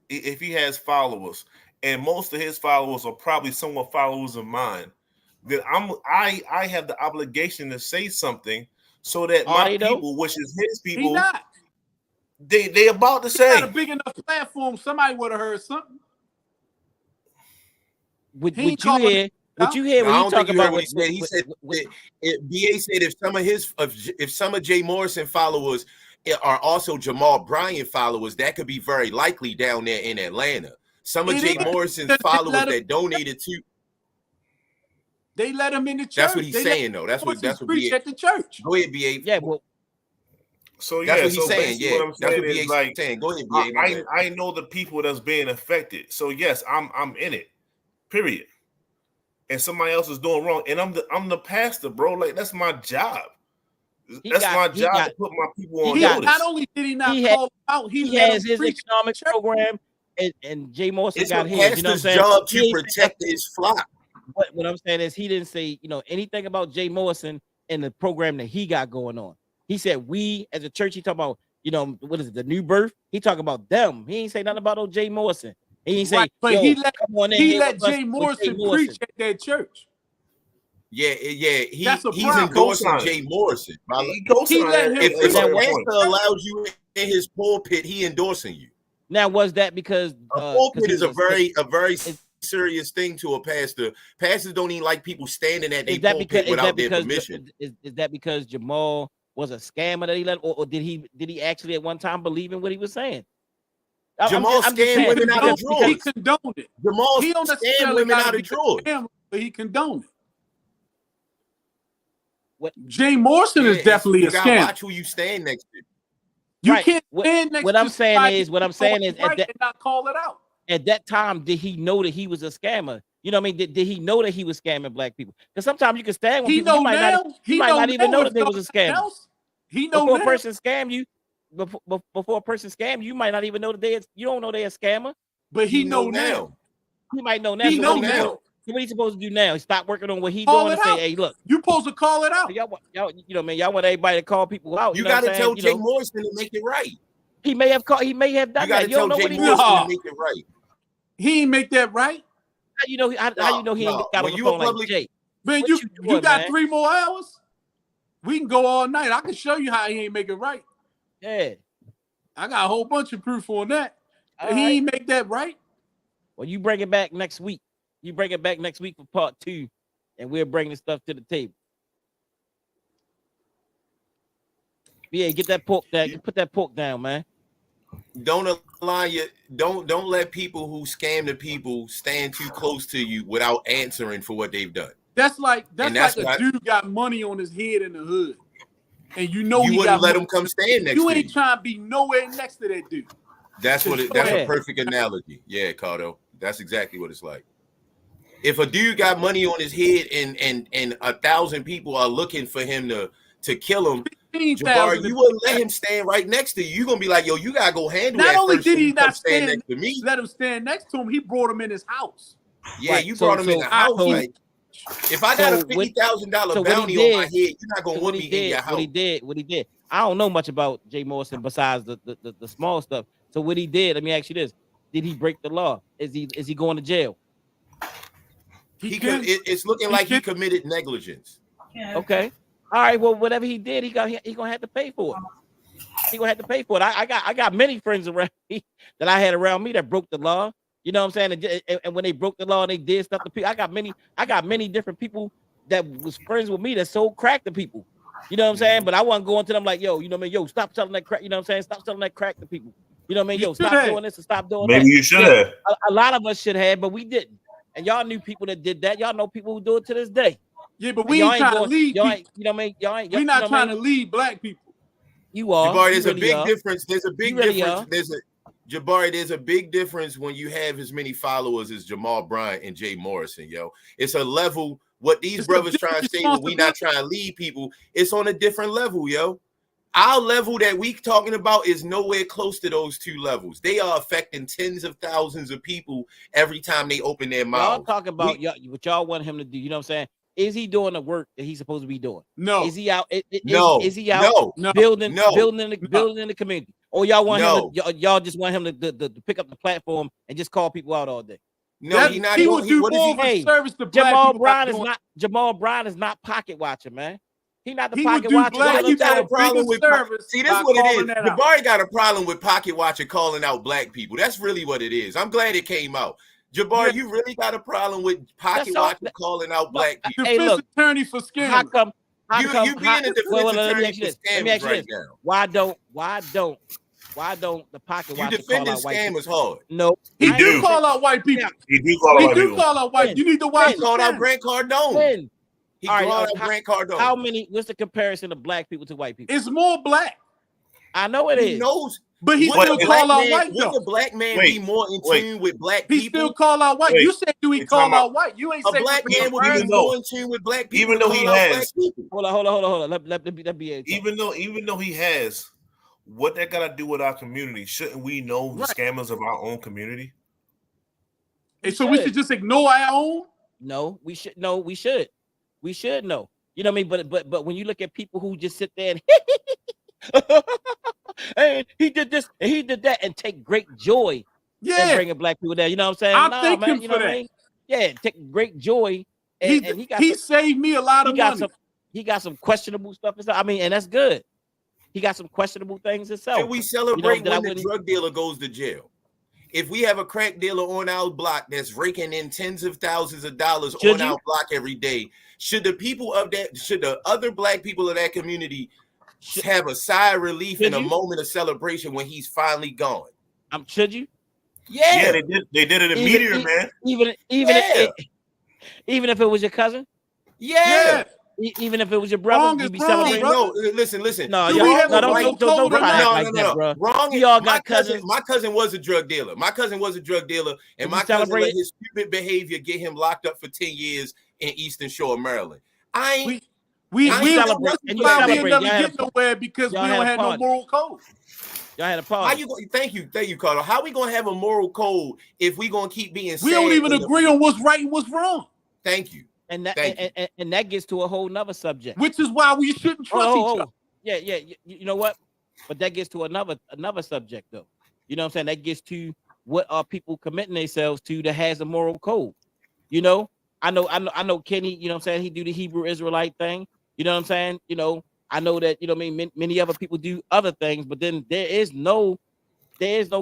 if he has followers, and most of his followers are probably somewhat followers of mine, then I have the obligation to say something so that my people, which is his people, they about to say. Got a big enough platform. Somebody would have heard something. Would you hear? What you hear when you talk about what he said? He said BA said if some of Jay Morrison followers are also Jamal Bryant followers, that could be very likely down there in Atlanta. Some of Jay Morrison's followers that donated to, they let him in the church. That's what he's saying, though. That's what preach at the church. Go ahead, BA. Yeah, well. So that's what he's saying. Yeah, what I'm saying is like, saying. Go ahead, BA. I know the people that's being affected. So yes, I'm in it. Period. And somebody else is doing wrong, and I'm the pastor, bro. Like, that's my job. That's my job to put my people on notice. Not only did he not call out, he has his economic program, and Jay Morrison got his. You know what I'm saying? Job to protect his flock. What I'm saying is, he didn't say anything about Jay Morrison and the program that he got going on. He said we as a church. He talking about what is it, the new birth? He talking about them. He ain't say nothing about Jay Morrison. He say, but he let Jay Morrison preach at that church. Yeah. He's endorsing Jay Morrison. If a pastor allows you in his pulpit, he endorsing you. Now, was that because a pulpit is a very serious thing to a pastor? Pastors don't even like people standing at their pulpit without their permission. Is that because Jamal was a scammer that he let, or did he actually at one time believe in what he was saying? Jamal scammed women out of drawers. He condoned it. Jamal scammed women out of drawers. But he condoned it. What? Jay Morrison is definitely a scam. Watch who you stand next to. You can't stand next to. What I'm saying is, at that, not call it out. At that time, did he know that he was a scammer? You know what I mean? Did he know that he was scamming black people? Because sometimes you can stand with people. He might not even know that they was a scammer. He know before a person scam you. Before a person scam you might not even know that you don't know they're a scammer. But he know now. He might know now. He know now. what he supposed to do now? He stop working on what he Call doing it and say, out. "Hey, look, You supposed to call it out. y'all, you know, man, y'all want everybody to call people out. You know what got to I'm tell saying? Jay Morrison to make it right. He may have called. He may have You done got that. to You don't tell know Jay what he Morrison did. No. to make it right. He ain't make that right. How you know? How you know he ain't got on When the you phone a like public, Jay? Man, What you doing, got man? 3 more hours. We can go all night. I can show you how he ain't make it right. Yeah. I got a whole bunch of proof on that. All He right. ain't make that right. Well, you bring it back next week. You bring it back next week for part 2, and we'll bring the stuff to the table. Yeah, get that pork down. Put that pork down, man. don't align you. Don't let people who scam the people stand too close to you without answering for what they've done. That's like that's a why- dude got money on his head in the hood, and you know You he wouldn't got let money. him come stand next You to ain't you. trying to be nowhere next to that dude. That's what. Go That's ahead. a perfect analogy. Yeah, Cardo. That's exactly what it's like. If a dude got money on his head and 1,000 people are looking for him to kill him, 15,000. Jabari, you wouldn't let him stand right next to you. You're gonna be like, yo, you gotta go handle Not that only first. did before he you come not stand next to me. let him stand next to him, he brought him in his house. Yeah, Right. you So- brought him in so- the house. so- Like, if I got so a $50,000 so what he bounty on my did- head, you're not gonna So want me in your house. what he did. I don't know much about Jay Morrison besides the small stuff. So what he did, let me ask you this: did he break the law? Is he going to jail? It's looking like he committed negligence. Okay. All right. Well, whatever he did, he gonna have to pay for it. He gonna have to pay for it. I got many friends around me that I had around me that broke the law. You know what I'm saying? And when they broke the law and they did stuff to people, I got many different people that was friends with me that sold crack to people. You know what I'm saying? But I wasn't going to them like, yo, you know what I mean? Yo, stop selling that crack. You know what I'm saying? Stop selling that crack to people. You know what I mean? Yo, stop doing this and stop doing that. Maybe you should have. A lot of us should have, but we didn't. And y'all knew people that did that. Y'all know people who do it to this day. Yeah, but we ain't trying to lead people. You know what I mean? We're not trying to lead black people. You are. Jabari, there's You a really big are. difference. There's a big You really difference. are. Jabari, there's a big difference when you have as many followers as Jamal Bryant and Jay Morrison, yo. It's a level. What these brothers trying to say when we not trying to lead people, it's on a different level, yo. Our level that we talking about is nowhere close to those two levels. They are affecting tens of thousands of people every time they open their mouths. Y'all talk about what y'all want him to do. You know what I'm saying? Is he doing the work that he's supposed to be doing? No. Is he out? No. Is he out building in the community? Or y'all want him to, y'all just want him to pick up the platform and just call people out all day? No, he's not. He will do more for Hey, service to black Jamal people. Bryant is not pocket watcher, man. He not the He pocket would do watcher. black You got a people problem bigger with service. see, this by is what it is. calling that out. Jabari got a problem with pocket watcher calling out black people. That's really what it is. I'm glad it came out. Jabari, you really got a problem with pocket watcher calling out black people. Hey, Defense look, attorney for scammers. how come You being a defense attorney for scammers right now. Why don't the pocket You watcher defending call out white people? scammers hard. No, He do call out white people. He do call out white people. call out white. You need to watch. He called out Grant Cardone. When? He All right, called out Grant Cardone. How many? What's the comparison of black people to white people? It's more black. I know it He is. knows. But he Wouldn't still a black call out man- white Wouldn't though. a black man Wait, be more in wait. tune with black He people? still call out white. Wait. You said do he Wait, call time out out. white? You ain't A say black man would Even be though- more in tune with black people. even though to he call out has- black people. Hold on. Let me Even though he has, what that got to do with our community? Shouldn't we know the Right. scammers of our own community? And so we should just ignore our own. No, we should. No, we should. We should know. You know what I mean? But when you look at people who just sit there and and he did this and he did that and take great joy in Yeah, bringing black people there. You know what I'm saying? I thank man, him you for know what I that. mean? Yeah, take great joy. And he got he saved me a lot of money. He got some questionable stuff and stuff. I mean, and that's good. He got some questionable things himself. Should we celebrate that I when the wouldn't- drug dealer goes to jail? If we have a crack dealer on our block that's raking in tens of thousands of dollars Should on you? our block every day, should the other black people of that community have a sigh of relief Should and a you? moment of celebration when he's finally gone? Should you? Yeah, they did it in Meteor, man. Even if it was your cousin, yeah. even if it was your brother, Wrong you'd is be wrong, celebrating. No, listen. No, Do y'all, we have no, a don't right try code to or act not? like that, bro. Wrong. We all My got cousin, cousins. my cousin was a drug dealer. My cousin was a drug dealer, and Did you my cousin celebrate let it? his stupid behavior get him locked up for 10 years in Eastern Shore, Maryland. I ain't. We And we you don't celebrate- that's and you why we celebrate. never Y'all had get nowhere because we y'all had don't a have no party. moral code. Y'all had a How party. you going? Thank you, Carter. How we gonna have a moral code if we gonna keep being? We don't sad even in the- agree on what's right and what's wrong. Thank you. And that Thank you. and that gets to a whole nother subject. Which is why we shouldn't trust each other. Yeah. You know what? But that gets to another subject though. You know what I'm saying? That gets to what are people committing themselves to that has a moral code. You know, I know Kenny, you know what I'm saying? He do the Hebrew Israelite thing. You know what I'm saying? You know, I know that, you know what I mean, many other people do other things, but then there is no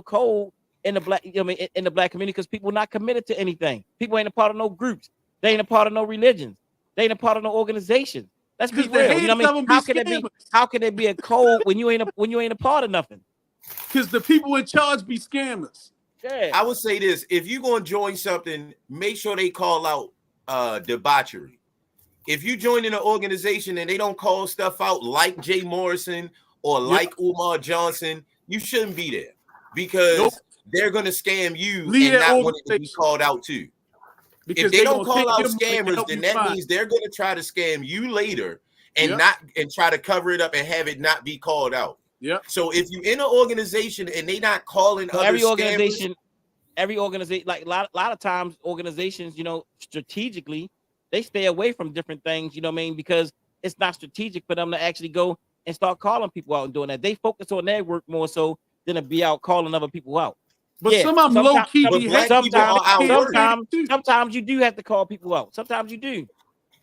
code in the black, you know what I mean, in the black community, because people are not committed to anything. People ain't a part of no groups. They ain't a part of no religions. They ain't a part of no organizations. Let's be real. You know what I mean? How can there be a code when you ain't a part of nothing? Because the people in charge be scammers. Yeah. I would say this: if you're gonna join something, make sure they call out debauchery. If you join in an organization and they don't call stuff out like Jay Morrison or like Umar Johnson, you shouldn't be there, because they're gonna scam you and not want it to be called out too. Because if they don't call out scammers, then that means they're gonna try to scam you later and try to cover it up and have it not be called out. Yeah. So if you're in an organization and they not calling every organization, like a lot of times organizations, you know, strategically, they stay away from different things, you know what I mean? Because it's not strategic for them to actually go and start calling people out and doing that. They focus on their work more so than to be out calling other people out. But some of them low key. Sometimes you do have to call people out. Sometimes you do.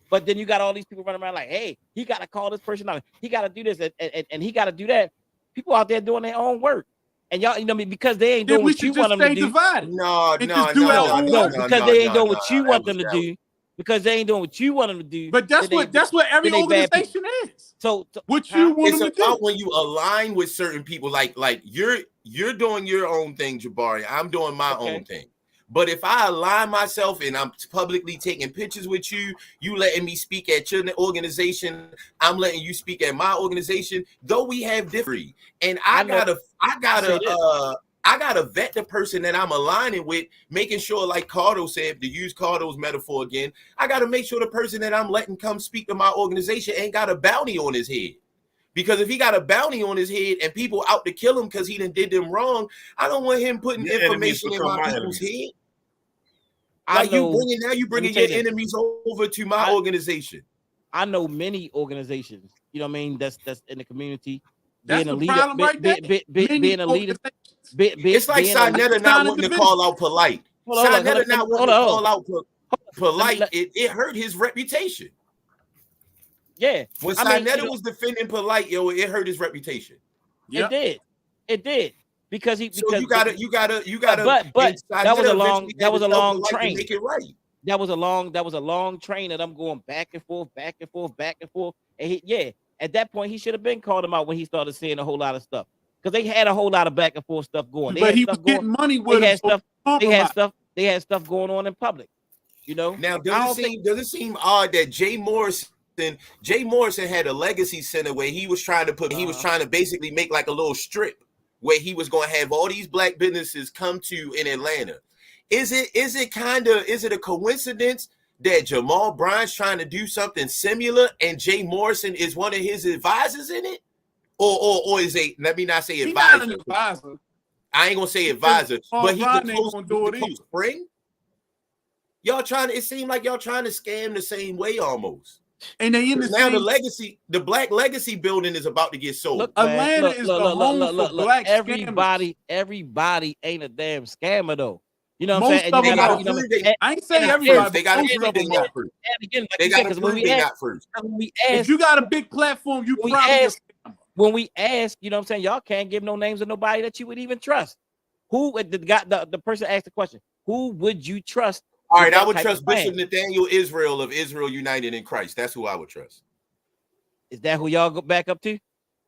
But then you got all these people running around like, hey, he got to call this person out. He got to do this and he got to do that. People out there doing their own work. And y'all, you know what I mean? Because they ain't doing what you want them to do. No, because they ain't doing what you want them to do. Because they ain't doing what you want them to do. But that's what every organization is. So what you want them to do. When you align with certain people, like you're doing your own thing, Jabari. I'm doing my own thing. But if I align myself and I'm publicly taking pictures with you, you letting me speak at your organization, I'm letting you speak at my organization, though we have different. And I gotta vet the person that I'm aligning with, making sure, like Cardo said, to use Cardo's metaphor again, I gotta make sure the person that I'm letting come speak to my organization ain't got a bounty on his head. Because if he got a bounty on his head and people out to kill him because he done did them wrong, I don't want him putting information in my people's head. Like you bringing your enemies over to my organization. I know many organizations, you know what I mean, that's in the community. That's the problem right there. Being a leader. It's like Sinetta not wanting to call out polite. Sinetta not wanting to call out polite. It hurt his reputation. Yeah. When Sinetta was defending polite, it hurt his reputation. It did. Because you gotta. But that was a long train. Make it right. That was a long train that I'm going back and forth. And at that point, he should have been called him out when he started saying a whole lot of stuff. Because they had a whole lot of back and forth stuff going. But he was getting money with him. They had stuff going on in public. You know. Now, does it seem odd that Jay Morrison had a legacy center where he was trying to basically make like a little strip where he was going to have all these black businesses come to in Atlanta. Is it a coincidence that Jamal Bryant's trying to do something similar and Jay Morrison is one of his advisors in it? Or is it, let me not say advisor. He's not an advisor. I ain't gonna say advisor, but he's the spring. It seemed like y'all trying to scam the same way almost. And they in the now the Black Legacy building is about to get sold. Look, Atlanta is the home for black scammers. Everybody ain't a damn scammer though. You know what I'm saying? I ain't saying everybody. They got to prove they not first. They got to prove they not first. If you got a big platform, you probably. When we ask, you know what I'm saying, y'all can't give no names of nobody that you would even trust. Who the person asked the question? Who would you trust? All right, I would trust Bishop Nathaniel Israel of Israel United in Christ. That's who I would trust. Is that who y'all go back up to?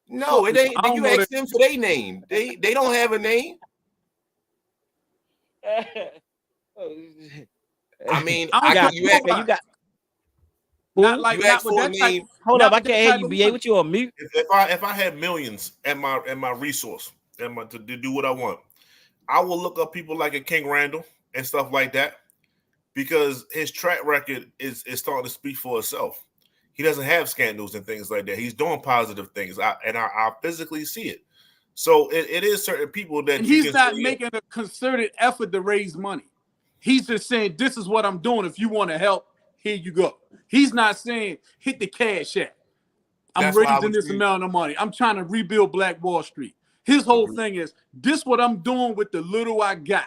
No, it ain't. You ask them for their name. They don't have a name. I mean, you got. Hold up, I can't hear you. BA, what you on mute? If I had millions at my resource to do what I want, I will look up people like a King Randall and stuff like that, because his track record is starting to speak for itself. He doesn't have scandals and things like that. He's doing positive things, I physically see it. So it is certain people that he's not making a concerted effort to raise money. He's just saying, "This is what I'm doing. If you want to help, here you go. He's not saying hit the cash app. I'm That's why I raising would this choose- amount of money. I'm trying to rebuild Black Wall Street. His whole thing is this what I'm doing with the little I got.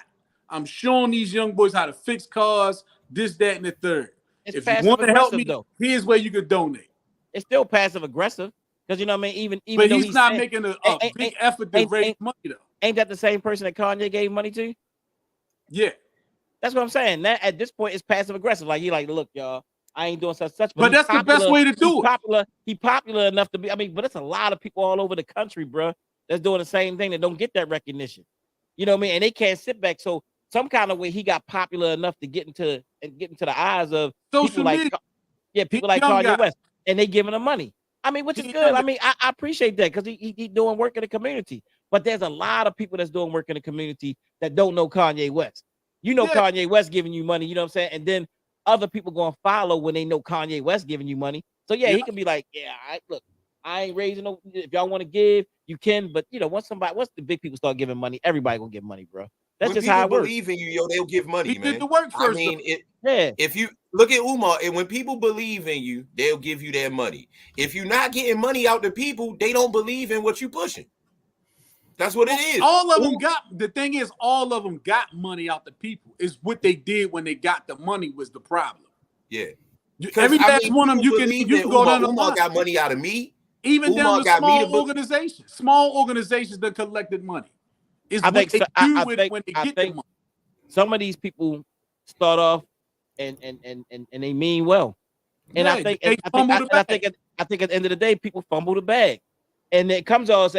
I'm showing these young boys how to fix cars, this, that, and the third. It's If you passive want to help aggressive, me, though. here's where you could donate. It's still passive aggressive because you know what I mean. Even But though he's not saying, making a ain't- big effort to ain't- raise ain't- money, though. ain't that the same person that Kanye gave money to? Yeah. That's what I'm saying. That at this point, it's passive aggressive. Like he like, look, y'all, I ain't doing such. But he's that's the best way to do it. He popular enough to be. I mean, but it's a lot of people all over the country, bro, that's doing the same thing that don't get that recognition. You know what I mean? And they can't sit back. So some kind of way he got popular enough to get into the eyes of Social people like media. people like Young Kanye guy. West, and they giving him money. I mean, which is He good. I young. mean, I appreciate that because he doing work in the community. But there's a lot of people that's doing work in the community that don't know Kanye West. You know, Yeah. Kanye West giving you money, you know what I'm saying? And then other people gonna follow when they know Kanye West giving you money. So yeah, he can be like, yeah, look, I ain't raising no. If y'all want to give, you can. But you know, once the big people start giving money, everybody gonna give money, bro. That's when just people how it works. believe in you, yo, they'll give money, He man. did the work I first. mean, Yeah. if you look at Umar, and when people believe in you, they'll give you their money. If you're not getting money out to people, they don't believe in what you're pushing. That's what it is. All of them got, the thing is, all of them got money out the people. Is what they did when they got the money was the problem. Yeah. Every last one of them, you can go down the Umar line. got money out of me. Even Umar down to got me small to book. organizations. Small organizations that collected money. Is I what think they so- do I with think- when they I get the think- money. Some of these people start off and they mean well. And Yeah, I think they fumble the I bag. think at the end of the day, people fumble the bag, and it comes off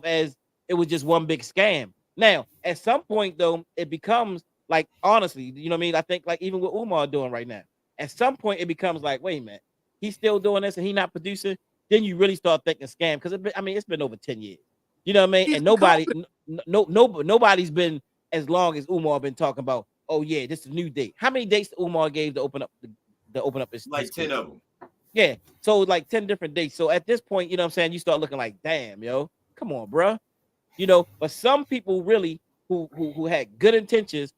as it was just one big scam. Now, at some point though, it becomes like honestly, you know what I mean? I think like even what Umar doing right now, at some point it becomes like, wait a minute, he's still doing this and he not producing. Then you really start thinking scam because it's been over 10 years. You know what I mean? He's And nobody's been as long as Umar been talking about. Oh yeah, this is a new date. How many dates Umar gave to open up his Like his 10 case? of them. Yeah, so like 10 different dates. So at this point, you know what I'm saying, you start looking like, damn, yo, come on, bro. You know, but some people really who had good intentions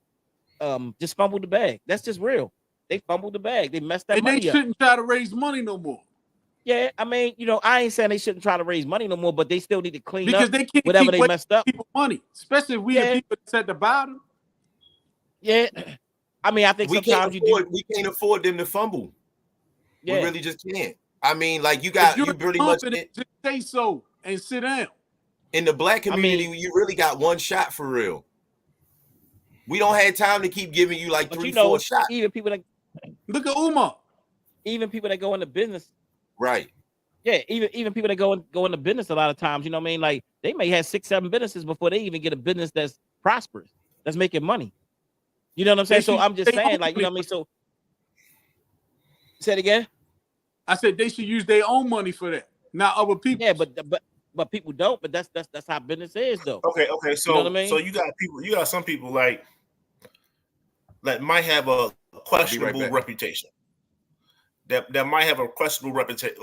just fumbled the bag. That's just real. They fumbled the bag. They messed that And they money up. shouldn't try to raise money no more. Yeah, I mean, you know, I ain't saying they shouldn't try to raise money no more, but they still need to clean Because up they can't whatever keep they wasting messed up. people money, especially if we the Yeah. people that set the bottom. Yeah, I mean, I think sometimes you do. We can't afford them to fumble. Yeah, We really just can't. I mean, like you If you're pretty much confident, just say so and sit down. in the black community, you really got one shot for real. We don't have time to keep giving you like but 3, you know, 4 shots. even people Look at Umar. that go into business. Right. Yeah, even people that go into business a lot of times, you know what I mean? Like they may have 6, 7 businesses before they even get a business that's prosperous, that's making money. You know what I'm saying? So I'm just saying, like, you know what I mean? So say it again. I said they should use their own money for that, not other people. Yeah, but people don't. But that's how business is, though. Okay. So You know what I mean? so you got some people like that might have a questionable reputation. That might have a questionable reputation,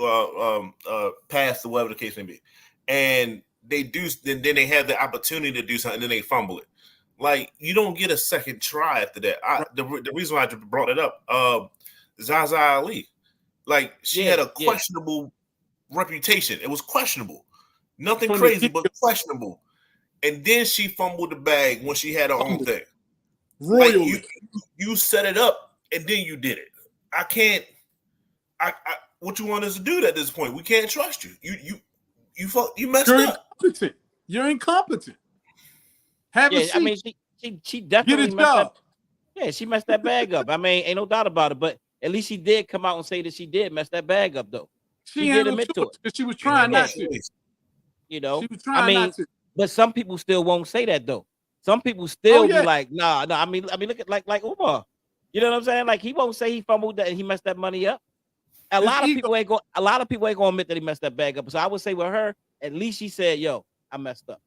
past or whatever the case may be, and they do. Then they have the opportunity to do something, and then they fumble it. Like you don't get a second try after that. The reason why I brought it up, Zaza Ali, like she had a questionable reputation. It was questionable, nothing crazy, but questionable. And then she fumbled the bag when she had her own thing. Royally, like you set it up, and then you did it. I can't. What you want us to do at this point? We can't trust you. You messed You're up. incompetent. You're incompetent. Have a seat. I mean, she definitely Get a messed job. up. Yeah, she messed that bag up. I mean, ain't no doubt about it. But at least she did come out and say that she did mess that bag up, though. She did had no admit to choice it. because she was trying not to. You know, She was trying not to. but some people still won't say that though. Some people still be like, nah. I mean, look at like Umar. You know what I'm saying? Like he won't say he fumbled that and he messed that money up. A lot of people ain't gonna admit that he messed that bag up. So I would say with her, at least she said, "Yo, I messed up.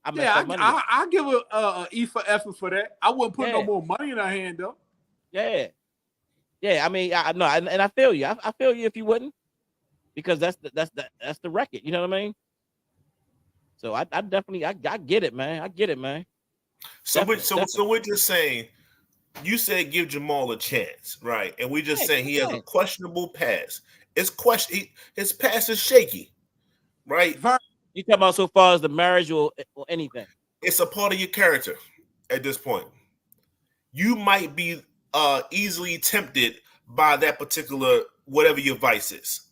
I messed that money up." I give her a E for effort for that. I wouldn't put no Yeah. more money in her hand though. Yeah. I mean, I know, and I feel you. I feel you if you wouldn't, because that's the record. You know what I mean? So I definitely I get it, man. I get it, man. So we're just saying, you said give Jamal a chance, right? And we just Yeah, saying he has a yeah. questionable pass. It's his pass is shaky, right? You talking about so far as the marriage or anything? It's a part of your character at this point. You might be easily tempted by that particular whatever your vice is,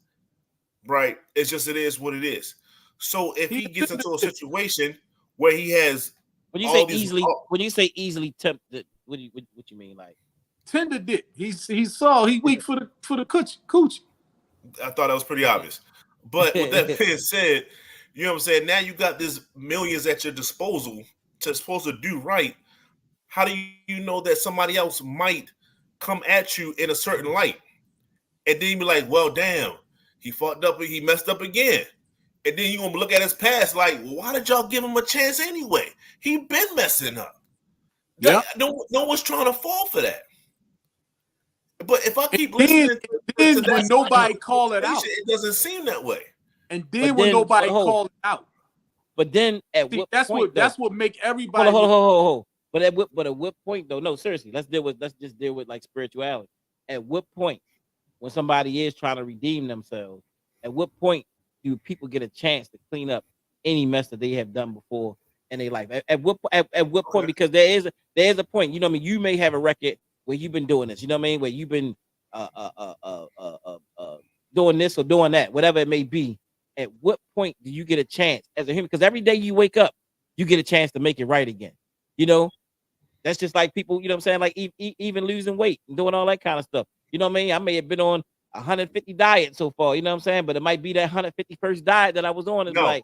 right? It's just it is what it is. So if he gets into a situation where he has When you all say these, easily, when you say easily tempted, what you mean? Like Tender dick. He weak for the coochie. I thought that was pretty obvious. But with that being said, you know what I'm saying? Now you got this millions at your disposal to supposed to do right. How do you know that somebody else might come at you in a certain light? And then you be like, well, damn, he fucked up and he messed up again. And then you're gonna look at his past like, well, why did y'all give him a chance anyway? He been messing up. Yeah. No one's trying to fall for that. But if I keep listening to when nobody call it out, it doesn't seem that way. And then when nobody call it out. But then at what point? That's what make everybody. Hold. But at what point though? No, seriously. Let's just deal with like spirituality. At what point, when somebody is trying to redeem themselves, at what point do people get a chance to clean up any mess that they have done before in their life? At what point? Because there is a point. You know what I mean? You may have a record where you've been doing this. You know what I mean? Where you've been doing this or doing that, whatever it may be. At what point do you get a chance as a human? Because every day you wake up, you get a chance to make it right again. You know, that's just like people, you know what I'm saying? Like even losing weight and doing all that kind of stuff. You know what I mean? I may have been on 150 diet so far, you know what I'm saying? But it might be that 151st diet that I was on. No. In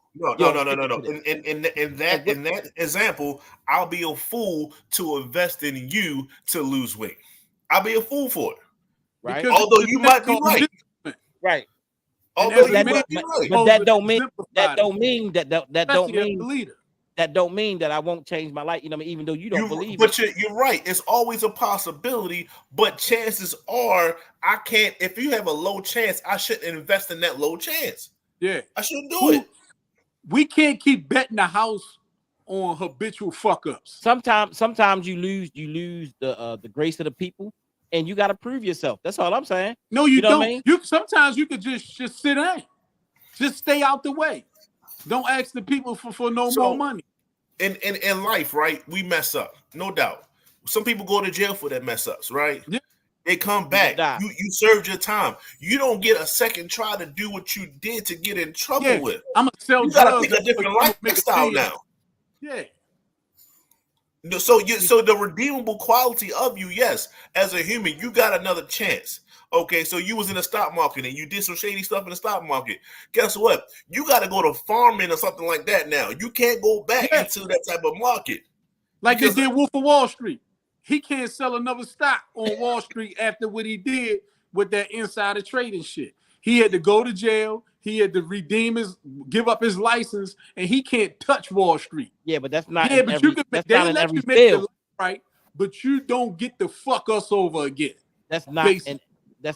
that in that example, I'll be a fool to invest in you to lose weight. I'll be a fool for it. Right. Because although you might be right. Right. Although you that, might be right. But that don't mean that don't mean leader. That don't mean that I won't change my life. You know what I mean? Even though you don't believe but it. You're right. It's always a possibility, but chances are I can't. If you have a low chance, I shouldn't invest in that low chance. Yeah. I shouldn't do it. We can't keep betting the house on habitual fuck ups. Sometimes you lose the grace of the people, and you got to prove yourself. That's all I'm saying. No, you know don't. What I mean? You sometimes you could just sit down, just stay out the way. Don't ask the people for more money. In life, right? We mess up, no doubt. Some people go to jail for their mess ups, right? Yeah. They come back. You served your time. You don't get a second try to do what you did to get in trouble with. I'm gonna sell you gotta pick a different lifestyle now. Yeah. So the redeemable quality of you, yes, as a human, you got another chance. Okay, so you was in the stock market and you did some shady stuff in the stock market. Guess what? You got to go to farming or something like that now. You can't go back into that type of market. Like they did Wolf of Wall Street. He can't sell another stock on Wall Street after what he did with that insider trading shit. He had to go to jail. He had to give up his license, and he can't touch Wall Street. Yeah, but that's not. Yeah, but you can. They let you make the right, but you don't get to fuck us over again. That's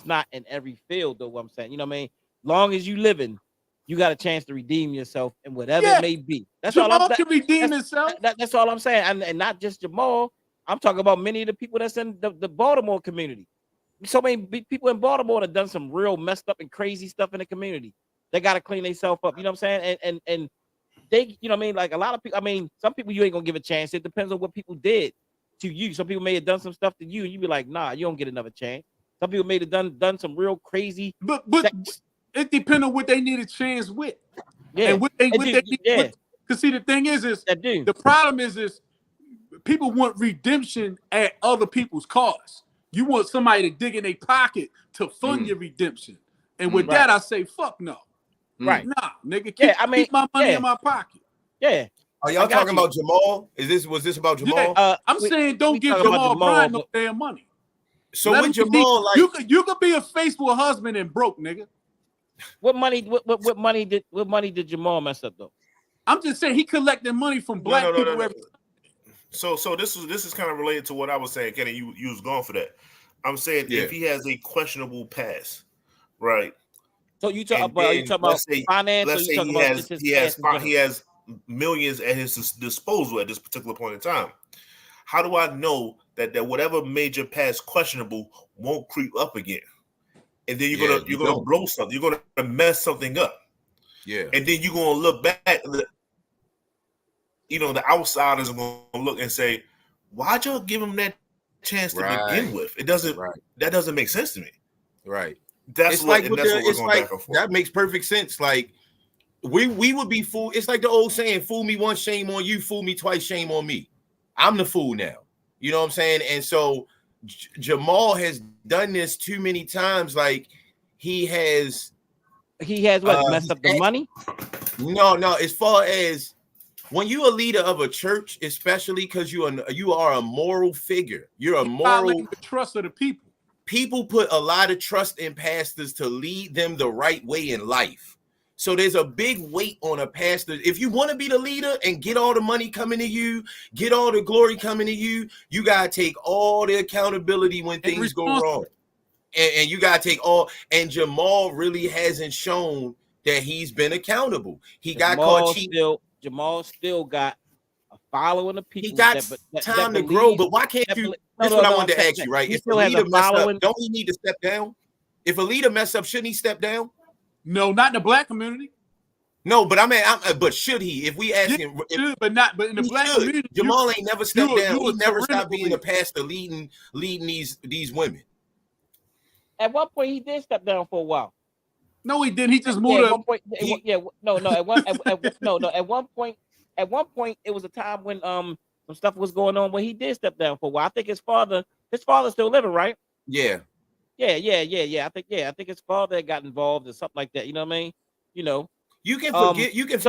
not in every field, though. What I'm saying, you know what I mean? Long as you living, you got a chance to redeem yourself and whatever it may be. That's Jamal all I'm saying. Can redeem himself. That's all I'm saying, and not just Jamal. I'm talking about many of the people that's in the Baltimore community. So many people in Baltimore that done some real messed up and crazy stuff in the community. They got to clean themselves up. You know what I'm saying? And they, you know what I mean? Like a lot of people. I mean, some people you ain't gonna give a chance. It depends on what people did to you. Some people may have done some stuff to you, and you be like, nah, you don't get another chance. Some people may have done some real crazy. But it depends on what they need a chance with. Yeah. And what they need. Because see, the thing is the problem is people want redemption at other people's cost. You want somebody to dig in their pocket to fund your redemption. And with that, I say, fuck no. Right. Nah, nigga, keep my money in my pocket. Yeah. Are y'all talking about Jamal? Was this about Jamal? Yeah. I'm saying don't give Jamal Bryant no damn money. So with Jamal, you could be a faithful husband and broke, nigga. What money did Jamal mess up though? I'm just saying he collected money from black people. So this is kind of related to what I was saying, Kenny. You was going for that. I'm saying if he has a questionable past, right? So you talk about finance. Let's say he has millions at his disposal at this particular point in time. How do I know that whatever made your past questionable won't creep up again. And then you're gonna blow something. You're gonna mess something up. Yeah. And then you're gonna look back. The outsiders are gonna look and say, "Why'd y'all give him that chance to begin with?" It doesn't. That doesn't make sense to me. Right. That's it's what. Like and that's what we're going back and forth. That makes perfect sense. Like we would be fooled. It's like the old saying: "Fool me once, shame on you. Fool me twice, shame on me." I'm the fool now. You know what I'm saying? And so Jamal has done this too many times. Like he has what messed up the money? No. As far as when you're a leader of a church, especially because you are a moral figure, you're a moral. The trust of the people. People put a lot of trust in pastors to lead them the right way in life. So there's a big weight on a pastor. If you want to be the leader and get all the money coming to you, get all the glory coming to you, you got to take all the accountability when things go wrong. And you got to take all. And Jamal really hasn't shown that he's been accountable. He got caught cheating. Jamal still got a following of people. He got time to grow, but why can't you? That's what I wanted to ask you, right? If a leader mess up, don't he need to step down? If a leader mess up, shouldn't he step down? No, not in the black community. No, but but should he? If we ask him, but in the black community, Jamal ain't never stepped down. He never stopped being a pastor, leading these women. At one point, he did step down for a while. No, he didn't. He just moved. At one point, it was a time when some stuff was going on where he did step down for a while. I think his father's still living, right? Yeah. I think his father got involved or something like that. You know what I mean? You can forget. You can.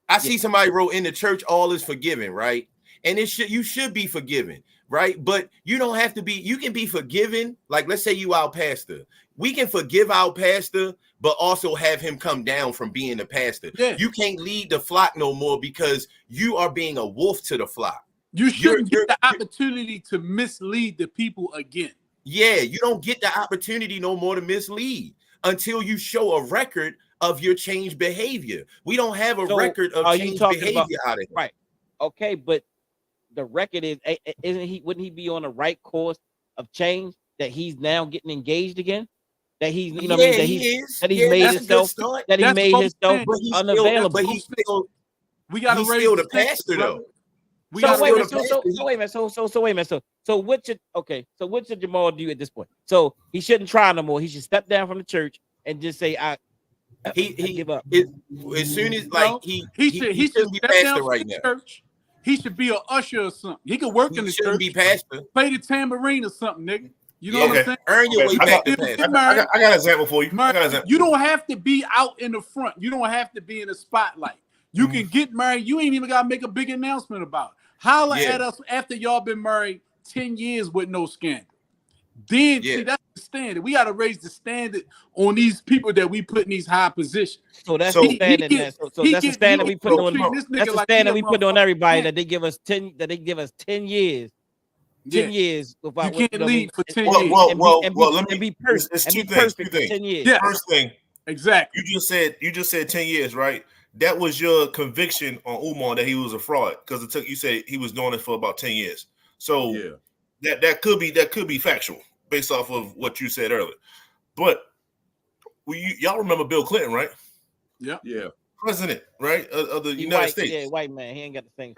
I see somebody wrote in the church, all is forgiven, right? And you should be forgiven, right? But you don't have to be. You can be forgiven. Like, let's say you our pastor. We can forgive our pastor, but also have him come down from being the pastor. Yeah. You can't lead the flock no more because you are being a wolf to the flock. You shouldn't get the opportunity to mislead the people again. Yeah, you don't get the opportunity no more to mislead until you show a record of your changed behavior. We don't have a record of changed behavior out of it. Right. Okay, but the record wouldn't he be on the right course of change that he's now getting engaged again? That he's, you know what I mean? That he's made himself unavailable. But he's still, we got to raise still the pastor though. So wait a minute. So what should Jamal do at this point? So he shouldn't try no more. He should step down from the church and just say, he give up. As soon as he should be step pastor down right from the now. church. He should be an usher or something. He could work in the church. Be pastor. Play the tambourine or something, nigga. You know what I'm saying? Earn your way back to pastor. I got an example for you. You don't have to be out in the front. You don't have to be in the spotlight. You can get married. You ain't even got to make a big announcement about it. Holler at us after y'all been married 10 years with no scandal. Then, see, that's the standard. We got to raise the standard on these people that we put in these high positions. So that's the standard. So that's the standard we put on. That's the standard we put on everybody, that they give us 10 years. 10 years without. You can't lead for 10 years. Let me be perfect. It's two things. For 10 years. Yeah. First thing, exactly. You just said 10 years, right? That was your conviction on Umar that he was a fraud because you said he was doing it for about 10 years. So that could be factual based off of what you said earlier. But y'all remember Bill Clinton, right? Yeah. President, right, of the United States. Yeah, white man. He ain't got the same.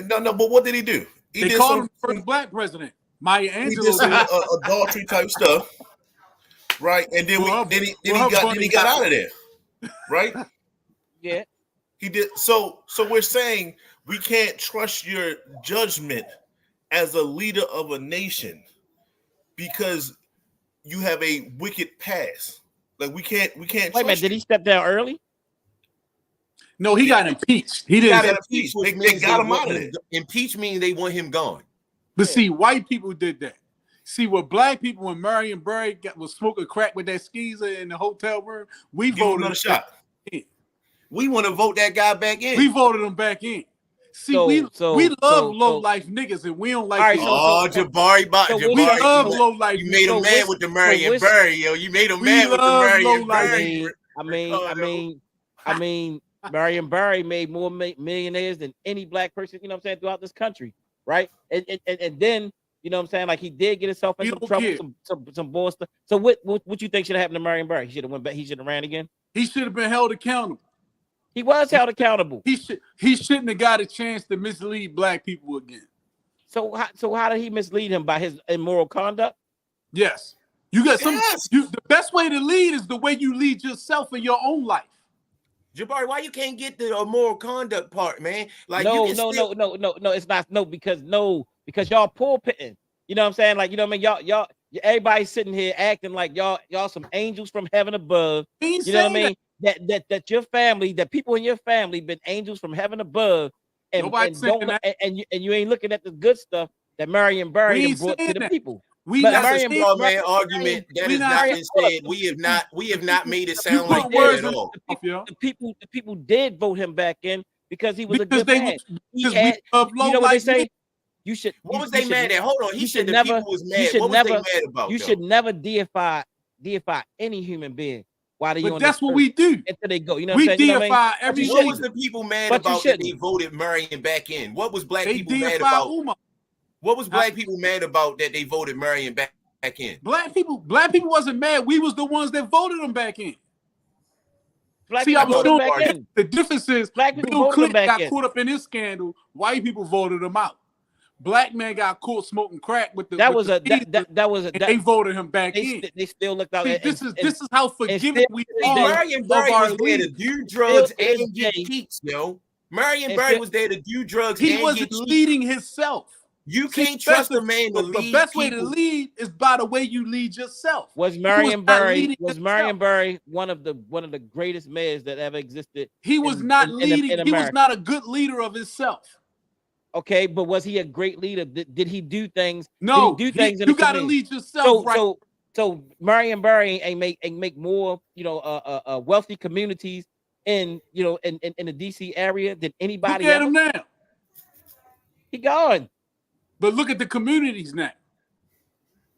No, but what did he do? They called him first black president. Maya Angelou. He did some adultery type stuff, right? And then he got out of there, right? Yeah, he did. So we're saying we can't trust your judgment as a leader of a nation because you have a wicked past. Like we can't. Wait a minute, did he step down early? No, he got impeached. He didn't get impeached. They got him out of there. Impeach means they want him gone. But see, white people did that. See, what black people, when Marion Barry was smoking crack with that skeezer in the hotel room, we voted another shot. We want to vote that guy back in. We voted him back in. See, we love low life niggas, and we don't like. Jabari, we love low life. You made him mad with the Marion Barry, yo. You made him mad with the Marion Barry. I mean, Marion Barry made more millionaires than any black person, you know what I'm saying, throughout this country, right? And then you know what I'm saying, like he did get himself in He some don't trouble, care. some bull stuff. So what you think should have happened to Marion Barry? He should have went back. He should have ran again. He should have been held accountable. He was held accountable. He shouldn't have got a chance to mislead black people again. So how did he mislead him by his immoral conduct? Yes. You got some. Yes. The best way to lead is the way you lead yourself in your own life. Jabari, why you can't get the moral conduct part, man? Like No, you can it's not because y'all pulpitting. You know what I'm saying? Like, you know what I mean? Y'all everybody's sitting here acting like y'all some angels from heaven above. You know what I mean? That your family, that people in your family been angels from heaven above, and you ain't looking at the good stuff that Marion Barry brought to the people. That's a straw man argument. That has not been said. We have not made it sound like that at all. The people did vote him back in because he was a good man. You know what they say? You should. What was they mad at? Hold on. He said the people was mad. What was they mad about? You should never deify any human being. Why do you? But that's what we do. Until they go. You know we what I'm saying? deify every. What was the people mad about that they voted Marion back in? What was black people mad about? What was black people mad about that they voted Marion back in? Black people wasn't mad. We was the ones that voted them back in. See, I was doing back in. The difference is black people Bill Clinton got in. caught up in this scandal. White people voted him out. Black man got caught smoking crack with the. They voted him back in. They still looked out. See, this is how forgiving we are. Marion Barry was there to do drugs and get cheats, yo. Marion Barry was there to do drugs. He wasn't leading himself. You can't trust a man to lead. The best way to lead is by the way you lead yourself. Was Marion Barry one of the greatest mayors that ever existed? He was not leading. He was not a good leader of himself. Okay, but was he a great leader? Did he do things? No, did he do things you got to lead yourself. So Marion Barry ain't make more wealthy communities in the DC area than anybody. Look at him now. He gone. But look at the communities now.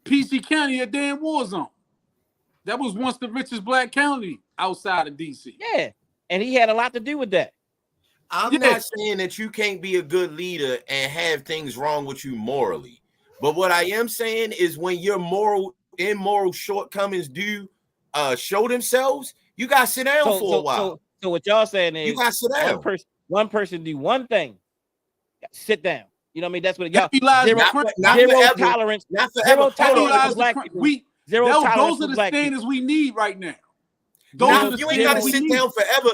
PG County, a damn war zone. That was once the richest black county outside of DC. Yeah, and he had a lot to do with that. I'm not saying that you can't be a good leader and have things wrong with you morally. But what I am saying is when your immoral shortcomings do show themselves, you got to sit down for a while. So what y'all saying is you got to sit down. One person do one thing, sit down. You know what I mean? That's what y'all zero tolerance. Not forever. Zero tolerance for black people. Those are the standards we need right now. You ain't got to sit down forever.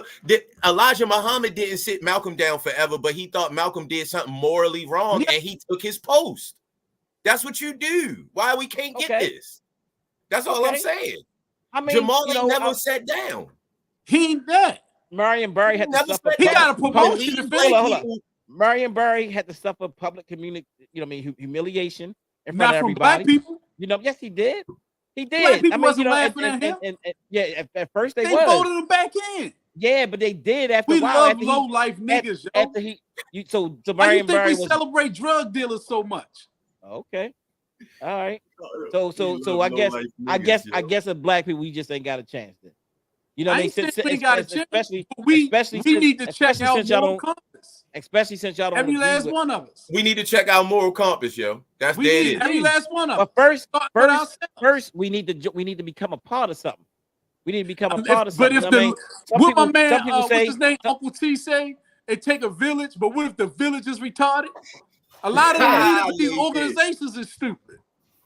Elijah Muhammad didn't sit Malcolm down forever, but he thought Malcolm did something morally wrong and he took his post. That's what you do. Why we can't get this? That's all I'm saying. I mean, Jamal ain't never sat down. He ain't that. Marion Barry had to suffer. He got a promotion. Hold on. Marion Barry had to suffer public humiliation in front of everybody. Black people. Yes, he did. He did. Black people wasn't laughing at him. At first they voted him back in. Yeah, but they did after a while. We love low life niggas. So why you think we celebrate drug dealers so much? Okay, all right. So I guess as black people we just ain't got a chance then. You know what I mean? We need to check out moral compass. Especially since y'all don't. Every last one of us. We need to check our moral compass, yo. That's dead. Every last one of us. But first, we need to become a part of something. We need to become a part of something. But if what my man, what's his name, Uncle T say, it take a village. But what if the village is retarded? A lot of the leaders of these organizations is stupid.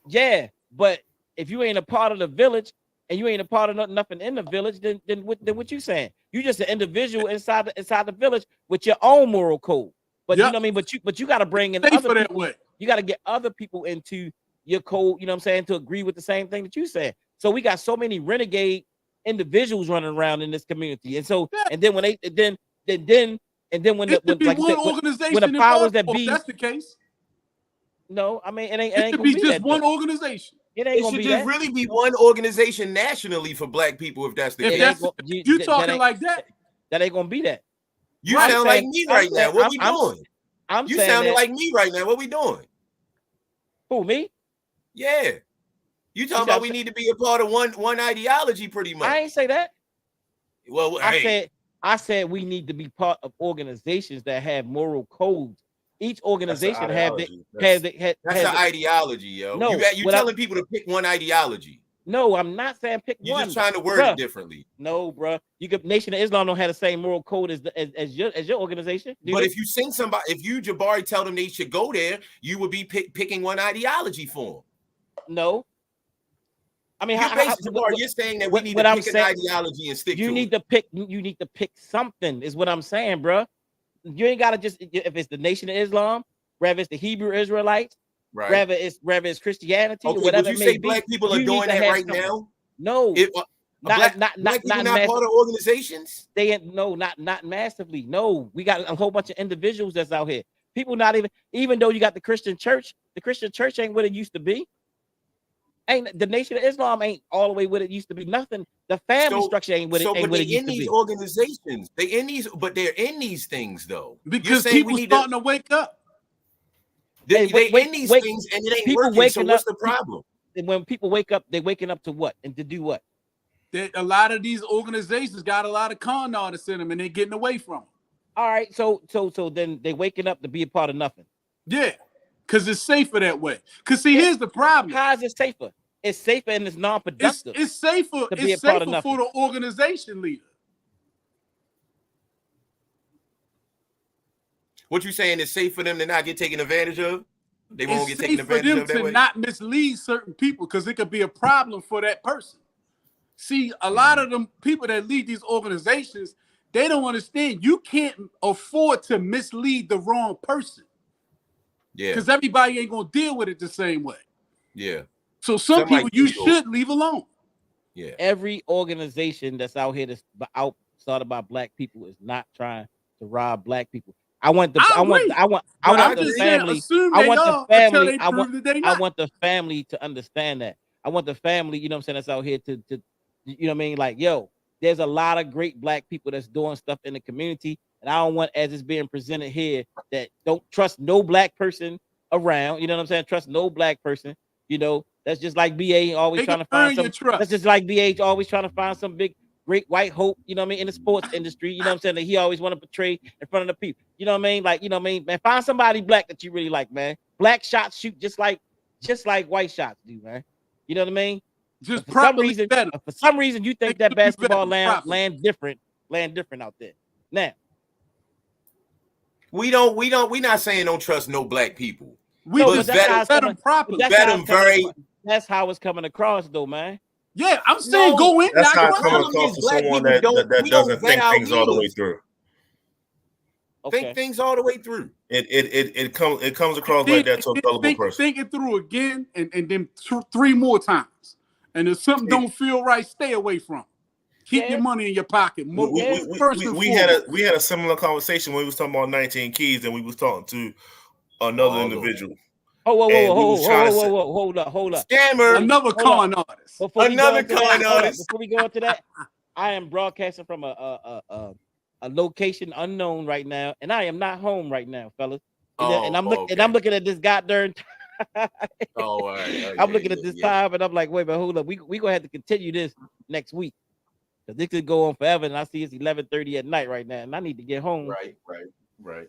Yeah, but if you ain't a part of the village. And you ain't a part of nothing in the village, then what you saying? You just an individual inside the village with your own moral code. But you know what I mean? But you got to bring in other people. You got to get other people into your code, you know what I'm saying, to agree with the same thing that you said. So we got so many renegade individuals running around in this community. And so and then when when the powers that be, that's the case. No, I mean it ain't gonna be just one organization. It should just really be one organization nationally for black people if that's the case. You talking like that? That ain't gonna be that. You sound like me right now. What we doing? You sounding like me right now. What we doing? Who, me? Yeah. You talking about we need to be a part of one ideology pretty much. I ain't say that. Well, I said we need to be part of organizations that have moral codes each organization have the That's an ideology, yo. No, you telling people to pick one ideology. No, I'm not saying pick You're one. just trying to word it differently. No, bro. You could Nation of Islam don't have the same moral code as your organization. But if you send somebody, if you Jabari tell them they should go there, you would be picking one ideology for them. No. I mean, you're saying that we need to pick an ideology and stick to it. You need to pick something, is what I'm saying, bro. You ain't gotta just if it's the Nation of Islam, whether it's the Hebrew Israelites, right? Whether it's Christianity, okay, or whatever. Would you say black people are doing that right now? No, black people not part of organizations. They not massively. No, we got a whole bunch of individuals that's out here. People not even though you got the Christian church ain't what it used to be. Ain't the Nation of Islam ain't all the way what it used to be. Nothing. The family structure ain't what it used to be. But they're in these organizations. They're in these things though. Because people starting to wake up. They're in these things and it ain't working. So what's the problem? When people wake up, they're waking up to what and to do what? A lot of these organizations got a lot of con artists in them, and they're getting away from them. All right, so then they waking up to be a part of nothing. Yeah, because it's safer that way. Because see, here's the problem. How is it safer? It's safer and it's non-productive. It's safer. It's safer for the organization leader. What you saying is safe for them to not get taken advantage of? They won't get taken advantage of that way? It's safe for them to not mislead certain people because it could be a problem for that person. See, a lot of them people that lead these organizations, they don't understand. You can't afford to mislead the wrong person. Yeah. Because everybody ain't going to deal with it the same way. Yeah. So some people you should leave alone. Yeah. Every organization that's out here that's started by black people is not trying to rob black people. I want the family to understand that. I want the family, you know what I'm saying, that's out here to you know what I mean? Like, yo, there's a lot of great black people that's doing stuff in the community. And I don't want, as it's being presented here, that don't trust no black person around. You know what I'm saying? Trust no black person. You know, that's just like BA always trying to find some. That's just like BA always trying to find some big, great white hope, you know what I mean, in the sports industry. You know what I'm saying? That he always want to portray in front of the people. You know what I mean? Like, you know what I mean? Man, find somebody black that you really like, man. Black shots shoot just like white shots do, man. You know what I mean? Just for some reason, you think that basketball land different out there. Now, we not saying don't trust no black people. That's how it's coming across, though, man. Yeah, I'm saying go in. That's how it's coming across to someone that doesn't think things all the way through. Okay. Think things all the way through. It comes across like that to a gullible person. Think it through again, and then 3 more times. And if something don't feel right, stay away from it. Keep your money in your pocket. We had a similar conversation when we was talking about 19 Keys, and we was talking to another individual. Hold up. Scammer. Another con artist. Before we go into that, I am broadcasting from a location unknown right now, and I am not home right now, fellas. And I'm looking at this goddamn. All right. I'm looking at this time, and I'm like, wait, but hold up. We gonna have to continue this next week because this could go on forever. And I see it's 11:30 at night right now, and I need to get home. Right.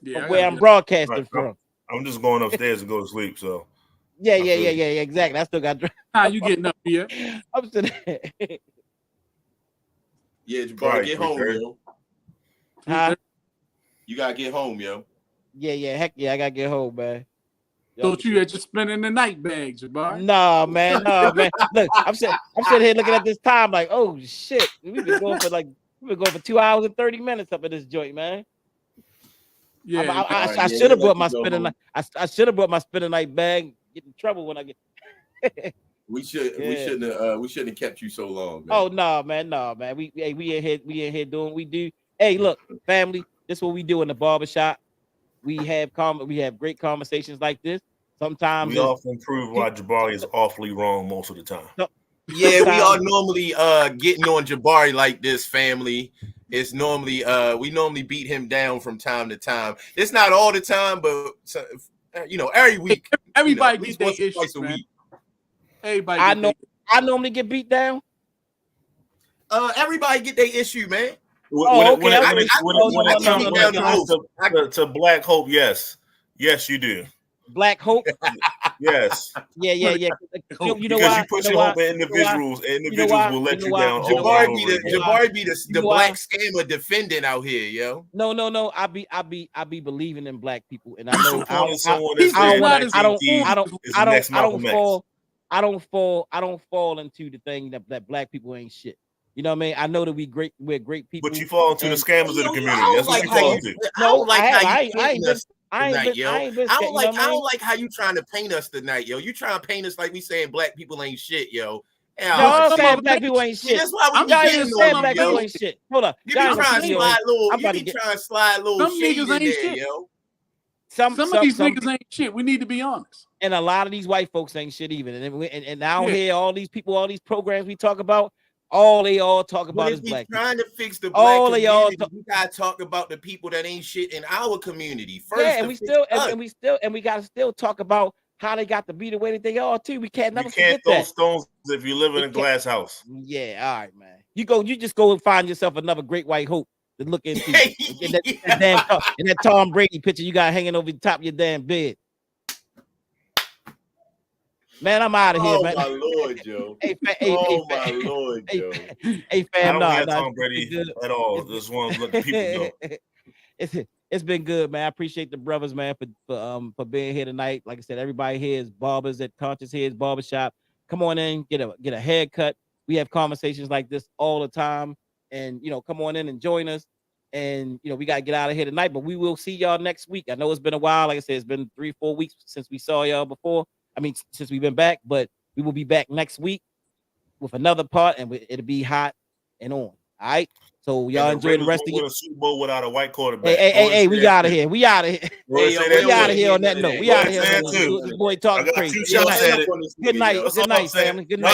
Yeah, where I'm broadcasting from. I'm just going upstairs to go to sleep. So yeah, exactly. I still got. How you getting up here? I'm sitting. Yeah, Jabari, get home, yo. You gotta get home, yo. Yeah, heck yeah, I gotta get home, man. Thought you had just spending the night bag, Jabari. No, man. Look, I'm sitting here looking at this time like, oh shit, we've been going for 2 hours and 30 minutes up at this joint, man. Yeah, I should have brought my spending night. I should have brought my spending night bag. Get in trouble when I get. We shouldn't have kept you so long, man. Oh no, man. We in here doing what we do. Hey, look, family, this is what we do in the barbershop. We have great conversations like this. Sometimes we often prove why Jabari is awfully wrong most of the time. Yeah, we are normally getting on Jabari like this, family. It's normally we normally beat him down from time to time. It's not all the time, but every week. Everybody gets their issues, man. Everybody. I normally get beat down. Everybody get their issue, man. When it comes to Black Hope, yes. Yes, you do. Black hope. Yes. Yeah. You know Because why? you put You know your why? hope in individuals, and You know individuals why? will let You know you why? down. Jabari be the You know why? Jabari be the You know black why? scammer defendant out here, yo. No. I be believing in black people, and I You know should follow someone that He's says not Black as I don't JT is the next Malcolm X. I don't fall into the thing that black people ain't shit. You know what I mean? I know that we're great people. But you fall into the and- scammers of the Yo, community. I don't That's what like you how fall you. into. I don't like how I you ain't painting us tonight, yo. I ain't been I scared, don't like. you know what I I mean? don't like how you trying to paint us tonight, yo. You trying to paint us like we saying black people ain't shit, yo. Y'all some saying of black them people ain't See, shit. that's why we I'm be Y'all getting ain't saying saying on black you, people yo. ain't shit. Hold up. You Y'all be ain't trying gonna to see slide little. I'm You about to be get trying to slide little Some shade niggas in ain't there, shit. yo. some of these niggas ain't shit. We need to be honest. and a lot of these white folks ain't shit even. And out Yeah. here, all these people, all these programs we talk about, all they all talk But about if is we black people. trying to fix the black All of y'all community, we gotta talk about the people that ain't shit in our community first. Yeah, and to we fix still us. and we gotta still talk about how they got to be the way that they are too. We can't never You can't forget throw that. stones if you live in a glass house. Yeah, all right, man. You just go and find yourself another great white hope to look into. And that Tom Brady picture you got hanging over the top of your damn bed. Man, I'm out of here, Oh man. my lord, Joe. Oh my lord, Joe. Hey, I fam, don't hear nah, Tom Brady at all. Just want to let the people know. It's been good, man. I appreciate the brothers, man, for being here tonight. Like I said, everybody here is barbers at Conscious Heads Barbershop. Come on in, get a haircut. We have conversations like this all the time, and come on in and join us. And we gotta get out of here tonight, but we will see y'all next week. I know it's been a while. Like I said, it's been 3-4 weeks since we saw y'all before. I mean, since we've been back, but we will be back next week with another part, and it'll be hot and on. All right. So y'all enjoy the rest of your Super Bowl without a white quarterback. Hey, we out of here. We out of here. Hey, yo, we out of here on that note. We out of here. Too. This boy talking I got crazy. 2 shots at it. Good night, family. Good night.